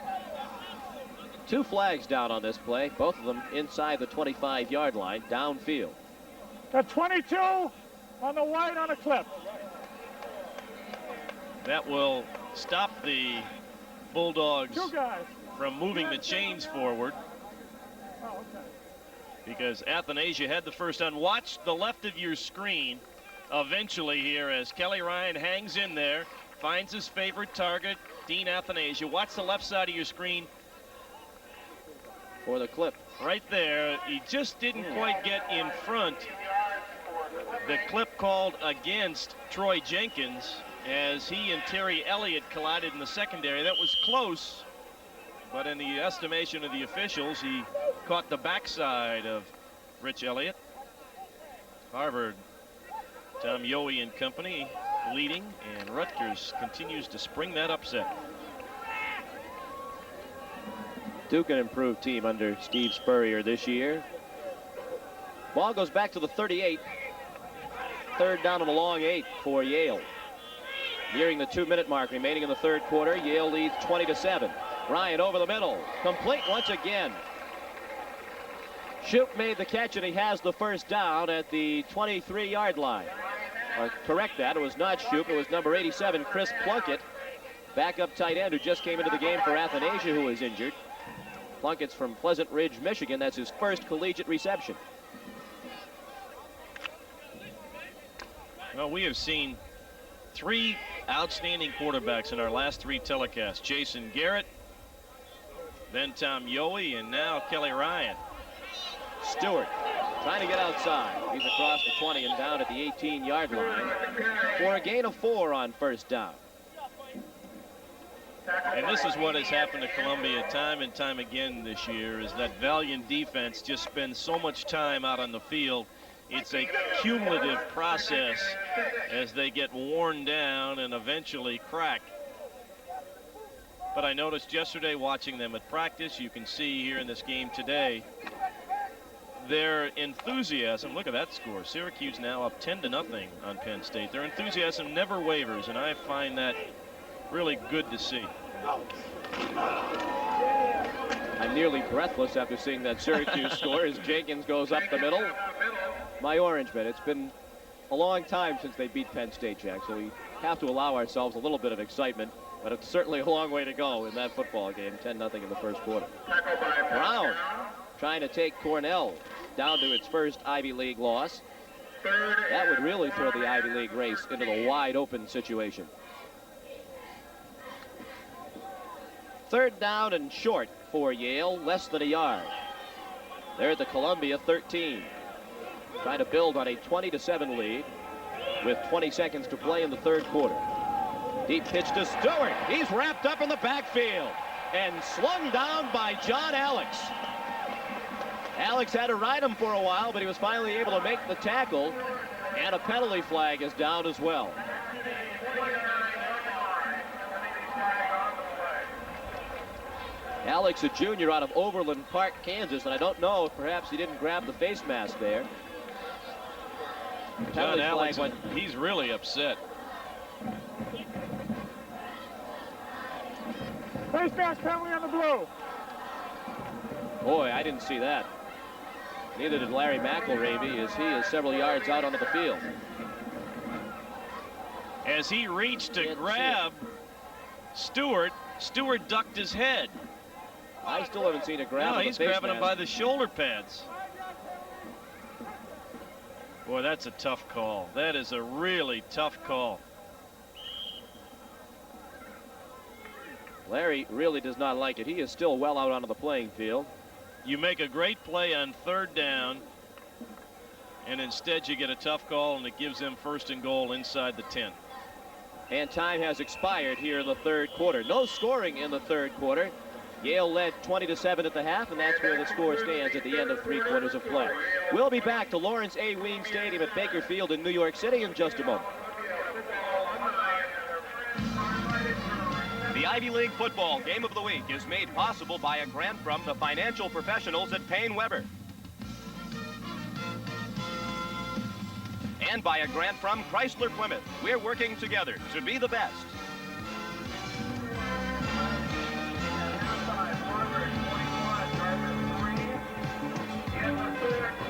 2 flags down on this play, both of them inside the 25-yard line, downfield. Got 22 on the white on a clip. That will stop the Bulldogs from moving the chains forward. Oh, okay. Because Athanasia had the first down. Watch the left of your screen eventually here as Kelly Ryan hangs in there, finds his favorite target, Dean Athanasia. Watch the left side of your screen. For the clip. Right there. He just didn't quite get in front. The clip called against Troy Jenkins as he and Terry Elliott collided in the secondary. That was close, but in the estimation of the officials, he caught the backside of Rich Elliott. Harvard, Tom Yohe and company leading, and Rutgers continues to spring that upset. Duke an improved team under Steve Spurrier this year. Ball goes back to the 38. Third down and a long 8 for Yale. Nearing the 2-minute mark remaining in the third quarter. Yale leads 20-7. Ryan over the middle. Complete once again. Shoup made the catch and he has the first down at the 23-yard line. Or correct that, it was not Shoup, it was number 87, Chris Plunkett. Backup tight end who just came into the game for Athanasia, who was injured. Plunkett's from Pleasant Ridge, Michigan. That's his first collegiate reception. Well, we have seen 3 outstanding quarterbacks in our last 3 telecasts. Jason Garrett, then Tom Yohe, and now Kelly Ryan. Stewart trying to get outside. He's across the 20 and down at the 18-yard line for a gain of 4 on first down. And this is what has happened to Columbia time and time again this year, is that valiant defense just spends so much time out on the field. It's a cumulative process as they get worn down and eventually crack. But I noticed yesterday watching them at practice, you can see here in this game today, their enthusiasm. Look at that score. Syracuse now up 10-0 on Penn State. Their enthusiasm never wavers, and I find that really good to see. I'm nearly breathless after seeing that Syracuse score as Jenkins goes up the middle. My Orangemen, it's been a long time since they beat Penn State, Jack, so we have to allow ourselves a little bit of excitement, but it's certainly a long way to go in that football game. 10-0 in the first quarter. Brown trying to take Cornell down to its first Ivy League loss. That would really throw the Ivy League race into the wide open situation. Third down and short for Yale, less than a yard. They're at the Columbia 13. Trying to build on a 20-7 lead with 20 seconds to play in the third quarter. Deep pitch to Stewart. He's wrapped up in the backfield and slung down by John Alex. Alex had to ride him for a while, but he was finally able to make the tackle, and a penalty flag is down as well. Alex, a junior out of Overland Park, Kansas, and I don't know if perhaps he didn't grab the face mask there. John Alex, he's really upset. Face mask penalty on the blue. Boy, I didn't see that. Neither did Larry McElravy, as he is several yards out onto the field. As he reached to grab Stewart, Stewart ducked his head. I still haven't seen a grab. No, of he's the face grabbing him mask. by the shoulder pads. Boy, that's a tough call. That is a really tough call. Larry really does not like it. He is still well out onto the playing field. You make a great play on 3rd down, and instead you get a tough call, and it gives them 1st and goal inside the 10. And time has expired here in the 3rd quarter. No scoring in the 3rd quarter. Yale led 20-7 at the half, and that's where the score stands at the end of 3 quarters of play. We'll be back to Lawrence A. Ween Stadium at Baker Field in New York City in just a moment. The Ivy League football game of the week is made possible by a grant from the financial professionals at Payne Weber. And by a grant from Chrysler Plymouth. We're working together to be the best.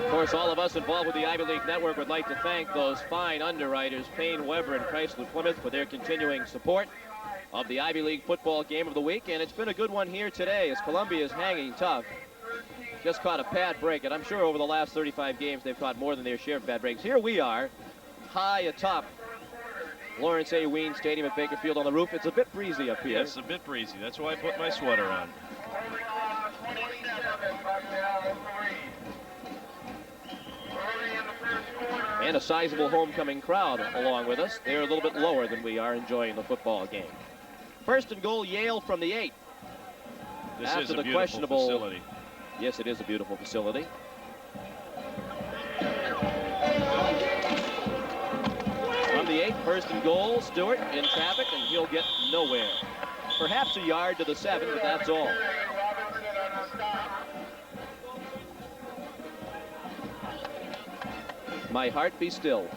Of course, all of us involved with the Ivy League Network would like to thank those fine underwriters, Payne Weber and Chrysler Plymouth, for their continuing support of the Ivy League football game of the week. And it's been a good one here today as Columbia is hanging tough. Just caught a bad break, and I'm sure over the last 35 games they've caught more than their share of bad breaks. Here we are, high atop Lawrence A. Ween Stadium at Baker Field on the roof. It's a bit breezy up here. Yes, a bit breezy. That's why I put my sweater on. And a sizable homecoming crowd along with us. They're a little bit lower than we are enjoying the football game. 1st and goal, Yale from the 8. This After is a the beautiful questionable facility. Yes, it is a beautiful facility. From the 8, 1st and goal, Stewart in traffic, and he'll get nowhere. Perhaps a yard to the 7, but that's all. My heart be still.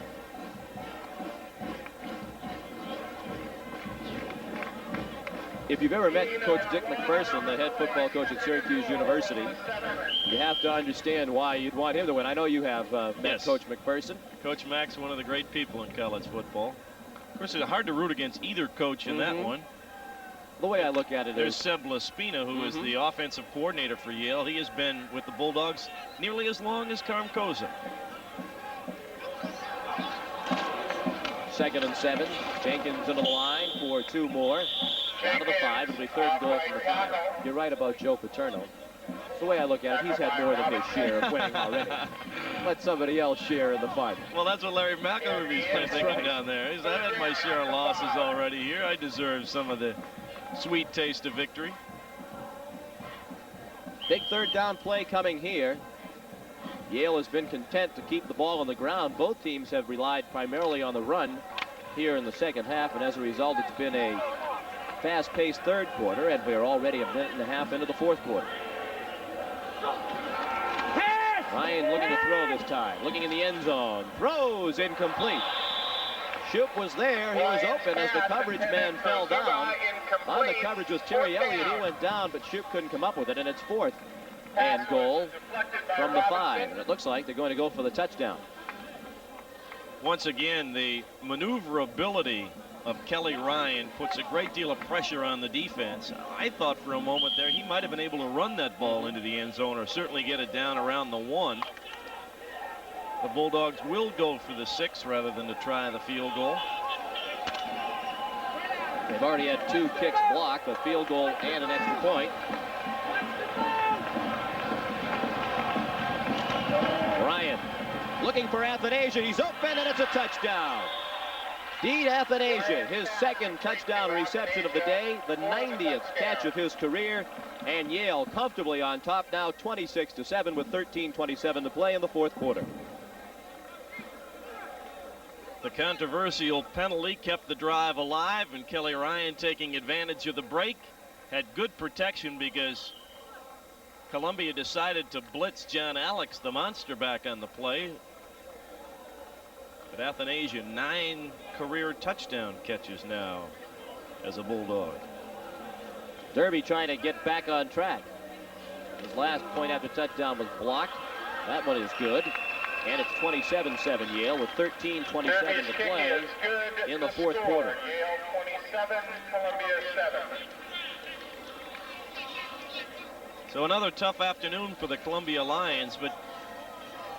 If you've ever met Coach Dick McPherson, the head football coach at Syracuse University, you have to understand why you'd want him to win. I know you have met Yes. Coach McPherson. Coach Mack's one of the great people in college football. Of course, it's hard to root against either coach in that one. The way I look at it There's is... Seb Laspina, who is the offensive coordinator for Yale. He has been with the Bulldogs nearly as long as Carm Koza. 2nd and 7. Jenkins into the line for 2 more. Down to the 5. It'll be 3rd and goal from the 5. You're right about Joe Paterno. The way I look at it, he's had more than his share of winning already. Let somebody else share in the fun. Well, that's what Larry McElravey's been thinking down there. He's, I've had my share of losses already here. I deserve some of the sweet taste of victory. Big 3rd down play coming here. Yale has been content to keep the ball on the ground. Both teams have relied primarily on the run here in the 2nd half, and as a result, it's been a fast-paced 3rd quarter, and we're already a minute and a half into the 4th quarter. Ryan looking to throw this time, looking in the end zone, throws incomplete. Shoup was there, he was open as the coverage man fell down. On the coverage was Terry Elliott, he went down, but Shoup couldn't come up with it, and it's 4th and goal from the 5. And it looks like they're going to go for the touchdown. Once again, the maneuverability of Kelly Ryan puts a great deal of pressure on the defense. I thought for a moment there he might have been able to run that ball into the end zone or certainly get it down around the 1. The Bulldogs will go for the 6 rather than to try the field goal. They've already had 2 kicks blocked, a field goal and an extra point. Ryan looking for Athanasia. He's open, and it's a touchdown. Dean Athanasia, his 2nd touchdown reception of the day, the 90th catch of his career, and Yale comfortably on top now 26-7 with 13:27 to play in the 4th quarter. The controversial penalty kept the drive alive, and Kelly Ryan taking advantage of the break had good protection because Columbia decided to blitz John Alex, the monster, back on the play. But Athanasia, 9 career touchdown catches now as a Bulldog. Derby trying to get back on track. His last point after touchdown was blocked. That one is good. And it's 27-7 Yale with 13:27 to play in the fourth quarter. Yale 27, Columbia 7. So another tough afternoon for the Columbia Lions. But,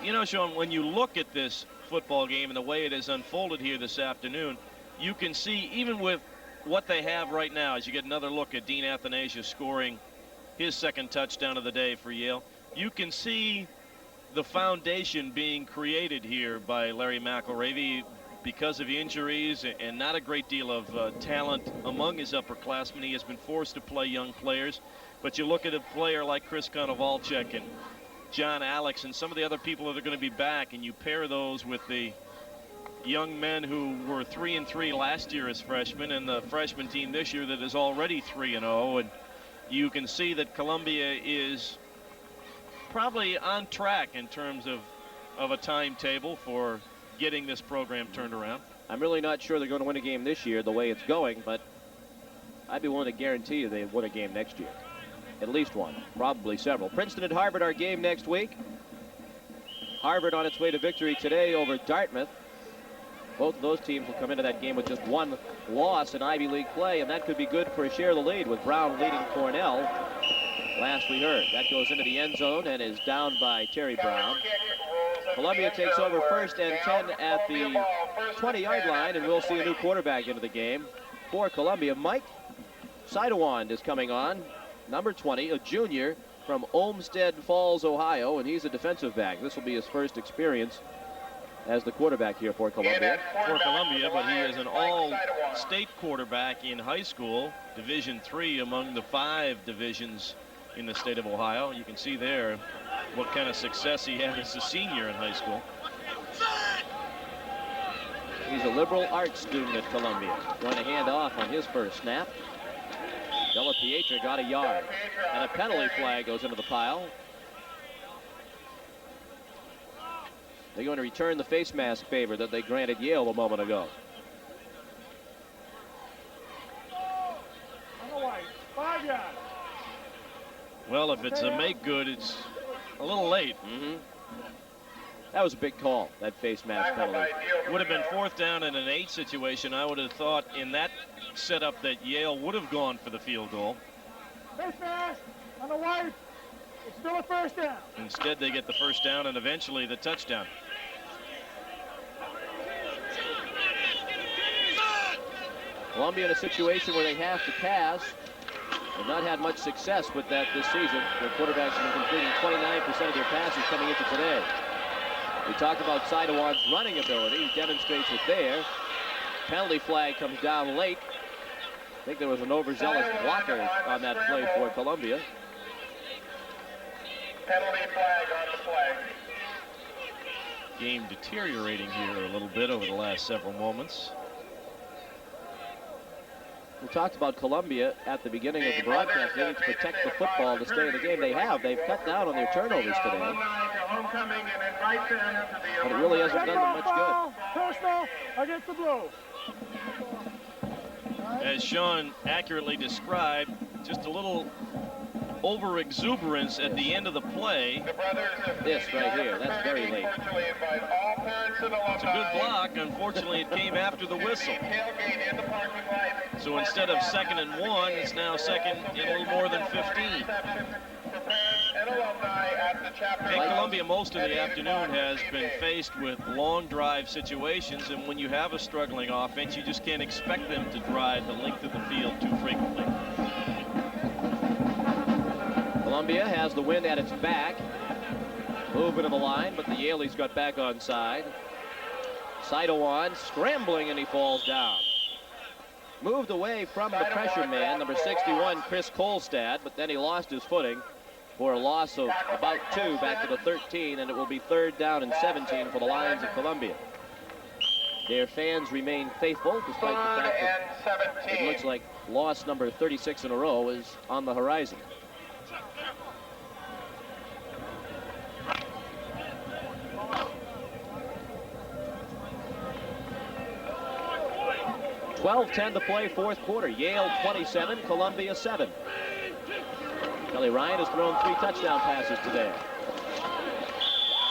you know, Sean, when you look at this football game and the way it has unfolded here this afternoon, you can see, even with what they have right now, as you get another look at Dean Athanasia scoring his second touchdown of the day for Yale, you can see the foundation being created here by Larry McElravy because of injuries and not a great deal of talent among his upperclassmen. He has been forced to play young players. But you look at a player like Chris Konovalchuk and John Alex and some of the other people that are going to be back, and you pair those with the young men who were 3-3 last year as freshmen and the freshman team this year that is already 3-0, and you can see that Columbia is probably on track in terms of a timetable for getting this program turned around. I'm really not sure they're going to win a game this year the way it's going, but I'd be willing to guarantee you they win a game next year. At least one, probably several. Princeton and Harvard, our game next week. Harvard on its way to victory today over Dartmouth. Both of those teams will come into that game with just one loss in Ivy League play, and that could be good for a share of the lead with Brown leading Cornell. Last we heard, that goes into the end zone and is down by Terry Brown. Columbia takes over 1st and 10 at the 20-yard line, and we'll see a new quarterback into the game for Columbia. Mike Sidewand is coming on, number 20, a junior from Olmsted Falls, Ohio, and he's a defensive back. This will be his first experience as the quarterback here for Columbia. But he is an all-state quarterback in high school, Division III among the 5 divisions in the state of Ohio. You can see there what kind of success he had as a senior in high school. He's a liberal arts student at Columbia. Going to hand off on his first snap. Della Pietra got a yard, and a penalty flag goes into the pile. They're going to return the face mask favor that they granted Yale a moment ago. On the white, 5 yards. Well, if it's a make good, it's a little late. That was a big call, that face mask penalty. Would have been 4th down in an 8 situation. I would have thought in that setup that Yale would have gone for the field goal. Face mask on the white. It's still a 1st down. Instead, they get the 1st down and eventually the touchdown. Columbia in a situation where they have to pass. They've not had much success with that this season. Their quarterbacks have been completing 29% of their passes coming into today. We talked about Sidewand's running ability. He demonstrates it there. Penalty flag comes down late. I think there was an overzealous blocker on that play for Columbia. Penalty flag on the flag. Game deteriorating here a little bit over the last several moments. We talked about Columbia at the beginning of the broadcast needing to protect the football to stay in the game. They have. They've cut down on their turnovers today. But it really hasn't done them much good. Personal against the blue. As Sean accurately described, just a little over-exuberance at the end of the play. This right here, that's very late. It's a good block. Unfortunately, it came after the whistle. So instead of 2nd and 1, it's now 2nd and a little more than 15. And Columbia most of the afternoon has been faced with long drive situations, and when you have a struggling offense, you just can't expect them to drive the length of the field too frequently. Columbia has the wind at its back. Movement of the line, but the Yaleys got back on side. Sidewand scrambling, and he falls down. Moved away from the pressure man, number 61, Chris Kolstad, but then he lost his footing for a loss of about 2 back to the 13, and it will be 3rd down and 17 for the Lions of Columbia. Their fans remain faithful despite the fact that it looks like loss number 36 in a row is on the horizon. .12:10 to play, fourth quarter. Yale 27, Columbia 7. Kelly Ryan has thrown 3 touchdown passes today.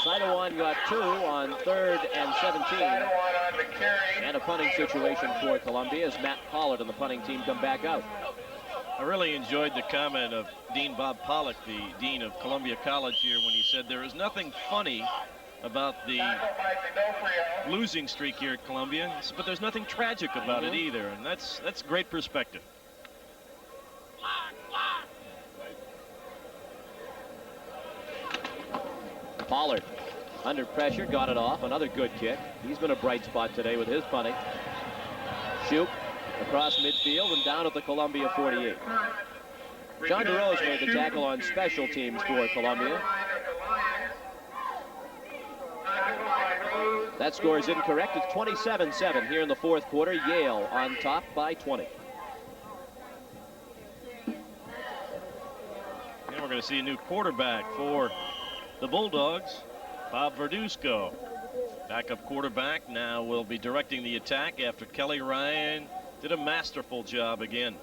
Sidewan got 2 on 3rd and 17. And a punting situation for Columbia as Matt Pollard and the punting team come back out. I really enjoyed the comment of Dean Bob Pollock, the dean of Columbia College here, when he said there is nothing funny about the losing streak here at Columbia, but there's nothing tragic about it either, and that's great perspective. Pollard under pressure, got it off. Another good kick. He's been a bright spot today with his punting. Shoop across midfield and down at the Columbia 48. John DeRose made the tackle on special teams for Columbia. That score is incorrect. It's 27-7 here in the fourth quarter. Yale on top by 20. And we're going to see a new quarterback for the Bulldogs, Bob Verduzco. Backup quarterback now will be directing the attack after Kelly Ryan did a masterful job again.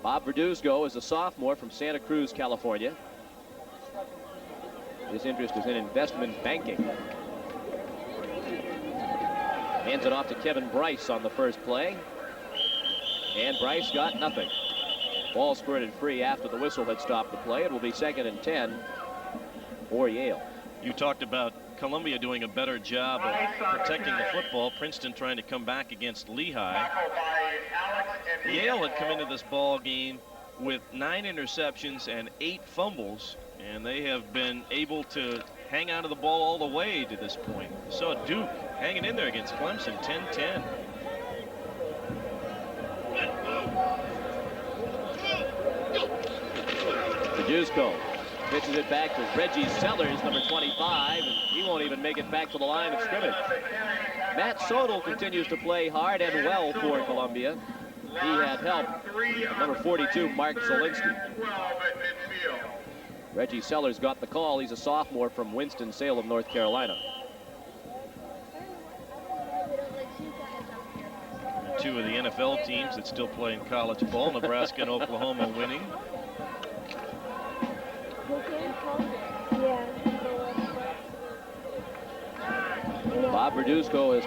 Bob Verduzco is a sophomore from Santa Cruz, California. His interest is in investment banking. Hands it off to Kevin Bryce on the first play. And Bryce got nothing. Ball squirted free after the whistle had stopped the play. It will be 2nd and 10 for Yale. You talked about Columbia doing a better job of protecting the football. Princeton trying to come back against Lehigh. Yale had come into this ball game with 9 interceptions and 8 fumbles, and they have been able to hang on to the ball all the way to this point. You saw Duke hanging in there against Clemson, 10-10. Verduzco pitches it back to Reggie Sellers, number 25, and he won't even make it back to the line of scrimmage. Matt Sodal continues to play hard and well for Columbia. He had help number 42, Mark Zielinski. Reggie Sellers got the call. He's a sophomore from Winston-Salem, North Carolina. And 2 of the NFL teams that still play in college ball, Nebraska and Oklahoma, winning. Bob Verduzco has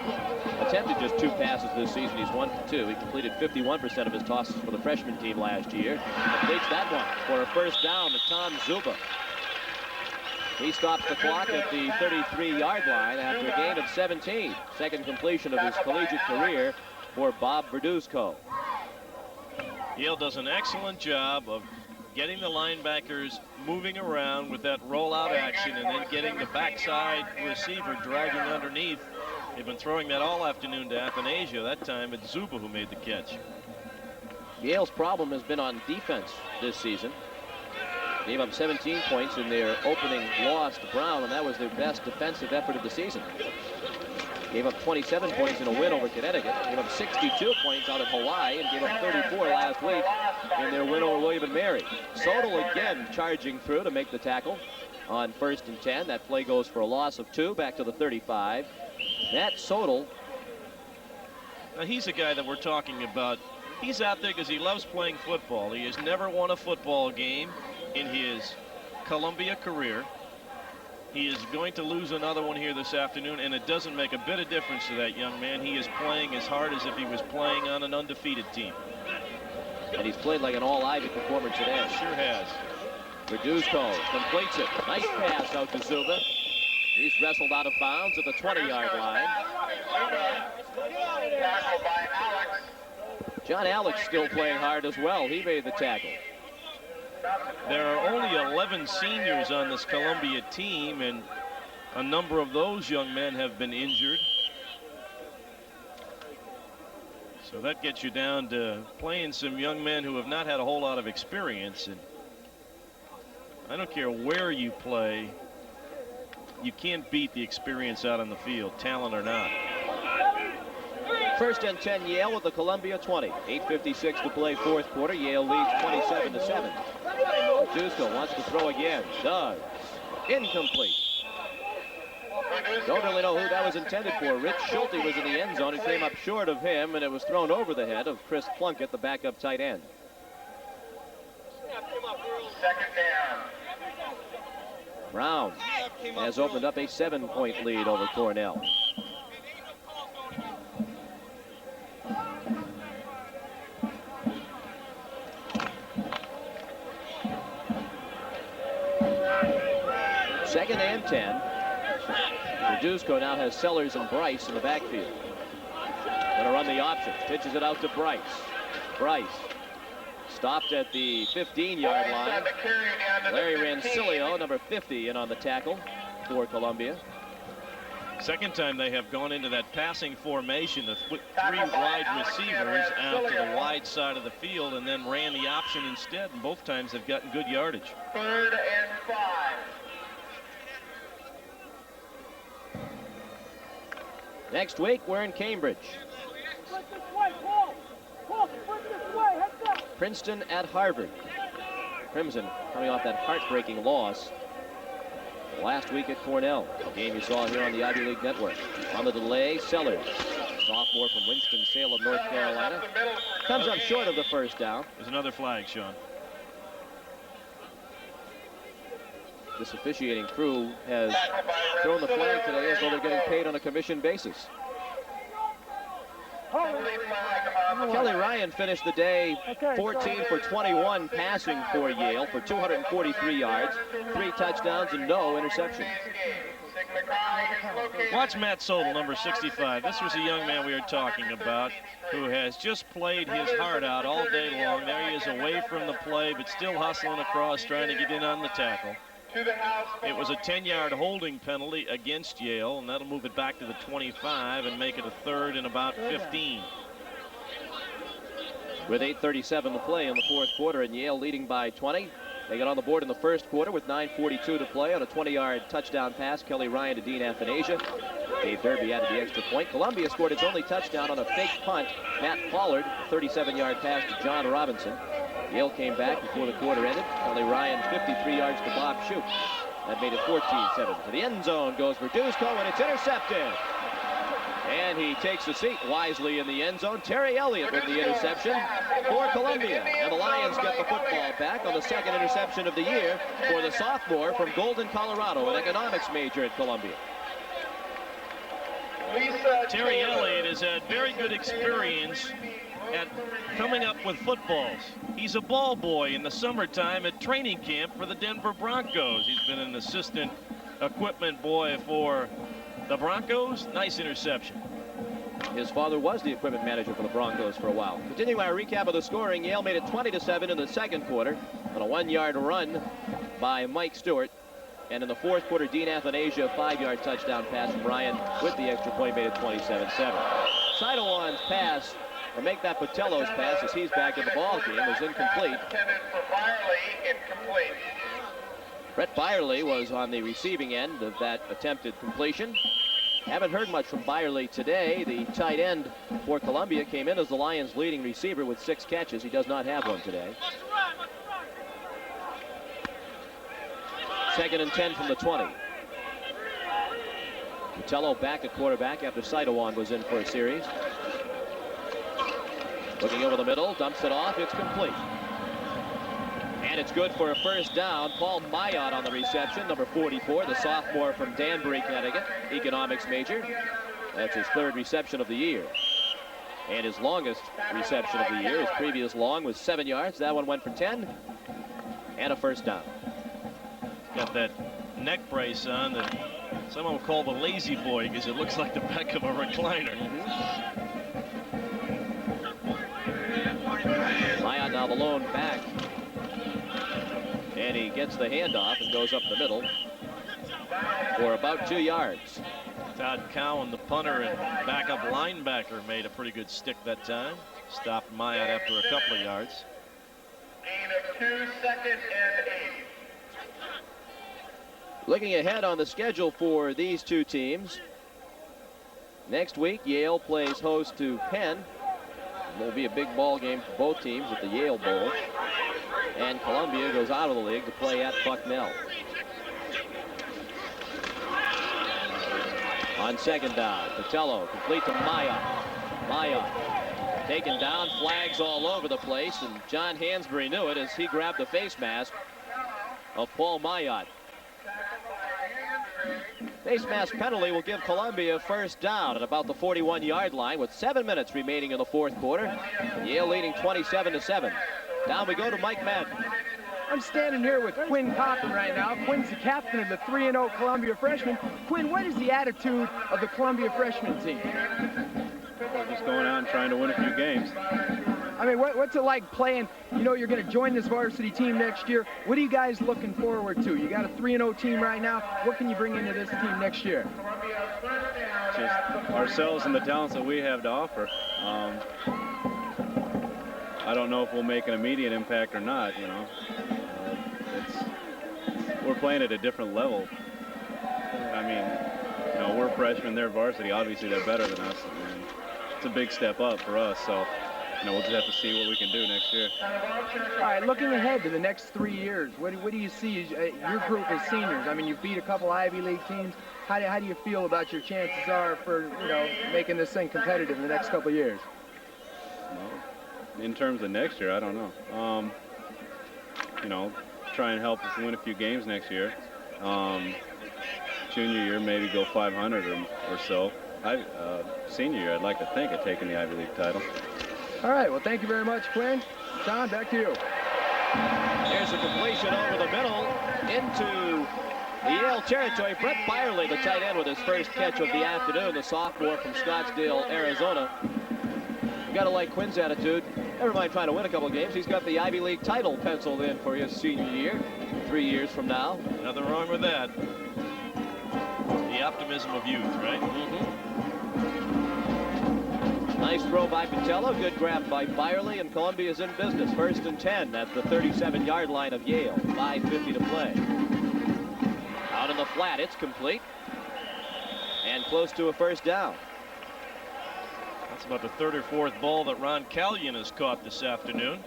attempted just 2 passes this season. He's 1 for 2. He completed 51% of his tosses for the freshman team last year. Completes that one for a first down to Tom Zuba. He stops the clock at the 33-yard line after a gain of 17. Second completion of his collegiate career for Bob Verduzco. Yale does an excellent job of getting the linebackers moving around with that rollout action and then getting the backside receiver dragging underneath. They've been throwing that all afternoon to Athanasia. That time it's Zuba who made the catch. Yale's problem has been on defense this season. Gave up 17 points in their opening loss to Brown, and that was their best defensive effort of the season. Gave up 27 points in a win over Connecticut. Gave up 62 points out of Hawaii and gave up 34 last week in their win over William & Mary. Sodal again charging through to make the tackle on 1st and 10. That play goes for a loss of 2 back to the 35. Matt Sodal. Now he's a guy that we're talking about. He's out there because he loves playing football. He has never won a football game in his Columbia career. He is going to lose another one here this afternoon, and it doesn't make a bit of difference to that young man. He is playing as hard as if he was playing on an undefeated team. And he's played like an all-Ivy performer today. Sure has. Verduzco completes it. Nice pass out to Zuba. He's wrestled out of bounds at the 20-yard line. John Alex still playing hard as well. He made the tackle. There are only 11 seniors on this Columbia team, and a number of those young men have been injured. So that gets you down to playing some young men who have not had a whole lot of experience. And I don't care where you play, you can't beat the experience out on the field, talent or not. First and 10 Yale with the Columbia 20. 8:56 to play fourth quarter. Yale leads 27-7. Dusko wants to throw again. Does. Incomplete. Don't really know who that was intended for. Rich Schulte was in the end zone. It came up short of him, and it was thrown over the head of Chris Plunkett, the backup tight end. Second down. Brown has opened up a 7-point lead over Cornell. Second and 10. Dusko now has Sellers and Bryce in the backfield. Going to run the option. Pitches it out to Bryce. Bryce stopped at the 15-yard line. Larry Rancilio, number 50, in on the tackle for Columbia. Second time they have gone into that passing formation of 3 wide receivers out to the wide side of the field and then ran the option instead, and both times they've gotten good yardage. Third and 5. Next week, we're in Cambridge. Princeton at Harvard. Crimson coming off that heartbreaking loss last week at Cornell, a game you saw here on the Ivy League Network. On the delay, Sellers, sophomore from Winston-Salem, North Carolina, comes up short of the first down. There's another flag, Sean. This officiating crew has thrown the flag today as though they're getting paid on a commission basis. Kelly Ryan finished the day 14 for 21 passing for Yale for 243 yards, 3 touchdowns and no interceptions. Watch Matt Sodal, number 65. This was a young man we were talking about who has just played his heart out all day long. There he is away from the play, but still hustling across, trying to get in on the tackle. It was a 10-yard holding penalty against Yale, and that'll move it back to the 25 and make it a third and about 15. With 8:37 to play in the fourth quarter and Yale leading by 20. They got on the board in the first quarter with 9:42 to play on a 20-yard touchdown pass. Kelly Ryan to Dean Athanasia. Dave Derby added the extra point. Columbia scored its only touchdown on a fake punt. Matt Pollard, 37-yard pass to John Robinson. Yale came back before the quarter ended. Kelly Ryan 53 yards to Bob Shoup. That made it 14-7. To the end zone goes Verduzco, and it's intercepted. And he takes a seat wisely in the end zone. Terry Elliott with the interception for Columbia. And the Lions get the football back on the second interception of the year for the sophomore from Golden, Colorado, an economics major at Columbia. Terry Elliott has had very good experience at coming up with footballs. He's a ball boy in the summertime at training camp for the Denver Broncos. He's been an assistant equipment boy for the Broncos. Nice interception. His father was the equipment manager for the Broncos for a while. Continuing our recap of the scoring, Yale made it 20-7 in the second quarter on a 1-yard run by Mike Stewart. And in the fourth quarter, Dean Athanasia, a 5-yard touchdown pass from Ryan with the extra point made it 27-7. Sidewan's pass, or make that Patello's pass as he's back in the ball game, was incomplete. Brett Byerly was on the receiving end of that attempted completion. Haven't heard much from Byerly today. The tight end for Columbia came in as the Lions' leading receiver with 6 catches. He does not have one today. Second and 10 from the 20. Patello back at quarterback after Sidewan was in for a series. Looking over the middle, dumps it off, it's complete. And it's good for a first down. Paul Mayotte on the reception, number 44, the sophomore from Danbury, Connecticut, economics major. That's his 3rd reception of the year. And his longest reception of the year, his previous long was 7 yards. That one went for 10 and a first down. Got that neck brace on that someone will call the lazy boy because it looks like the back of a recliner. Mayotte now the lone back. And he gets the handoff and goes up the middle for about 2 yards. Todd Cowan, the punter and backup linebacker, made a pretty good stick that time. Stopped Mayotte after a couple of yards. Gain of 2, second and 8. Looking ahead on the schedule for these two teams, Next week, Yale plays host to Penn. It will be a big ball game for both teams at the Yale Bowl. And Columbia goes out of the league to play at Bucknell. On second down, Patello complete to Mayotte. Taken down, flags all over the place, and John Hansberry knew it as he grabbed the face mask of Paul Mayotte. Face mask penalty will give Columbia first down at about the 41-yard line with 7 minutes remaining in the fourth quarter. Yale leading 27-7. Down we go to Mike Madden. I'm standing here with Quinn Cochran right now. Quinn's the captain of the 3-0 Columbia freshmen. Quinn, what is the attitude of the Columbia freshman team? We're just going out and trying to win a few games. I mean, what's it like playing? You know you're going to join this varsity team next year. What are you guys looking forward to? You got a 3-0 team right now. What can you bring into this team next year? Just ourselves and the talents that we have to offer. I don't know if we'll make an immediate impact or not, you know. We're playing at a different level. I mean, you know, we're freshmen, they're varsity. Obviously, they're better than us. And it's a big step up for us, so you know, we'll just have to see what we can do next year. All right, looking ahead to the next 3 years, what do you see as your group as seniors? I mean, you've beat a couple Ivy League teams. How do you feel about your chances are for, you know, making this thing competitive in the next couple of years? Well, in terms of next year, I don't know. You know, try and help us win a few games next year. Junior year, maybe go 500 or so. Senior year, I'd like to think of taking the Ivy League title. All right, well, thank you very much, Quinn. John, back to you. There's a completion over the middle into the Yale territory. Brett Byerly, the tight end, with his first catch of the afternoon, the sophomore from Scottsdale, Arizona. You got to like Quinn's attitude. Never mind trying to win a couple games. He's got the Ivy League title penciled in for his senior year, 3 years from now. Nothing wrong with that. The optimism of youth, right? Nice throw by Patello, good grab by Byerly, and Columbia's in business. 1st and 10 at the 37-yard line of Yale. 5:50 to play. Out in the flat, it's complete. And close to a first down. That's about the 3rd or 4th ball that Ron Callion has caught this afternoon.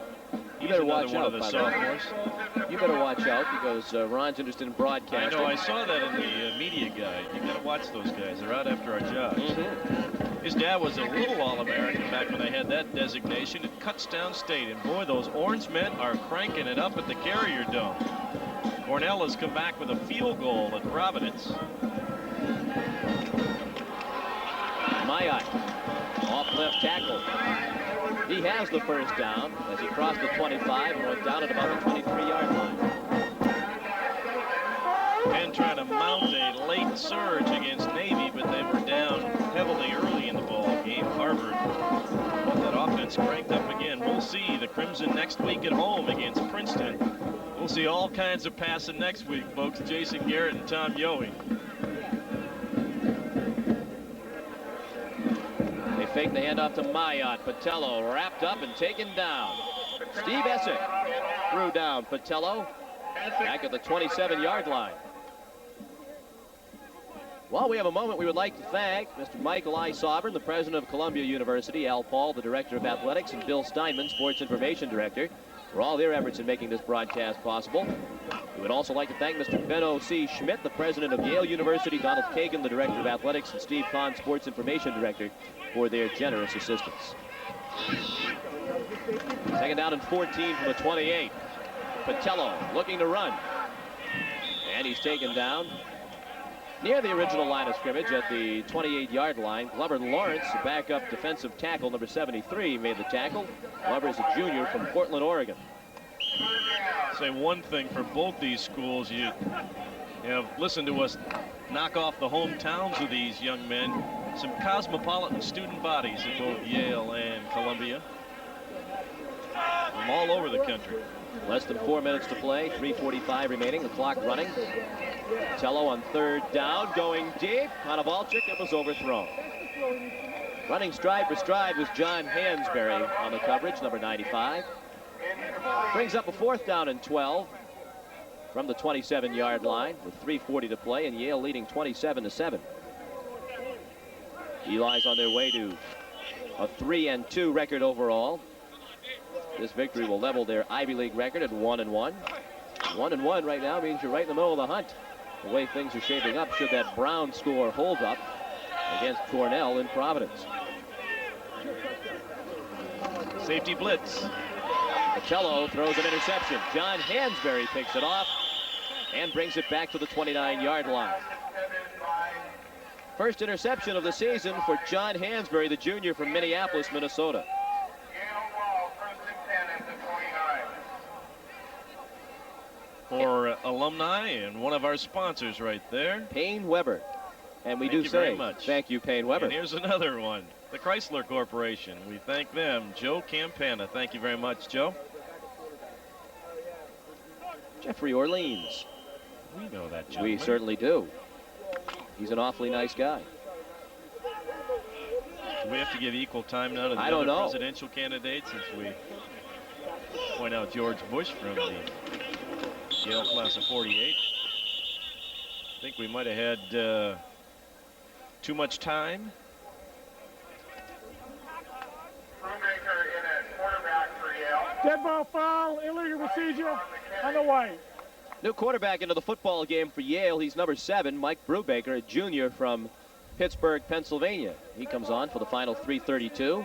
You better watch one out, of the sophomores. You better watch out because Ron's interested in broadcasting. I know, I saw that in the media guide. You got to watch those guys. They're out after our jobs. His dad was a little All-American back when they had that designation at Kutztown State. And boy, those Orange men are cranking it up at the Carrier Dome. Cornell has come back with a field goal at Providence. Mayotte, off left tackle. He has the first down as he crossed the 25 and went down at about the 23-yard line. Penn trying to mount a late surge against Navy, but they were down heavily early in the ball game. Harvard got that offense cranked up again. We'll see the Crimson next week at home against Princeton. We'll see all kinds of passing next week, folks. Jason Garrett and Tom Yohe. They fake the handoff to Mayotte. Patello wrapped up and taken down. Steve Essick threw down Patello back at the 27-yard line. Well, we have a moment we would like to thank Mr. Michael I. Sovereign, the president of Columbia University, Al Paul, the director of athletics, and Bill Steinman, sports information director, for all their efforts in making this broadcast possible. We would also like to thank Mr. Benno C. Schmidt, the president of Yale University, Donald Kagan, the director of athletics, and Steve Kahn, sports information director, for their generous assistance. 2nd down and 14 from the 28. Patello looking to run. And he's taken down near the original line of scrimmage at the 28-yard line. Glover Lawrence, the backup defensive tackle, number 73, made the tackle. Glover is a junior from Portland, Oregon. Say one thing for both these schools, you have listened to us knock off the hometowns of these young men. Some cosmopolitan student bodies at both Yale and Columbia. From all over the country. Less than 4 minutes to play, 3:45 remaining, the clock running. Patello on 3rd down, going deep. Konovalchik, it was overthrown. Running stride for stride was John Hansberry on the coverage, number 95. Brings up a 4th down and 12 from the 27-yard line with 3:40 to play, and Yale leading 27-7. Eli's on their way to a 3-2 record overall. This victory will level their Ivy League record at 1-1. 1-1 right now means you're right in the middle of the hunt. The way things are shaping up, should that Brown score hold up against Cornell in Providence. Safety blitz. Patello throws an interception. John Hansberry picks it off and brings it back to the 29-yard line. First interception of the season for John Hansberry, the junior from Minneapolis, Minnesota. For alumni and one of our sponsors right there. Payne Weber. And we Thank do you say very much. Thank you, Payne Weber. And here's another one. The Chrysler Corporation. We thank them. Joe Campana. Thank you very much, Joe. Jeffrey Orleans. We know that gentleman. We certainly do. He's an awfully nice guy. Do we have to give equal time now to the other presidential candidates since we point out George Bush from the Yale class of 48? I think we might have had too much time. Dead ball foul, illegal procedure on the white. New quarterback into the football game for Yale. He's number 7, Mike Brubaker, a junior from Pittsburgh, Pennsylvania. He comes on for the final 3:32.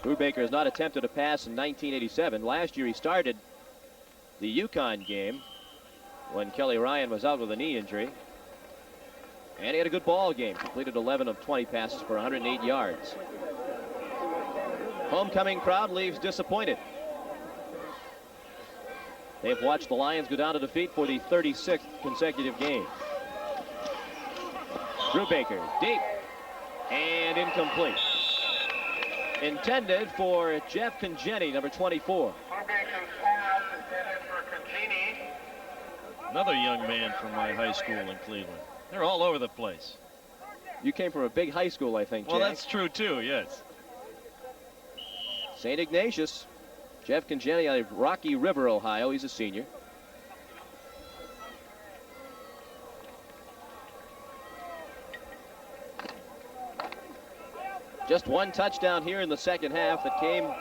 Brubaker has not attempted a pass in 1987. Last year he started the UConn game when Kelly Ryan was out with a knee injury. And he had a good ball game. Completed 11 of 20 passes for 108 yards. Homecoming crowd leaves disappointed. They've watched the Lions go down to defeat for the 36th consecutive game. Brubaker deep and incomplete. Intended for Jeff Congeni, number 24. Another young man from my high school in Cleveland. They're all over the place. You came from a big high school, I think, Well, Jack. that's true, too, yes. St. Ignatius. Jeff Congeni out of Rocky River, Ohio. He's a senior. Just one touchdown here in the second half that came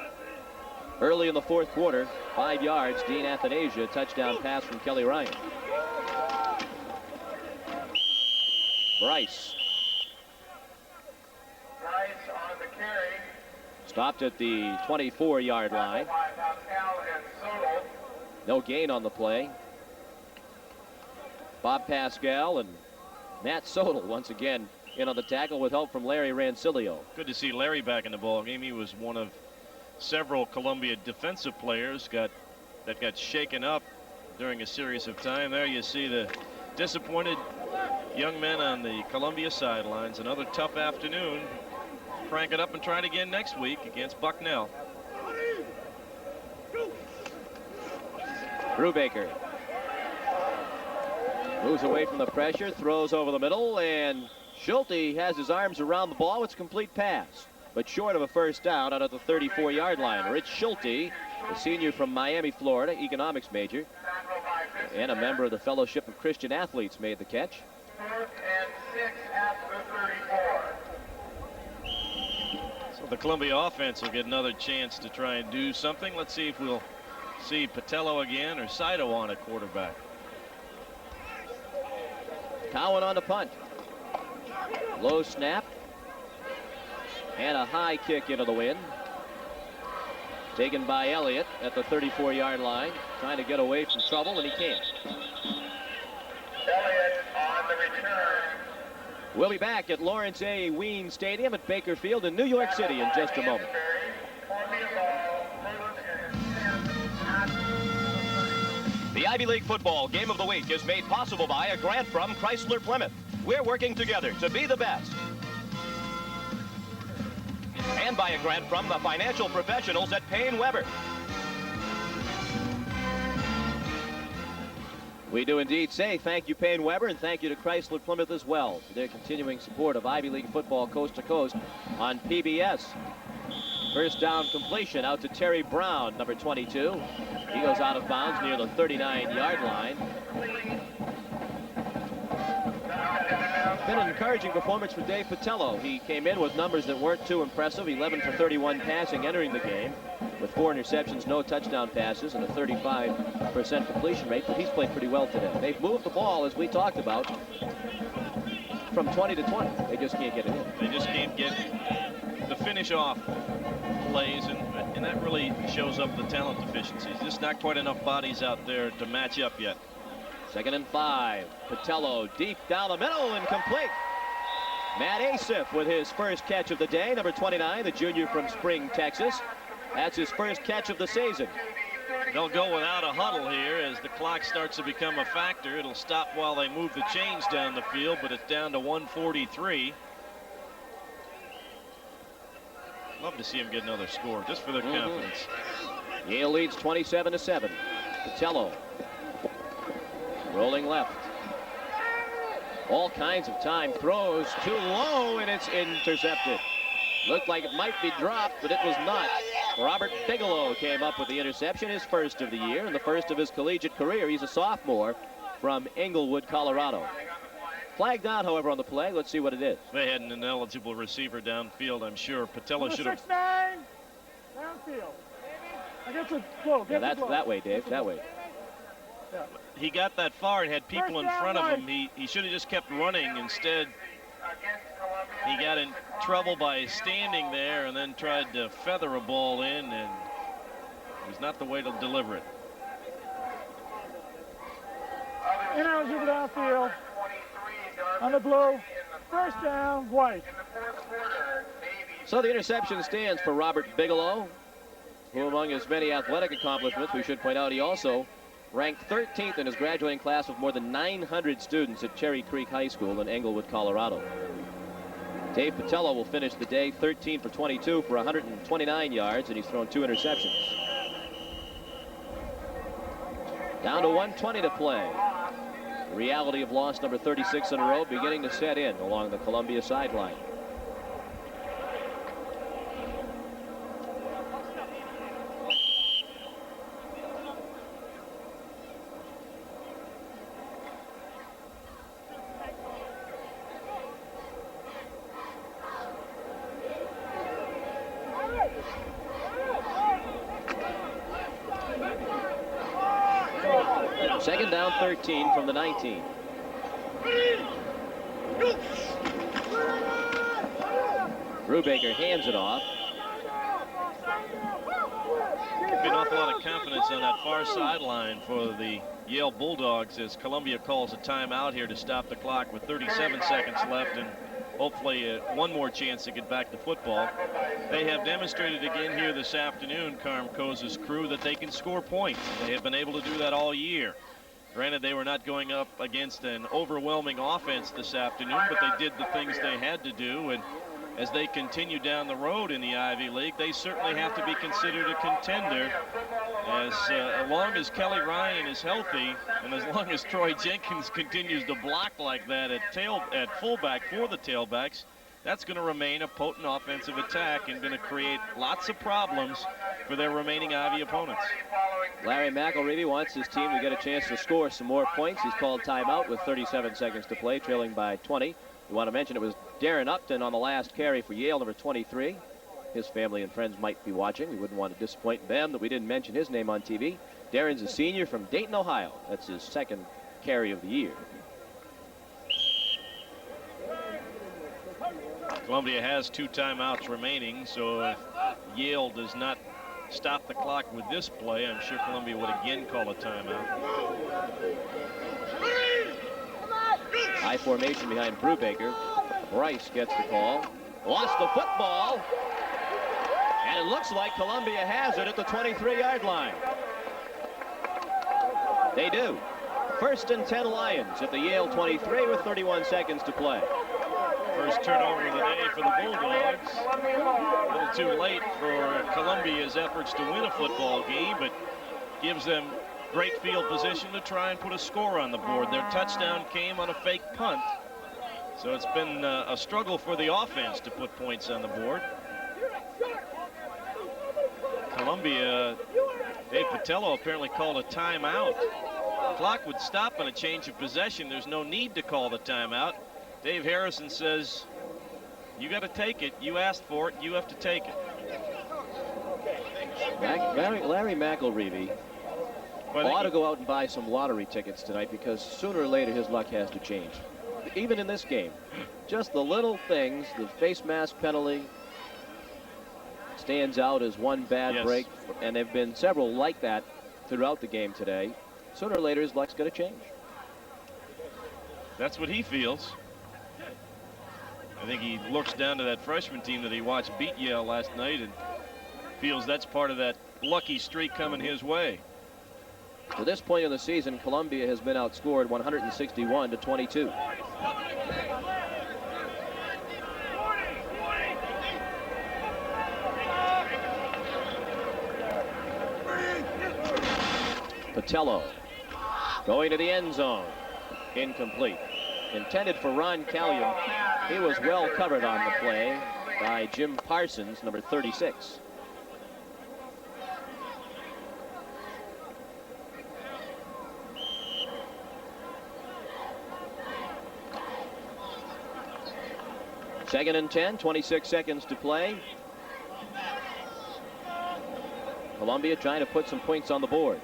early in the fourth quarter. 5 yards, Dean Athanasia, touchdown pass from Kelly Ryan. Bryce. On the carry. Stopped at the 24-yard line. No gain on the play. Bob Pascal and Matt Sodal once again in on the tackle with help from Larry Rancilio. Good to see Larry back in the ball game. He was one of several Columbia defensive players that got shaken up during a series of time. There you see the disappointed young men on the Columbia sidelines. Another tough afternoon. Crank it up and try it again next week against Bucknell. Brubaker moves away from the pressure, throws over the middle, and Schulte has his arms around the ball. It's a complete pass, but short of a first down out at the 34-yard line. Rich Schulte, a senior from Miami, Florida, economics major, and a member of the Fellowship of Christian Athletes, made the catch. 4th and 6 at the 34. So the Columbia offense will get another chance to try and do something. Let's see if we'll see Patello again or Saito on at quarterback. Cowan on the punt. Low snap. And a high kick into the wind. Taken by Elliott at the 34-yard line. Trying to get away from trouble, and he can't. Elliott on the return. We'll be back at Lawrence A. Ween Stadium at Baker Field in New York City in just a moment. The Ivy League football game of the week is made possible by a grant from Chrysler Plymouth. We're working together to be the best. And by a grant from the financial professionals at Payne Weber. We do indeed say thank you, Payne Weber, and thank you to Chrysler Plymouth as well for their continuing support of Ivy League football coast to coast on PBS. First down completion out to Terry Brown, number 22. He goes out of bounds near the 39-yard line. Been an encouraging performance for Dave Patello. He came in with numbers that weren't too impressive. 11 for 31 passing entering the game, with 4 interceptions, no touchdown passes, and a 35% completion rate. But he's played pretty well today. They've moved the ball, as we talked about, from 20 to 20. They just can't get it in. They just can't get the finish off plays, and that really shows up the talent deficiencies. Just not quite enough bodies out there to match up yet. 2nd and 5. Patello deep down the middle and complete. Matt Asif with his first catch of the day, number 29, the junior from Spring, Texas. That's his first catch of the season. They'll go without a huddle here as the clock starts to become a factor. It'll stop while they move the chains down the field, but it's down to 1:43. Love to see him get another score just for their confidence. Yale leads 27-7. Patello rolling left. All kinds of time. Throws too low, and it's intercepted. Looked like it might be dropped, but it was not. Robert Bigelow came up with the interception, his first of the year and the first of his collegiate career. He's a sophomore from Englewood, Colorado. Flagged down, however, on the play. Let's see what it is. They had an ineligible receiver downfield, I'm sure. Patello should have. 6'9", downfield. I guess it's close. Yeah, that's that way, Dave. That way. Yeah. He got that far and had people in front of him. He should have just kept running. Instead, he got in trouble by standing there and then tried to feather a ball in, and it was not the way to deliver it. Ineligible downfield. On the blue. First down, White. So the interception stands for Robert Bigelow, who among his many athletic accomplishments, we should point out, he also ranked 13th in his graduating class of more than 900 students at Cherry Creek High School in Englewood, Colorado. Dave Patello will finish the day 13 for 22 for 129 yards, and he's thrown 2 interceptions. Down to 1:20 to play. The reality of loss number 36 in a row beginning to set in along the Columbia sideline. Second down, 13 from the 19. Brubaker hands it off. There'd be an awful lot of confidence on that far sideline for the Yale Bulldogs as Columbia calls a timeout here to stop the clock with 37 seconds left and hopefully one more chance to get back to football. They have demonstrated again here this afternoon, Carm Koza's crew, that they can score points. They have been able to do that all year. Granted, they were not going up against an overwhelming offense this afternoon, but they did the things they had to do, and as they continue down the road in the Ivy League, they certainly have to be considered a contender. As long as Kelly Ryan is healthy, and as long as Troy Jenkins continues to block like that at fullback for the tailbacks, that's going to remain a potent offensive attack and going to create lots of problems for their remaining Ivy opponents. Larry McElreavy wants his team to get a chance to score some more points. He's called timeout with 37 seconds to play, trailing by 20. We want to mention it was Darren Upton on the last carry for Yale, number 23. His family and friends might be watching. We wouldn't want to disappoint them that we didn't mention his name on TV. Darren's a senior from Dayton, Ohio. That's his second carry of the year. Columbia has 2 timeouts remaining, so if Yale does not stop the clock with this play, I'm sure Columbia would again call a timeout. High formation behind Brubaker. Bryce gets the call. Lost the football. And it looks like Columbia has it at the 23-yard line. They do. First and 10 Lions at the Yale 23 with 31 seconds to play. First turnover of the day for the Bulldogs. A little too late for Columbia's efforts to win a football game, but gives them great field position to try and put a score on the board. Their touchdown came on a fake punt, so it's been a struggle for the offense to put points on the board. Columbia, Dave Patello apparently called a timeout. The clock would stop on a change of possession. There's no need to call the timeout. Dave Harrison says, you got to take it. You asked for it. You have to take it. Larry McElreavy ought to go out and buy some lottery tickets tonight, because sooner or later his luck has to change. Even in this game, just the little things, the face mask penalty stands out as one bad break, and there have been several like that throughout the game today. Sooner or later his luck's going to change. That's what he feels. I think he looks down to that freshman team that he watched beat Yale last night and feels that's part of that lucky streak coming his way. To this point in the season, Columbia has been outscored 161-22. Patello going to the end zone. Incomplete. Intended for Ron Callion. He was well covered on the play by Jim Parsons, number 36. Second and 10, 26 seconds to play. Columbia trying to put some points on the board.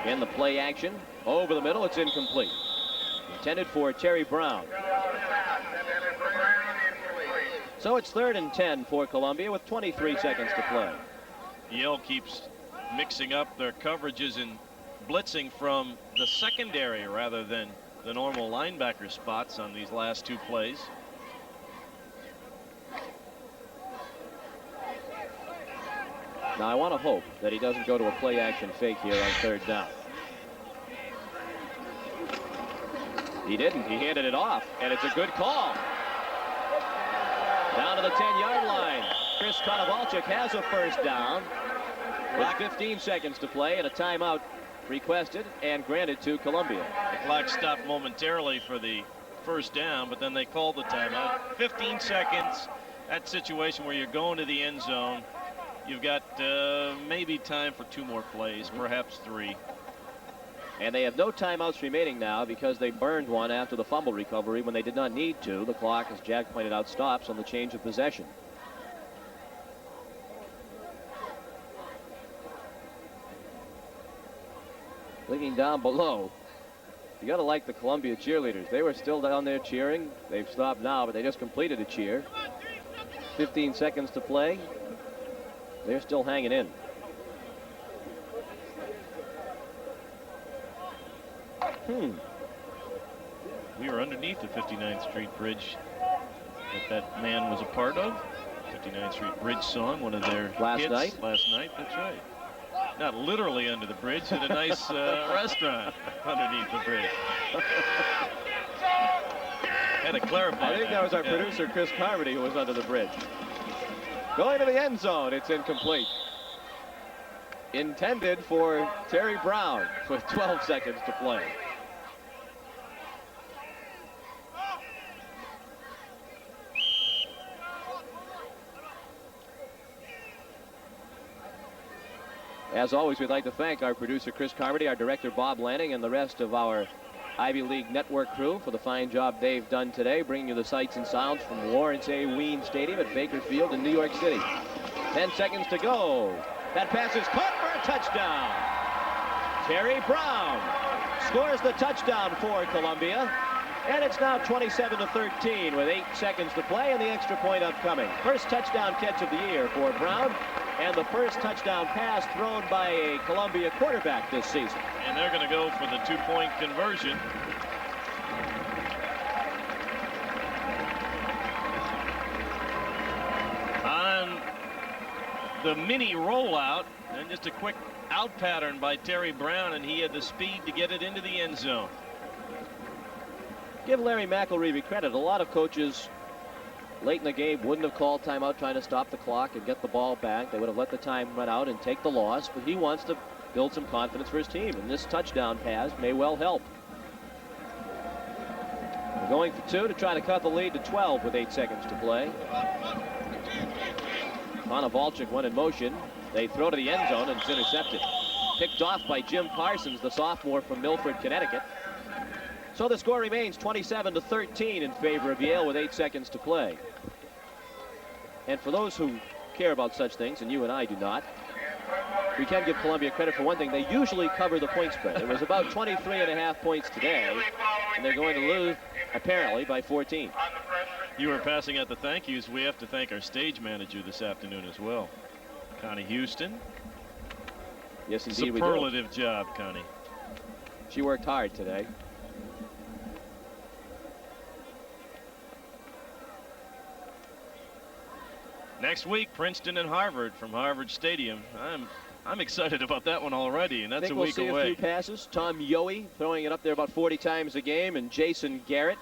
In the play action, over the middle, it's incomplete. Intended for Terry Brown. So it's 3rd and 10 for Columbia with 23 seconds to play. Yale keeps mixing up their coverages and blitzing from the secondary rather than the normal linebacker spots on these last two plays. Now I want to hope that he doesn't go to a play action fake here on 3rd down. He didn't. He handed it off, and it's a good call. Down to the 10-yard line. Chris Konovalchuk has a first down with 15 seconds to play, and a timeout requested and granted to Columbia. The clock stopped momentarily for the first down, but then they called the timeout. 15 seconds. That situation where you're going to the end zone. You've got maybe time for 2 more plays, perhaps 3. And they have no timeouts remaining now because they burned one after the fumble recovery when they did not need to. The clock, as Jack pointed out, stops on the change of possession. Looking down below, you got to like the Columbia cheerleaders. They were still down there cheering. They've stopped now, but they just completed a cheer. 15 seconds to play. They're still hanging in. We were underneath the 59th Street Bridge that man was a part of. 59th Street Bridge song, one of their hits last night. That's right. Not literally under the bridge, at a nice restaurant underneath the bridge. Had to clarify. I think that was our producer, Chris Carmody, who was under the bridge. Going to the end zone, it's incomplete. Intended for Terry Brown with 12 seconds to play. As always, we'd like to thank our producer, Chris Carmody, our director, Bob Lanning, and the rest of our Ivy League Network crew for the fine job they've done today, bringing you the sights and sounds from Lawrence A. Wien Stadium at Baker Field in New York City. 10 seconds to go. That pass is caught for a touchdown. Terry Brown scores the touchdown for Columbia. And it's now 27-13 with 8 seconds to play and the extra point upcoming. First touchdown catch of the year for Brown, and the first touchdown pass thrown by a Columbia quarterback this season. And they're going to go for the 2-point conversion. On the mini rollout, and just a quick out pattern by Terry Brown, and he had the speed to get it into the end zone. Give Larry McElreavy credit. A lot of coaches late in the game wouldn't have called timeout trying to stop the clock and get the ball back. They would have let the time run out and take the loss, but he wants to build some confidence for his team, and this touchdown pass may well help. They're going for 2 to try to cut the lead to 12 with 8 seconds to play. Konovalchuk went in motion. They throw to the end zone, and it's intercepted. Picked off by Jim Parsons, the sophomore from Milford, Connecticut. So the score remains 27-13 in favor of Yale with 8 seconds to play. And for those who care about such things, and you and I do not, we can give Columbia credit for one thing. They usually cover the point spread. It was about 23.5 points today, and they're going to lose, apparently, by 14. You were passing out the thank yous. We have to thank our stage manager this afternoon as well, Connie Houston. Yes, indeed, we do. Superlative job, Connie. She worked hard today. Next week, Princeton and Harvard from Harvard Stadium. I'm excited about that one already, and that's a week away. away. A few passes. Tom Yohe throwing it up there about 40 times a game, and Jason Garrett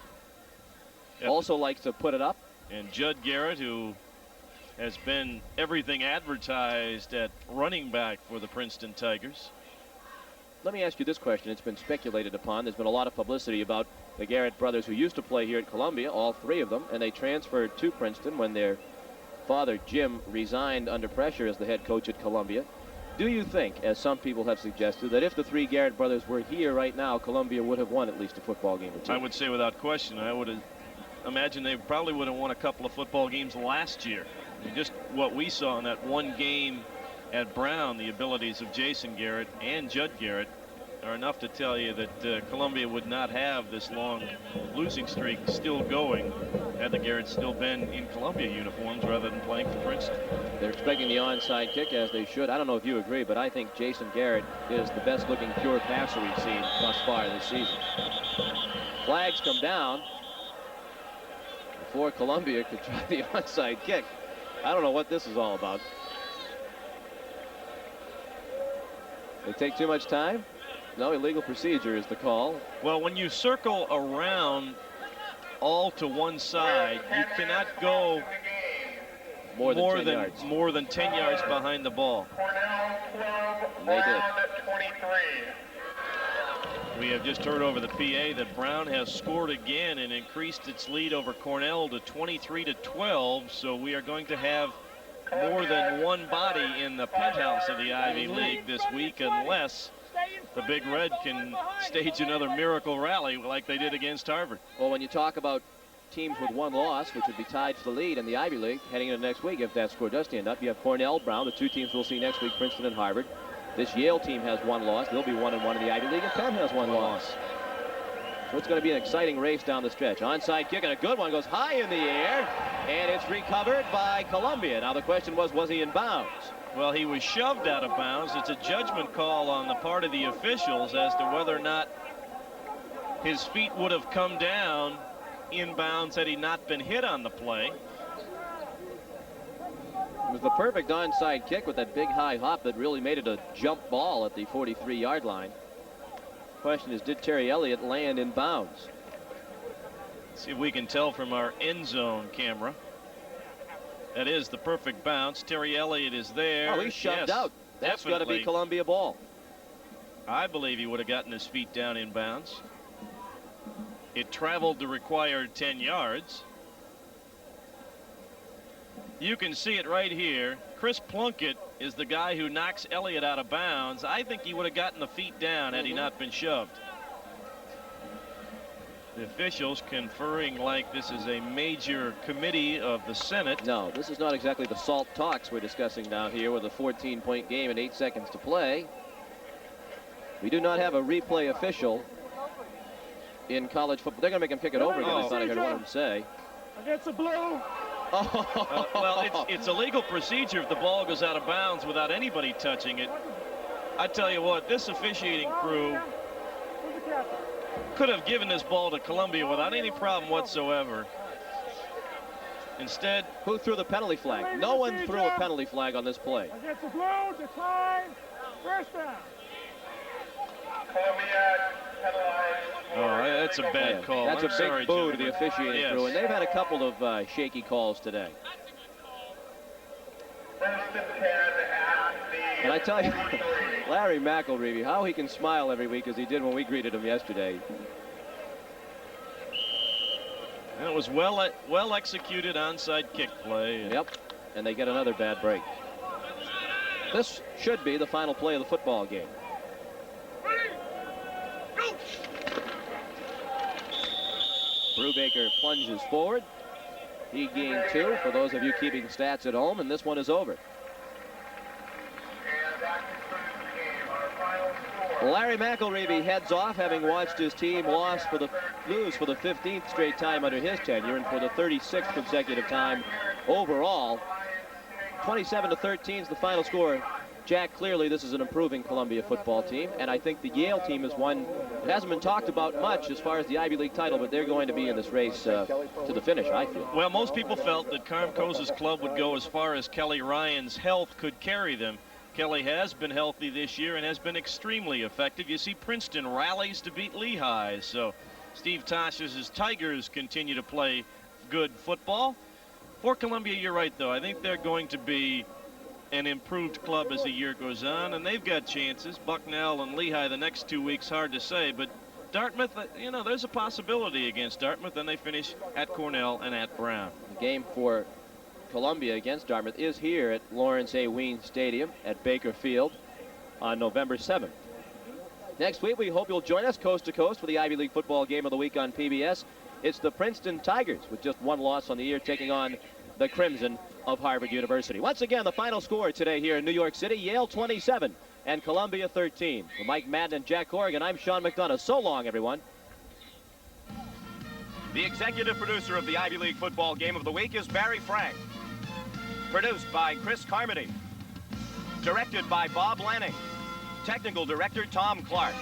also likes to put it up. And Judd Garrett, who has been everything advertised at running back for the Princeton Tigers. Let me ask you this question. It's been speculated upon. There's been a lot of publicity about the Garrett brothers who used to play here at Columbia, all three of them, and they transferred to Princeton when their father, Jim, resigned under pressure as the head coach at Columbia. Do you think, as some people have suggested, that if the three Garrett brothers were here right now, Columbia would have won at least a football game or two? I would say without question. I would imagine they probably would have won a couple of football games last year. I mean, just what we saw in that one game at Brown, the abilities of Jason Garrett and Judd Garrett are enough to tell you that Columbia would not have this long losing streak still going had the Garretts still been in Columbia uniforms rather than playing for Princeton. They're expecting the onside kick, as they should. I don't know if you agree, but I think Jason Garrett is the best looking pure passer we've seen thus far this season. Flags come down before Columbia could try the onside kick. I don't know what this is all about. They take too much time? No, illegal procedure is the call. Well, when you circle around all to one side, you cannot go more than 10 yards behind the ball. And they did. We have just heard over the PA that Brown has scored again and increased its lead over Cornell to 23-12. So we are going to have more than one body in the penthouse of the Ivy League this week, unless the Big Red can stage another miracle rally like they did against Harvard. Well, when you talk about teams with one loss, which would be tied for the lead in the Ivy League heading into next week, if that score does stand up, you have Cornell, Brown, the two teams we'll see next week, Princeton and Harvard. This Yale team has one loss. They'll be 1-1 in the Ivy League, and Penn has one loss. So it's going to be an exciting race down the stretch. Onside kick, and a good one, goes high in the air, and it's recovered by Columbia. Now the question was he in bounds? Well, he was shoved out of bounds. It's a judgment call on the part of the officials as to whether or not his feet would have come down in bounds had he not been hit on the play. It was the perfect onside kick with that big high hop that really made it a jump ball at the 43-yard line. Question is, did Terry Elliott land in bounds? Let's see if we can tell from our end zone camera. That is the perfect bounce. Terry Elliott is there. Oh, he's shoved out. That's got to be Columbia ball. I believe he would have gotten his feet down in bounds. It traveled the required 10 yards. You can see it right here. Chris Plunkett is the guy who knocks Elliott out of bounds. I think he would have gotten the feet down had he not been shoved. The officials conferring like this is a major committee of the Senate. No, this is not exactly the salt talks we're discussing down here with a 14-point game and 8 seconds to play. We do not have a replay official in college football. They're going to make him kick it over again. I thought I heard one of them say. Against the blue. Well, it's a legal procedure if the ball goes out of bounds without anybody touching it. I tell you what, this officiating crew could have given this ball to Columbia without any problem whatsoever. Instead, who threw the penalty flag? No one threw a penalty flag on this play. Against the blue, decline, first down. Oh, that's a bad call. That's I'm a big sorry, boo to gentlemen. the officiating crew, and they've had a couple of shaky calls today. And I tell you, Larry McElreavy, how he can smile every week as he did when we greeted him yesterday. And it was well executed onside kick play. Yep, and they get another bad break. This should be the final play of the football game. Brubaker plunges forward. He gained 2 for those of you keeping stats at home, and this one is over. Larry McElravy heads off, having watched his team lose for the 15th straight time under his tenure and for the 36th consecutive time overall. 27-13 is the final score. Jack, clearly this is an improving Columbia football team, and I think the Yale team is one that hasn't been talked about much as far as the Ivy League title, but they're going to be in this race to the finish, I feel. Well, most people felt that Carmcosa's club would go as far as Kelly Ryan's health could carry them. Kelly has been healthy this year and has been extremely effective. You see Princeton rallies to beat Lehigh, so Steve Tosh's Tigers continue to play good football. For Columbia, you're right, though. I think they're going to be an improved club as the year goes on, and they've got chances. Bucknell and Lehigh the next 2 weeks, hard to say, but Dartmouth, you know, there's a possibility against Dartmouth, and they finish at Cornell and at Brown. The game for Columbia against Dartmouth is here at Lawrence A. Ween Stadium at Baker Field on November 7th. Next week, we hope you'll join us coast to coast for the Ivy League football game of the week on PBS. It's the Princeton Tigers with just 1 loss on the year taking on the Crimson of Harvard University. Once again, the final score today here in New York City, Yale 27 and Columbia 13. For Mike Madden and Jack Corrigan, I'm Sean McDonough. So long, everyone. The executive producer of the Ivy League football game of the week is Barry Frank. Produced by Chris Carmody. Directed by Bob Lanning. Technical director Tom Clark.